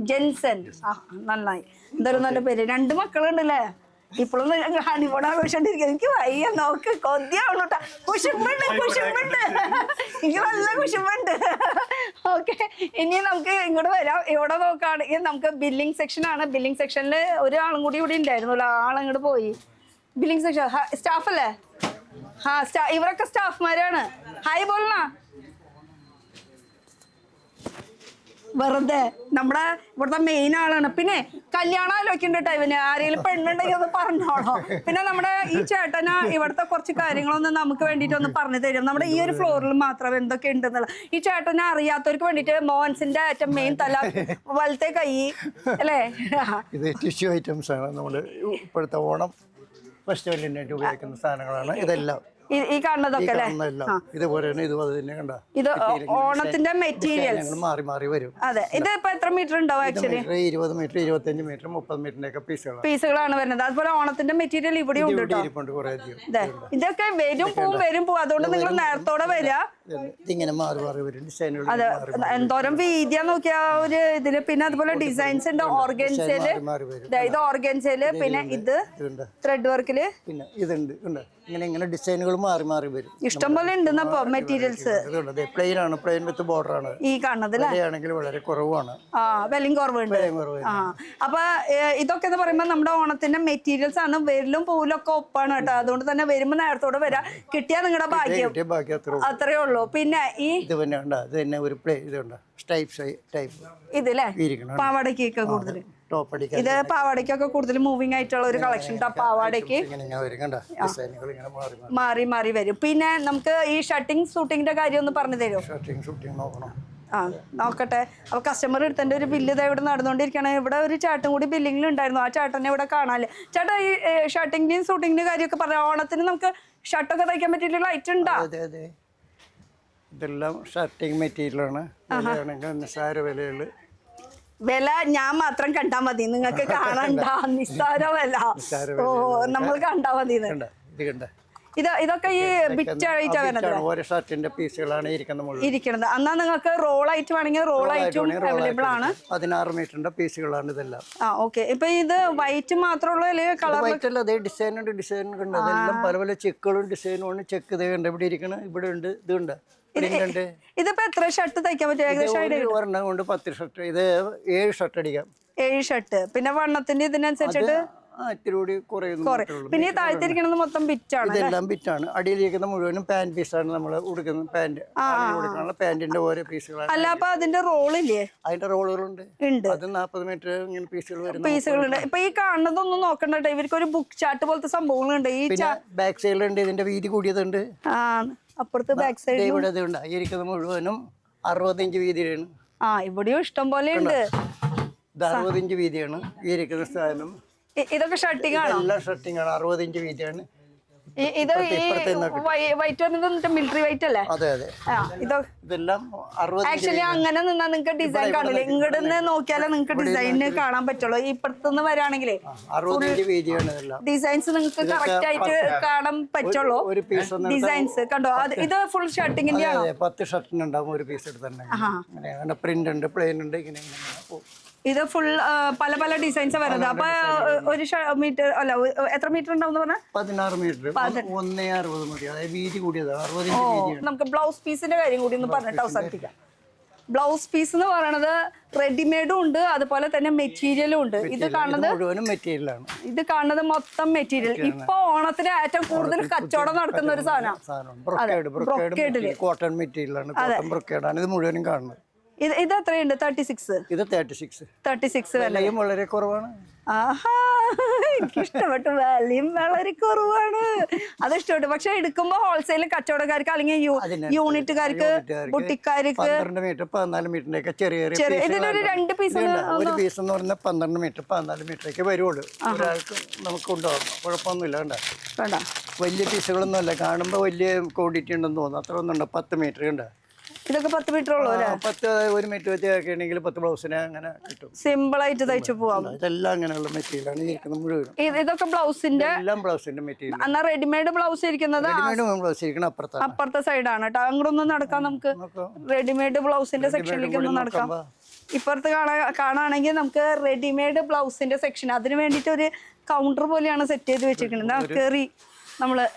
ജെൻസൻ. നന്നായി, എന്തായാലും നല്ല പേര്. 2 മക്കളുണ്ടല്ലേ? ഇപ്പോഴും ഹണിമൂൺ ആഘോഷിച്ചോണ്ടിരിക്കുക. എനിക്ക് വയ്യ, നോക്ക് കൊതിയാവണു കേട്ടോ. കുശുമ്പുണ്ട് എനിക്ക് നല്ല കുശുമ്പുണ്ട്. ഓക്കെ, ഇനി നമുക്ക് ഇങ്ങോട്ട് വരാം. ഇവിടെ നോക്കുകയാണെങ്കിൽ നമുക്ക് ബില്ലിംഗ് സെക്ഷൻ ആണ്. ബില്ലിംഗ് സെക്ഷനിൽ ഒരാളും കൂടി ഇവിടെ ഉണ്ടായിരുന്നല്ലോ, ആളങ്ങോട്ട് പോയി. ബില്ലിംഗ് സെക്ഷൻ സ്റ്റാഫ് അല്ലേ? ഇവരൊക്കെ സ്റ്റാഫ്മാരാണ്. ഹായ് ബോളണ. വെറുതെ നമ്മുടെ ഇവിടുത്തെ മെയിൻ ആളാണ്. പിന്നെ കല്യാണം ആലോചിക്കുന്നുണ്ട് ഇവന്. ആരെങ്കിലും പെണ്ണുണ്ടെങ്കിൽ ഒന്ന് പറഞ്ഞോളോ. പിന്നെ നമ്മുടെ ഈ ചേട്ടന് ഇവിടുത്തെ കുറച്ച് കാര്യങ്ങളൊന്ന് നമുക്ക് വേണ്ടിയിട്ട് ഒന്ന് പറഞ്ഞു തരും. നമ്മുടെ ഈ ഒരു ഫ്ലോറിൽ മാത്രം എന്തൊക്കെ ഉണ്ടെന്നുള്ള ഈ ചേട്ടനെ അറിയാത്തവർക്ക് വേണ്ടിയിട്ട് മോഹൻസിന്റെ ഏറ്റവും മെയിൻ തല വലത്തെ കൈ അല്ലേ? ഇത് ടിഷ്യൂ ഐറ്റംസ് ആണ്. നമ്മൾ ഇപ്പോഴത്തെ ഓണം ഫെസ്റ്റിവലിനായിട്ട് ഉപയോഗിക്കുന്ന സാധനങ്ങളാണ് ഇതെല്ലാം. ഈ കാണുന്നതൊക്കെ അല്ലേ? ഇതുപോലെ ഇത് ഓണത്തിന്റെ മെറ്റീരിയൽ മാറി മാറി വരും. അതെ, ഇത് ഇപ്പൊ എത്ര മീറ്റർ ഉണ്ടാവും? ആക്ച്വലി 20 മീറ്റർ 25 മീറ്റർ 30 മീറ്ററിന്റെ ഒക്കെ പീസുകളാണ് വരുന്നത്. അതുപോലെ ഓണത്തിന്റെ മെറ്റീരിയൽ ഇവിടെ ഉണ്ട് കേട്ടോ. ഇതൊക്കെ വരും പോവും. അതുകൊണ്ട് നിങ്ങൾ നേരത്തോടെ വരിക. ഇങ്ങനെ മാറി മാറി വരും ഡിസൈനുകൾ. അതെ, എന്തോരം വീതിയാ നോക്കിയ ഒരു ഇതില്. പിന്നെ അതുപോലെ ഡിസൈൻസ് ഉണ്ട് ഓർഗൻസയില്. ഇത് ഓർഗൻസയില്, പിന്നെ ഇത് ത്രെഡ് വർക്കില്, പിന്നെ ഇതുണ്ട്. ഇങ്ങനെ ഡിസൈനുകൾ മാറി മാറി വരും. ഇഷ്ടംപോലെ ഉണ്ടെന്നപ്പോ മെറ്റീരിയൽസ്. പ്ലെയിൻ ആണ്, പ്ലെയിൻ വിത്ത് ബോർഡർ ആണ് ഈ കാണുന്നത്. വളരെ കുറവാണ്. വിലയും കുറവുണ്ട്. അപ്പൊ ഇതൊക്കെ എന്ന് പറയുമ്പോ നമ്മുടെ ഓണത്തിന്റെ മെറ്റീരിയൽസ് ആണ്. വരലും പൂലും ഒക്കെ ഒപ്പാണ് കേട്ടോ. അതുകൊണ്ട് തന്നെ വരുമ്പോ നേരത്തോടെ വരാം. കിട്ടിയാ നിങ്ങളുടെ ഭാഗ്യം, അത്രേ ഉള്ളൂ. പിന്നെ ഈ ഒരു പ്ലേ ഇതുണ്ട് ഇതില്ലേ പാവാടക്കൊക്കെ കൂടുതൽ. ഇത് പാവാടക്കൊക്കെ കൂടുതൽ മൂവിങ് ആയിട്ടുള്ള ഒരു കളക്ഷൻ. പാവാടയ്ക്ക് മാറി മാറി വരും. പിന്നെ നമുക്ക് ഈ ഷർട്ടിങ് സൂട്ടിങ്ങിന്റെ കാര്യം ഒന്ന് പറഞ്ഞു തരുമോ? നോക്കട്ടെ. അപ്പൊ കസ്റ്റമർ എടുത്തതിന്റെ ഒരു ബില്ല് ഇവിടെ നടന്നുകൊണ്ടിരിക്കുകയാണ്. ഇവിടെ ഒരു ചേട്ടൻ കൂടി ബില്ലിങ്ങിൽ ഉണ്ടായിരുന്നു. ആ ചേട്ടനെ ഇവിടെ കാണാല്ലേ. ചേട്ടാ, ഈ ഷർട്ടിന്റെയും സൂട്ടിങ്ങിന്റെ കാര്യമൊക്കെ പറയാം. ഓണത്തിന് നമുക്ക് ഷർട്ടൊക്കെ തയ്ക്കാൻ പറ്റിയിട്ടുള്ള ഐറ്റം ഉണ്ടോ? ഇതെല്ലാം ഷർട്ടിങ് മെറ്റീരിയലാണ്. നിസ്സാര വിലയുള്ളു. വില ഞാൻ മാത്രം കണ്ടാ മതി, നിങ്ങൾക്ക് കാണണ്ട. നിസ്സാര വില. ഓ, നമ്മൾ കണ്ടാ മതി. ഇതൊക്കെ ഈ ബിറ്റ് ആയിട്ടാ വരുന്നത്. ഓരോ ഷർട്ടിന്റെ പീസുകളാണ് ഇരിക്കുന്നത് മുഴുവൻ. ഇരിക്കുന്നത്. എന്നാൽ നിങ്ങൾക്ക് റോൾ ആയിട്ട് വേണമെങ്കിൽ റോൾ ആയിട്ടും അവൈലബിൾ ആണ്. 16 മീറ്ററിന്റെ പീസുകളാണ് ഇതെല്ലാം. ഓക്കെ. ഇപ്പൊ ഇത് വൈറ്റ് മാത്രമുള്ള അല്ലെങ്കിൽ കളർ? വൈറ്റ് അല്ല, അതേ ഡിസൈൻ ഉണ്ട്. അതെല്ലാം പല പല ചെക്കുകളും ഡിസൈനും ആണ്. ചെക്ക് ഇത് ഉണ്ട്, ഇവിടെ ഇരിക്കണം, ഇവിടെ ഉണ്ട്, ഇതുണ്ട്. ഇതിപ്പോ എത്ര ഷർട്ട് തയ്ക്കാൻ പറ്റും ഏകദേശം? ഒരെണ്ണം കൊണ്ട് 10 ഷർട്ട്. ഇത് 7 ഷർട്ട് അടിക്കാം. 7 ഷർട്ട്. പിന്നെ വണ്ണത്തിന്റെ ഇതിനനുസരിച്ചിട്ട് ഇത്തിരി കൂടി കുറയുന്നു. പിന്നെ ഈ താഴ്ത്തിരിക്കണത് മൊത്തം ബിറ്റാണ്. ഇതെല്ലാം ബിറ്റാണ്. അടിയിലിരിക്കുന്ന മുഴുവനും പാന്റ് പീസാണ് നമ്മൾ ഉടുക്കുന്നത്. പാന്റ് പാന്റിന്റെ ഓരോ പീസുകളാണ്. അല്ല, അപ്പൊ അതിന്റെ റോളില്ലേ? അതിന്റെ റോളുകളുണ്ട്. അത് 40 മീറ്റർ ഇങ്ങനെ പീസുകളുണ്ട്. ഇപ്പൊ ഈ കാണുന്നതൊന്നും നോക്കണ്ട, ഇവർക്ക് ഒരു ബുക്ക് ചാർട്ട് പോലത്തെ സംഭവങ്ങളുണ്ട്. ഈ ബാക്ക് സൈഡിലുണ്ട്, ഇതിന്റെ വീതി കൂടിയതുണ്ട്. അപ്പുറത്ത് ബാക്ക് സൈഡ് ഇവിടെ ഇതുണ്ട്. ഈ ഇരിക്കുന്നത് മുഴുവനും 60 ഇഞ്ച് വീതിയാണ്. ഇവിടെയും ഇഷ്ടം പോലെ ഉണ്ട്. ഇത് 60 ഇഞ്ച് വീതിയാണ് ഈ ഇരിക്കുന്ന സാധനം. ഇതൊക്കെ ഷർട്ടിംഗ് ആണോ? എല്ലാം ഷർട്ടിംഗ് ആണ്. 60 ഇഞ്ച് വീതിയാണ്. ഇത് വൈറ്റ് വന്നത് മിലിറ്ററി വൈറ്റ് അല്ലേ? അതെ അതെ. ഇതെല്ലാം 60. ആക്ച്വലി അങ്ങനെ നിന്നാ നിങ്ങൾക്ക് ഡിസൈൻ കാണില്ലേ? ഇങ്ങോട്ട് നിന്ന് നോക്കിയാലേ നിങ്ങൾക്ക് ഡിസൈന് കാണാൻ പറ്റുള്ളൂ. ഇപ്പുറത്തുനിന്ന് വരാണെങ്കിലേ 60 ഇഞ്ച് വീതിയാണ് ഇതെല്ലാം. ഡിസൈൻസ് നിങ്ങൾക്ക് കറക്റ്റ് ആയിട്ട് കാണാൻ പറ്റുള്ളൂ. ഒരു പീസ് ഡിസൈൻസ് കണ്ടോ? ഇത് ഫുൾ ഷർട്ടിങ്ങിന്റെ ആണോ? 10 ഷർട്ടിനുണ്ടാവും ഒരു പീസ് എടുത്തിട്ടുണ്ടെങ്കിൽ. പ്രിന്റ് ഉണ്ട്, പ്ലെയിൻ ഉണ്ട്, ഇങ്ങനെ ഇത് ഫുൾ പല പല ഡിസൈൻസ് വരുന്നത്. അപ്പൊ ഒരു മീറ്റർ അല്ല, എത്ര മീറ്റർ ഉണ്ടാവും പറഞ്ഞാൽ? 16 മീറ്റർ. 1.60 മതി. അതായത് വീതി കൂടിയതാണ്. 60 ഇഞ്ച് വീതിയാണ്. നമുക്ക് ബ്ലൗസ് പീസിന്റെ കാര്യം കൂടി ഒന്ന് പറഞ്ഞിട്ട് അവസാനിപ്പിക്കാം. ബ്ലൗസ് പീസ് എന്ന് പറയുന്നത് റെഡിമെയ്ഡും ഉണ്ട്, അതുപോലെ തന്നെ മെറ്റീരിയലും ഉണ്ട്. ഇത് കാണുന്നത് മുഴുവനും മെറ്റീരിയലാണ്. ഇത് കാണുന്നത് മൊത്തം മെറ്റീരിയൽ. ഇപ്പൊ ഓണത്തിന് ഏറ്റവും കൂടുതൽ കച്ചവടം നടക്കുന്ന ഒരു സാധനം കോട്ടൺ മെറ്റീരിയലാണ്. കോട്ടൺ ബ്രൊക്കേഡാണ് ഇത് മുഴുവനും കാണുന്നത്. ഇത് എത്രയുണ്ട്? 36. ഇത് 36 വിലയും വളരെ കുറവാണ്. എനിക്ക് ഇഷ്ടപ്പെട്ടു. വിലയും വളരെ കുറവാണ്, അത് ഇഷ്ടപ്പെട്ടു. പക്ഷെ എടുക്കുമ്പോ ഹോൾസെയിൽ കച്ചവടക്കാർക്ക് അല്ലെങ്കിൽ യൂണിറ്റുകാർക്ക്, ബുട്ടിക്കാർക്ക് 12 മീറ്റർ 14 മീറ്ററിന്റെ ഒക്കെ ചെറിയ ഇതിലൊരു 2 പീസ് ഒരു പീസ് എന്ന് പറഞ്ഞാൽ 12 മീറ്റർ 14 മീറ്ററൊക്കെ വരുള്ളൂ. ഒരാൾക്ക് നമുക്ക് കൊണ്ടുപോകാം, കുഴപ്പമൊന്നുമില്ല. കണ്ട വലിയ പീസുകളൊന്നും അല്ല. കാണുമ്പോ വലിയ ക്വാണ്ടിറ്റി ഉണ്ടെന്ന് തോന്നുന്നു. അത്ര ഒന്നുണ്ട്. 10 മീറ്റർ ഉണ്ട്. ഇതൊക്കെ 10 മീറ്റർ ഉള്ളൂ അല്ലേ? 1 മീറ്റർ വെച്ചാണെങ്കിൽ 10 ബ്ലൗസിനെ അങ്ങനെ കിട്ടും. സിമ്പിൾ ആയിട്ട് തയ്ച്ചു പോവാം. ഇതെല്ലാം അങ്ങനെയുള്ള മെറ്റീരിയലാണ് ഇരിക്കുന്നത് മുഴുവൻ. ഇതൊക്കെ ബ്ലൗസിന്റെ എല്ലാം ബ്ലൗസിന്റെ മെറ്റീരിയൽ. എന്നാ റെഡിമെയ്ഡ് ബ്ലൗസ് ഇരിക്കുന്നത് ബ്ലൗസ് ഇരിക്കണം അപ്പുറത്തെ സൈഡാണ് കേട്ടോ. അങ്ങോട്ടൊന്നും നടക്കാം. നമുക്ക് റെഡിമെയ്ഡ് ബ്ലൗസിന്റെ സെക്ഷനിലേക്ക് ഒന്ന് നടക്കാം. ഇപ്പുറത്ത് കാണുകയാണെങ്കിൽ നമുക്ക് റെഡിമെയ്ഡ് ബ്ലൗസിന്റെ സെക്ഷൻ, അതിന് വേണ്ടിയിട്ട് ഒരു കൗണ്ടർ പോലെയാണ് സെറ്റ് ചെയ്ത് വെച്ചിരിക്കുന്നത്. കയറി നമ്മള്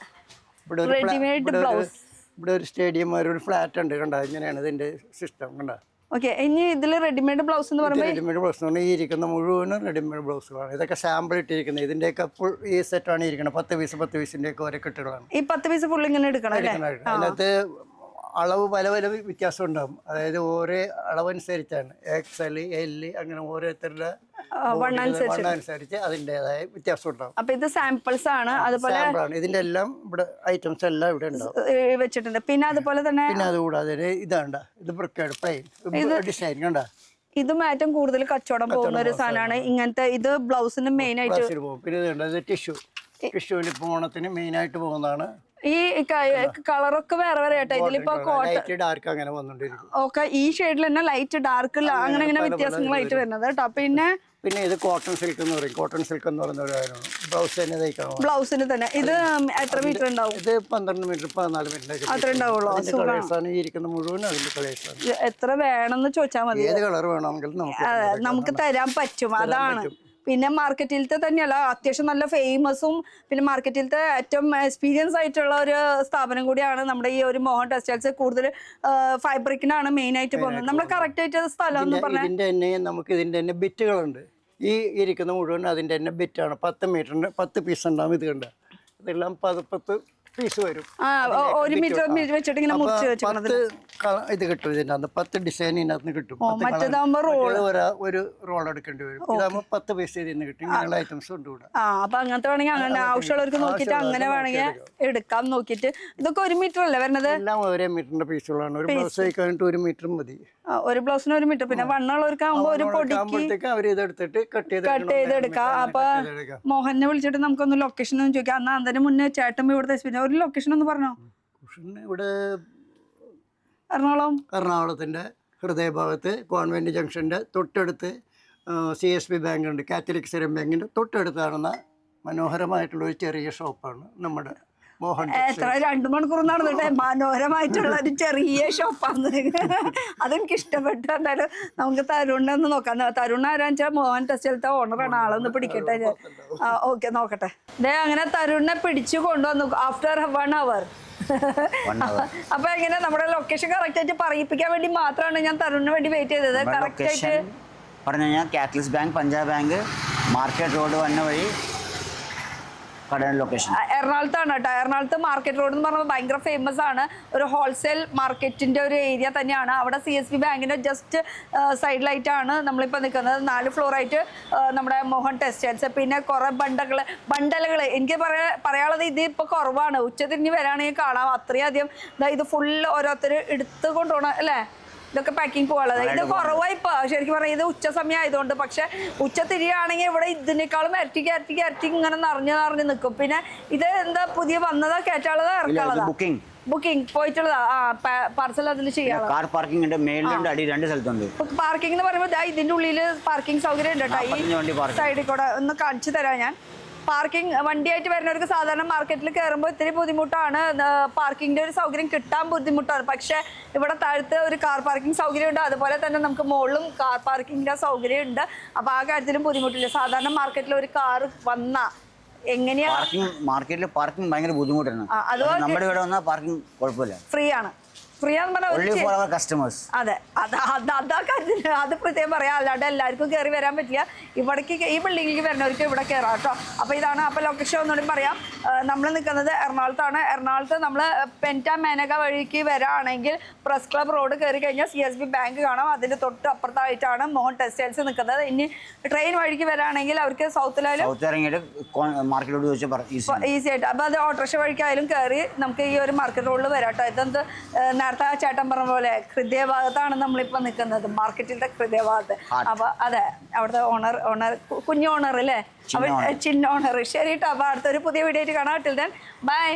റെഡിമെയ്ഡ് ബ്ലൗസ്. ഇവിടെ ഒരു സ്റ്റേഡിയം, ഒരു ഫ്ലാറ്റ് ഉണ്ട്. കണ്ട ഇങ്ങനെയാണ് ഇതിന്റെ സിസ്റ്റം. കണ്ട ഓക്കെ. ഇനി ഇതിൽ റെഡിമെയ്ഡ് ബ്ലൗസ് എന്ന് പറയുമ്പോൾ റെഡിമെയ്ഡ് ബ്ലൗസ് എന്ന് പറഞ്ഞാൽ ഈ ഇരിക്കുന്ന മുഴുവനും റെഡിമെയ്ഡ് ബ്ലൗസുകളാണ്. ഇതൊക്കെ സാമ്പിൾ ഇട്ടിരിക്കുന്നത്. ഇതിന്റെയൊക്കെ ഫുൾ ഈ സെറ്റാണ് ഇരിക്കുന്നത്. 10 പീസിന്റെ ഒക്കെ ഓരോ കെട്ടുകളാണ്. ഈ 10 പീസ് ഫുൾ ഇങ്ങനെ എടുക്കണം അല്ലേ? അതിനകത്ത് അളവ് പല പല വ്യത്യാസം ഉണ്ടാകും. അതായത് ഓരോ അളവനുസരിച്ചാണ്. XL, L അങ്ങനെ ഓരോരുത്തരുടെ അനുസരിച്ച് അതിൻ്റെതായ വ്യത്യാസം ഉണ്ടാവും. അപ്പൊ ഇത് സാമ്പിൾസ് ആണ്. അതുപോലെ ഇതിന്റെ എല്ലാം ഇവിടെ ഐറ്റംസ് എല്ലാം ഇവിടെ ഉണ്ടാവും വെച്ചിട്ടുണ്ട്. പിന്നെ അതുപോലെ തന്നെ അതുകൂടാതെ ഇതാണ്ട, ഇത് ബ്രൊക്കേഡ് പ്ലെയിൻ ഡിസൈൻ കണ്ട. ഇതും ഏറ്റവും കൂടുതൽ കച്ചവടം പോകുന്ന ഒരു സാധനമാണ് ഇങ്ങനത്തെ. ഇത് ബ്ലൗസിന് മെയിൻ ആയിട്ട് പോകും. പിന്നെ ഇത് ടിഷ്യൂവിൽ ഇപ്പോൾ ഓണത്തിന് മെയിൻ ആയിട്ട് പോകുന്നതാണ്. ഈ കളറൊക്കെ വേറെ വേറെ ആയിട്ടാ. ഇതിലിപ്പോ ഡാർക്ക് അങ്ങനെ വന്നോണ്ടിരിക്കും. ഓക്കെ. ഈ ഷെയ്ഡിൽ തന്നെ ലൈറ്റ്, ഡാർക്ക് അങ്ങനെ അങ്ങനെ വ്യത്യാസങ്ങളായിട്ട് വരുന്നത് കേട്ടോ. പിന്നെ ഇത് കോട്ടൺ സിൽക്ക് എന്ന് പറയും. കോട്ടൺ സിൽക്ക് എന്ന് പറയുന്ന ഒരു കാര്യമാണ്. ബ്ലൗസ് തന്നെ തയ്ക്കണം. ബ്ലൗസിന് തന്നെ. ഇത് എത്ര മീറ്റർ ഉണ്ടാവും? ഇത് 12 മീറ്റർ 14 മീറ്റർ അത്ര ഉണ്ടാവുള്ളൂ. കളേഴ്സാണ് ഈ ഇരിക്കുന്ന മുഴുവൻ. അതിന്റെ കളേഴ്സാണ്. എത്ര വേണമെന്ന് ചോദിച്ചാൽ മതി. ഏത് കളർ വേണമെങ്കിലും നമുക്ക് തരാൻ പറ്റും. അതാണ്. പിന്നെ മാർക്കറ്റിലത്തെ തന്നെയല്ല, അത്യാവശ്യം നല്ല ഫേമസും പിന്നെ മാർക്കറ്റിലത്തെ ഏറ്റവും എക്സ്പീരിയൻസ് ആയിട്ടുള്ള ഒരു സ്ഥാപനം കൂടിയാണ് നമ്മുടെ ഈ ഒരു മോഹൻ ടെക്സ്റ്റൈൽസ്. കൂടുതൽ ഫാബ്രിക്കിനാണ് മെയിൻ ആയിട്ട് പോകുന്നത്. നമ്മൾ കറക്റ്റ് ആയിട്ട് സ്ഥലം എന്ന് പറഞ്ഞാൽ ഇതിന്റെ തന്നെ നമുക്ക് ഇതിന്റെ തന്നെ ബിറ്റുകളുണ്ട്. ഈ ഇരിക്കുന്ന മുഴുവൻ അതിന്റെ തന്നെ ബിറ്റാണ്. 10 മീറ്ററിന് 10 പീസ് ഉണ്ടാവും. ഇത് കണ്ട ഇതെല്ലാം 10 പീസ് വരും. 1 മീറ്റർ വെച്ചിട്ട് ഇങ്ങനെ മുറിച്ച് വെച്ചിട്ടുണ്ട്. ഇത് കിട്ടും. ഇതിനകത്ത് 10 ഡിസൈൻ ഇതിനകത്ത് കിട്ടും. ഒരു റോൾ എടുക്കേണ്ടി വരും. ഇതാകുമ്പോൾ 10 പീസ് ഇതിൽ നിന്ന് കിട്ടും. ഇങ്ങനെയുള്ള ഐറ്റംസ് ഉണ്ട് ഇവിടെ. അപ്പൊ അങ്ങനത്തെ വേണമെങ്കിൽ അങ്ങനെ ആവശ്യമുള്ളവർക്ക് നോക്കിയിട്ട് അങ്ങനെ വേണമെങ്കിൽ എടുക്കാം നോക്കിയിട്ട്. ഇതൊക്കെ 1 മീറ്റർ അല്ലേ വരുന്നത്? എല്ലാം ഒരേ മീറ്ററിന്റെ പീസുകളാണ്. ഒരു ബ്ലൗസ് കഴിക്കാനായിട്ട് 1 മീറ്റർ മതി. ഒരു ബ്ലൗസിന് 1 മീറ്റർ. പിന്നെ വണ്ണുള്ളവർക്കാകുമ്പോ ഒരു പൊടിക്ക് അവർ ഇതെടുത്തിട്ട് കട്ട് ചെയ്തെടുക്കാം. അപ്പൊ മോഹനെ വിളിച്ചിട്ട് നമുക്കൊന്ന് ലൊക്കേഷൻ ഒന്ന് ചോദിക്കാം. അന്ന് അതിന് മുന്നേ ചേട്ടൻ ഇവിടുത്തെ ഒരു ലൊക്കേഷൻ ഒന്ന് പറഞ്ഞോ. ഇവിടെ എറണാകുളത്തിന്റെ ഹൃദയഭാഗത്ത് കോൺവെന്റ് ജംഗ്ഷന്റെ തൊട്ടടുത്ത് CSB ബാങ്ക് ഉണ്ട്. കാത്തലിക് സെറിയം ബാങ്കിന്റെ തൊട്ടടുത്ത് കാണുന്ന മനോഹരമായിട്ടുള്ള ഒരു ചെറിയ ഷോപ്പാണ് നമ്മുടെ മോഹൻ എത്ര 2 മണിക്കൂർ നടന്നിട്ട് മനോഹരമായിട്ടുള്ള ഒരു ചെറിയ ഷോപ്പാണ്. അതെനിക്ക് ഇഷ്ടപ്പെട്ടു. എന്തായാലും നമുക്ക് തരുണിനെ ഒന്ന് നോക്കാം. തരുൺ ആരാന്ന് വെച്ചാൽ മോഹൻ ടെക്സ്റ്റൈൽസിലത്തെ ഓണറാണ്. ആളൊന്ന് പിടിക്കട്ടെ ഞാൻ. ഓക്കെ, നോക്കട്ടെ. അങ്ങനെ തരുണിനെ പിടിച്ചു കൊണ്ടുവന്നു ആഫ്റ്റർ 1 hour. അപ്പൊ എങ്ങനെ നമ്മുടെ ലൊക്കേഷൻ കറക്റ്റ് ആയിട്ട് പറയിപ്പിക്കാൻ വേണ്ടി മാത്രമാണ് ഞാൻ തരുണിന് വേണ്ടി വെയിറ്റ് ചെയ്തത്. കറക്റ്റ് ആയിട്ട് പറഞ്ഞു കഴിഞ്ഞാൽ കാറ്റലിസ് bank, Punjab bank, market road വന്ന വഴി കടയുടെ ലൊക്കേഷൻ എറണാകുളത്താണ് കേട്ടോ. എറണാകുളത്ത് മാർക്കറ്റ് റോഡ് എന്ന് പറയുമ്പോൾ ഭയങ്കര ഫേമസ് ആണ്. ഒരു ഹോൾസെയിൽ മാർക്കറ്റിന്റെ ഒരു ഏരിയ തന്നെയാണ്. അവിടെ CSB ബാങ്കിന്റെ ജസ്റ്റ് സൈഡിലായിട്ടാണ് നമ്മളിപ്പോൾ നിൽക്കുന്നത്. 4 ഫ്ലോറായിട്ട് നമ്മുടെ മോഹൻ ടെക്സ്റ്റൈൽസ്. പിന്നെ കുറേ ബണ്ടലുകൾ എനിക്ക് പറയാനുള്ളത് ഇത് ഇപ്പോൾ കുറവാണ്. ഉച്ചതിരിഞ്ഞ് വരാണെങ്കിൽ കാണാം. അത്രയധികം ഇത് ഫുള്ള് ഓരോരുത്തർ എടുത്ത് കൊണ്ടുപോകണം അല്ലേ. ഇതൊക്കെ പാക്കിംഗ് പോകാനുള്ളത്. ഇത് കുറവായി ഇപ്പോൾ ശരിക്കും പറഞ്ഞാൽ. ഇത് ഉച്ച സമയം ആയതുകൊണ്ട്. പക്ഷെ ഉച്ച തിരിയാണെങ്കിൽ ഇവിടെ ഇതിനേക്കാളും ഇരട്ടിക്ക് ഇങ്ങനെ നിറഞ്ഞ് നിൽക്കും. പിന്നെ ഇത് എന്താ പുതിയ വന്നതാ, കയറ്റാനുള്ളതാ, ഇറക്കാനുള്ളതാ? ബുക്കിംഗ് പോയിട്ടുള്ളതാ. പാർസൽ അതിൽ ചെയ്യാം. കാർ പാർക്കിംഗ് ഉണ്ട്, മേളിലുണ്ട്, അടി 2 സ്ഥലത്തുണ്ട്. പാർക്കിംഗ് എന്ന് പറയുമ്പോൾ ഇതിന്റെ ഉള്ളിൽ പാർക്കിംഗ് സൗകര്യം ഉണ്ട് കേട്ടോ. ഈ സൈഡിൽ കൂടെ ഒന്ന് കാണിച്ചു തരാം ഞാൻ. പാർക്കിംഗ് വണ്ടിയായിട്ട് വരുന്നവർക്ക് സാധാരണ മാർക്കറ്റിൽ കയറുമ്പോൾ ഇത്തിരി ബുദ്ധിമുട്ടാണ്. പാർക്കിങ്ങിൻ്റെ ഒരു സൗകര്യം കിട്ടാൻ ബുദ്ധിമുട്ടാണ്. പക്ഷേ ഇവിടെ താഴത്ത് ഒരു കാർ പാർക്കിംഗ് സൗകര്യം ഉണ്ട്. അതുപോലെ തന്നെ നമുക്ക് മുകളിലും കാർ പാർക്കിങ്ങിൻ്റെ സൗകര്യം ഉണ്ട്. അപ്പോൾ ആ കാര്യത്തിലും ബുദ്ധിമുട്ടില്ല. സാധാരണ മാർക്കറ്റിൽ ഒരു കാർ വന്നാൽ എങ്ങനെയാ മാർക്കറ്റിൽ പാർക്കിംഗ് ഭയങ്കര ബുദ്ധിമുട്ടാണ്. നമ്മുടെ ഇവിടെ വന്നാൽ പാർക്കിംഗ് കുഴപ്പമില്ല, ഫ്രീ ആണ്. ഫ്രീ ആണെന്ന് പറഞ്ഞാൽ കസ്റ്റമേഴ്സ്. അതെ, അതാ കാര്യത്തിന് അത് പ്രത്യേകം പറയാം. അല്ലാണ്ട് എല്ലാവർക്കും കയറി വരാൻ പറ്റില്ല. ഇവിടേക്ക് ഈ ബിൽഡിങ്ങിലേക്ക് വരുന്നവർക്ക് ഇവിടെ കയറാം കേട്ടോ. അപ്പോൾ ഇതാണ്. അപ്പോൾ ലൊക്കേഷൻ ഒന്നുകൂടി പറയാം. നമ്മൾ നിൽക്കുന്നത് എറണാകുളത്താണ്. എറണാകുളത്ത് നമ്മൾ പെൻറ്റ മേനക വഴിക്ക് വരാണെങ്കിൽ പ്രസ് ക്ലബ് റോഡ് കയറി കഴിഞ്ഞാൽ CSB ബാങ്ക് കാണാം. അതിൻ്റെ തൊട്ട് അപ്പുറത്തായിട്ടാണ് മോഹൻ ടെക്സ്റ്റൈൽസ് നിൽക്കുന്നത്. ഇനി ട്രെയിൻ വഴിക്ക് വരാണെങ്കിൽ അവർക്ക് സൗത്തിലായാലും ഈസി ആയിട്ട്. അപ്പോൾ അത് ഓട്ടോറിക്ഷ വഴിക്കായാലും കയറി നമുക്ക് ഈ ഒരു മാർക്കറ്റ് റോഡിൽ വരാം കേട്ടോ. ഇതെന്ത് നേരത്തെ ചേട്ടൻ പറഞ്ഞ പോലെ ഹൃദയഭാഗത്താണ് നമ്മളിപ്പോൾ നിൽക്കുന്നത്, മാർക്കറ്റിന്റെ ഹൃദയഭാഗത്ത്. അപ്പൊ അതെ, അവിടുത്തെ ഓണർ കുഞ്ഞു ഓണർ അല്ലേ, ചിന്ന ഓണർ. ശരി കേട്ടോ. അപ്പൊ അടുത്തൊരു പുതിയ വീഡിയോ ആയിട്ട് കാണാം. Till then bye.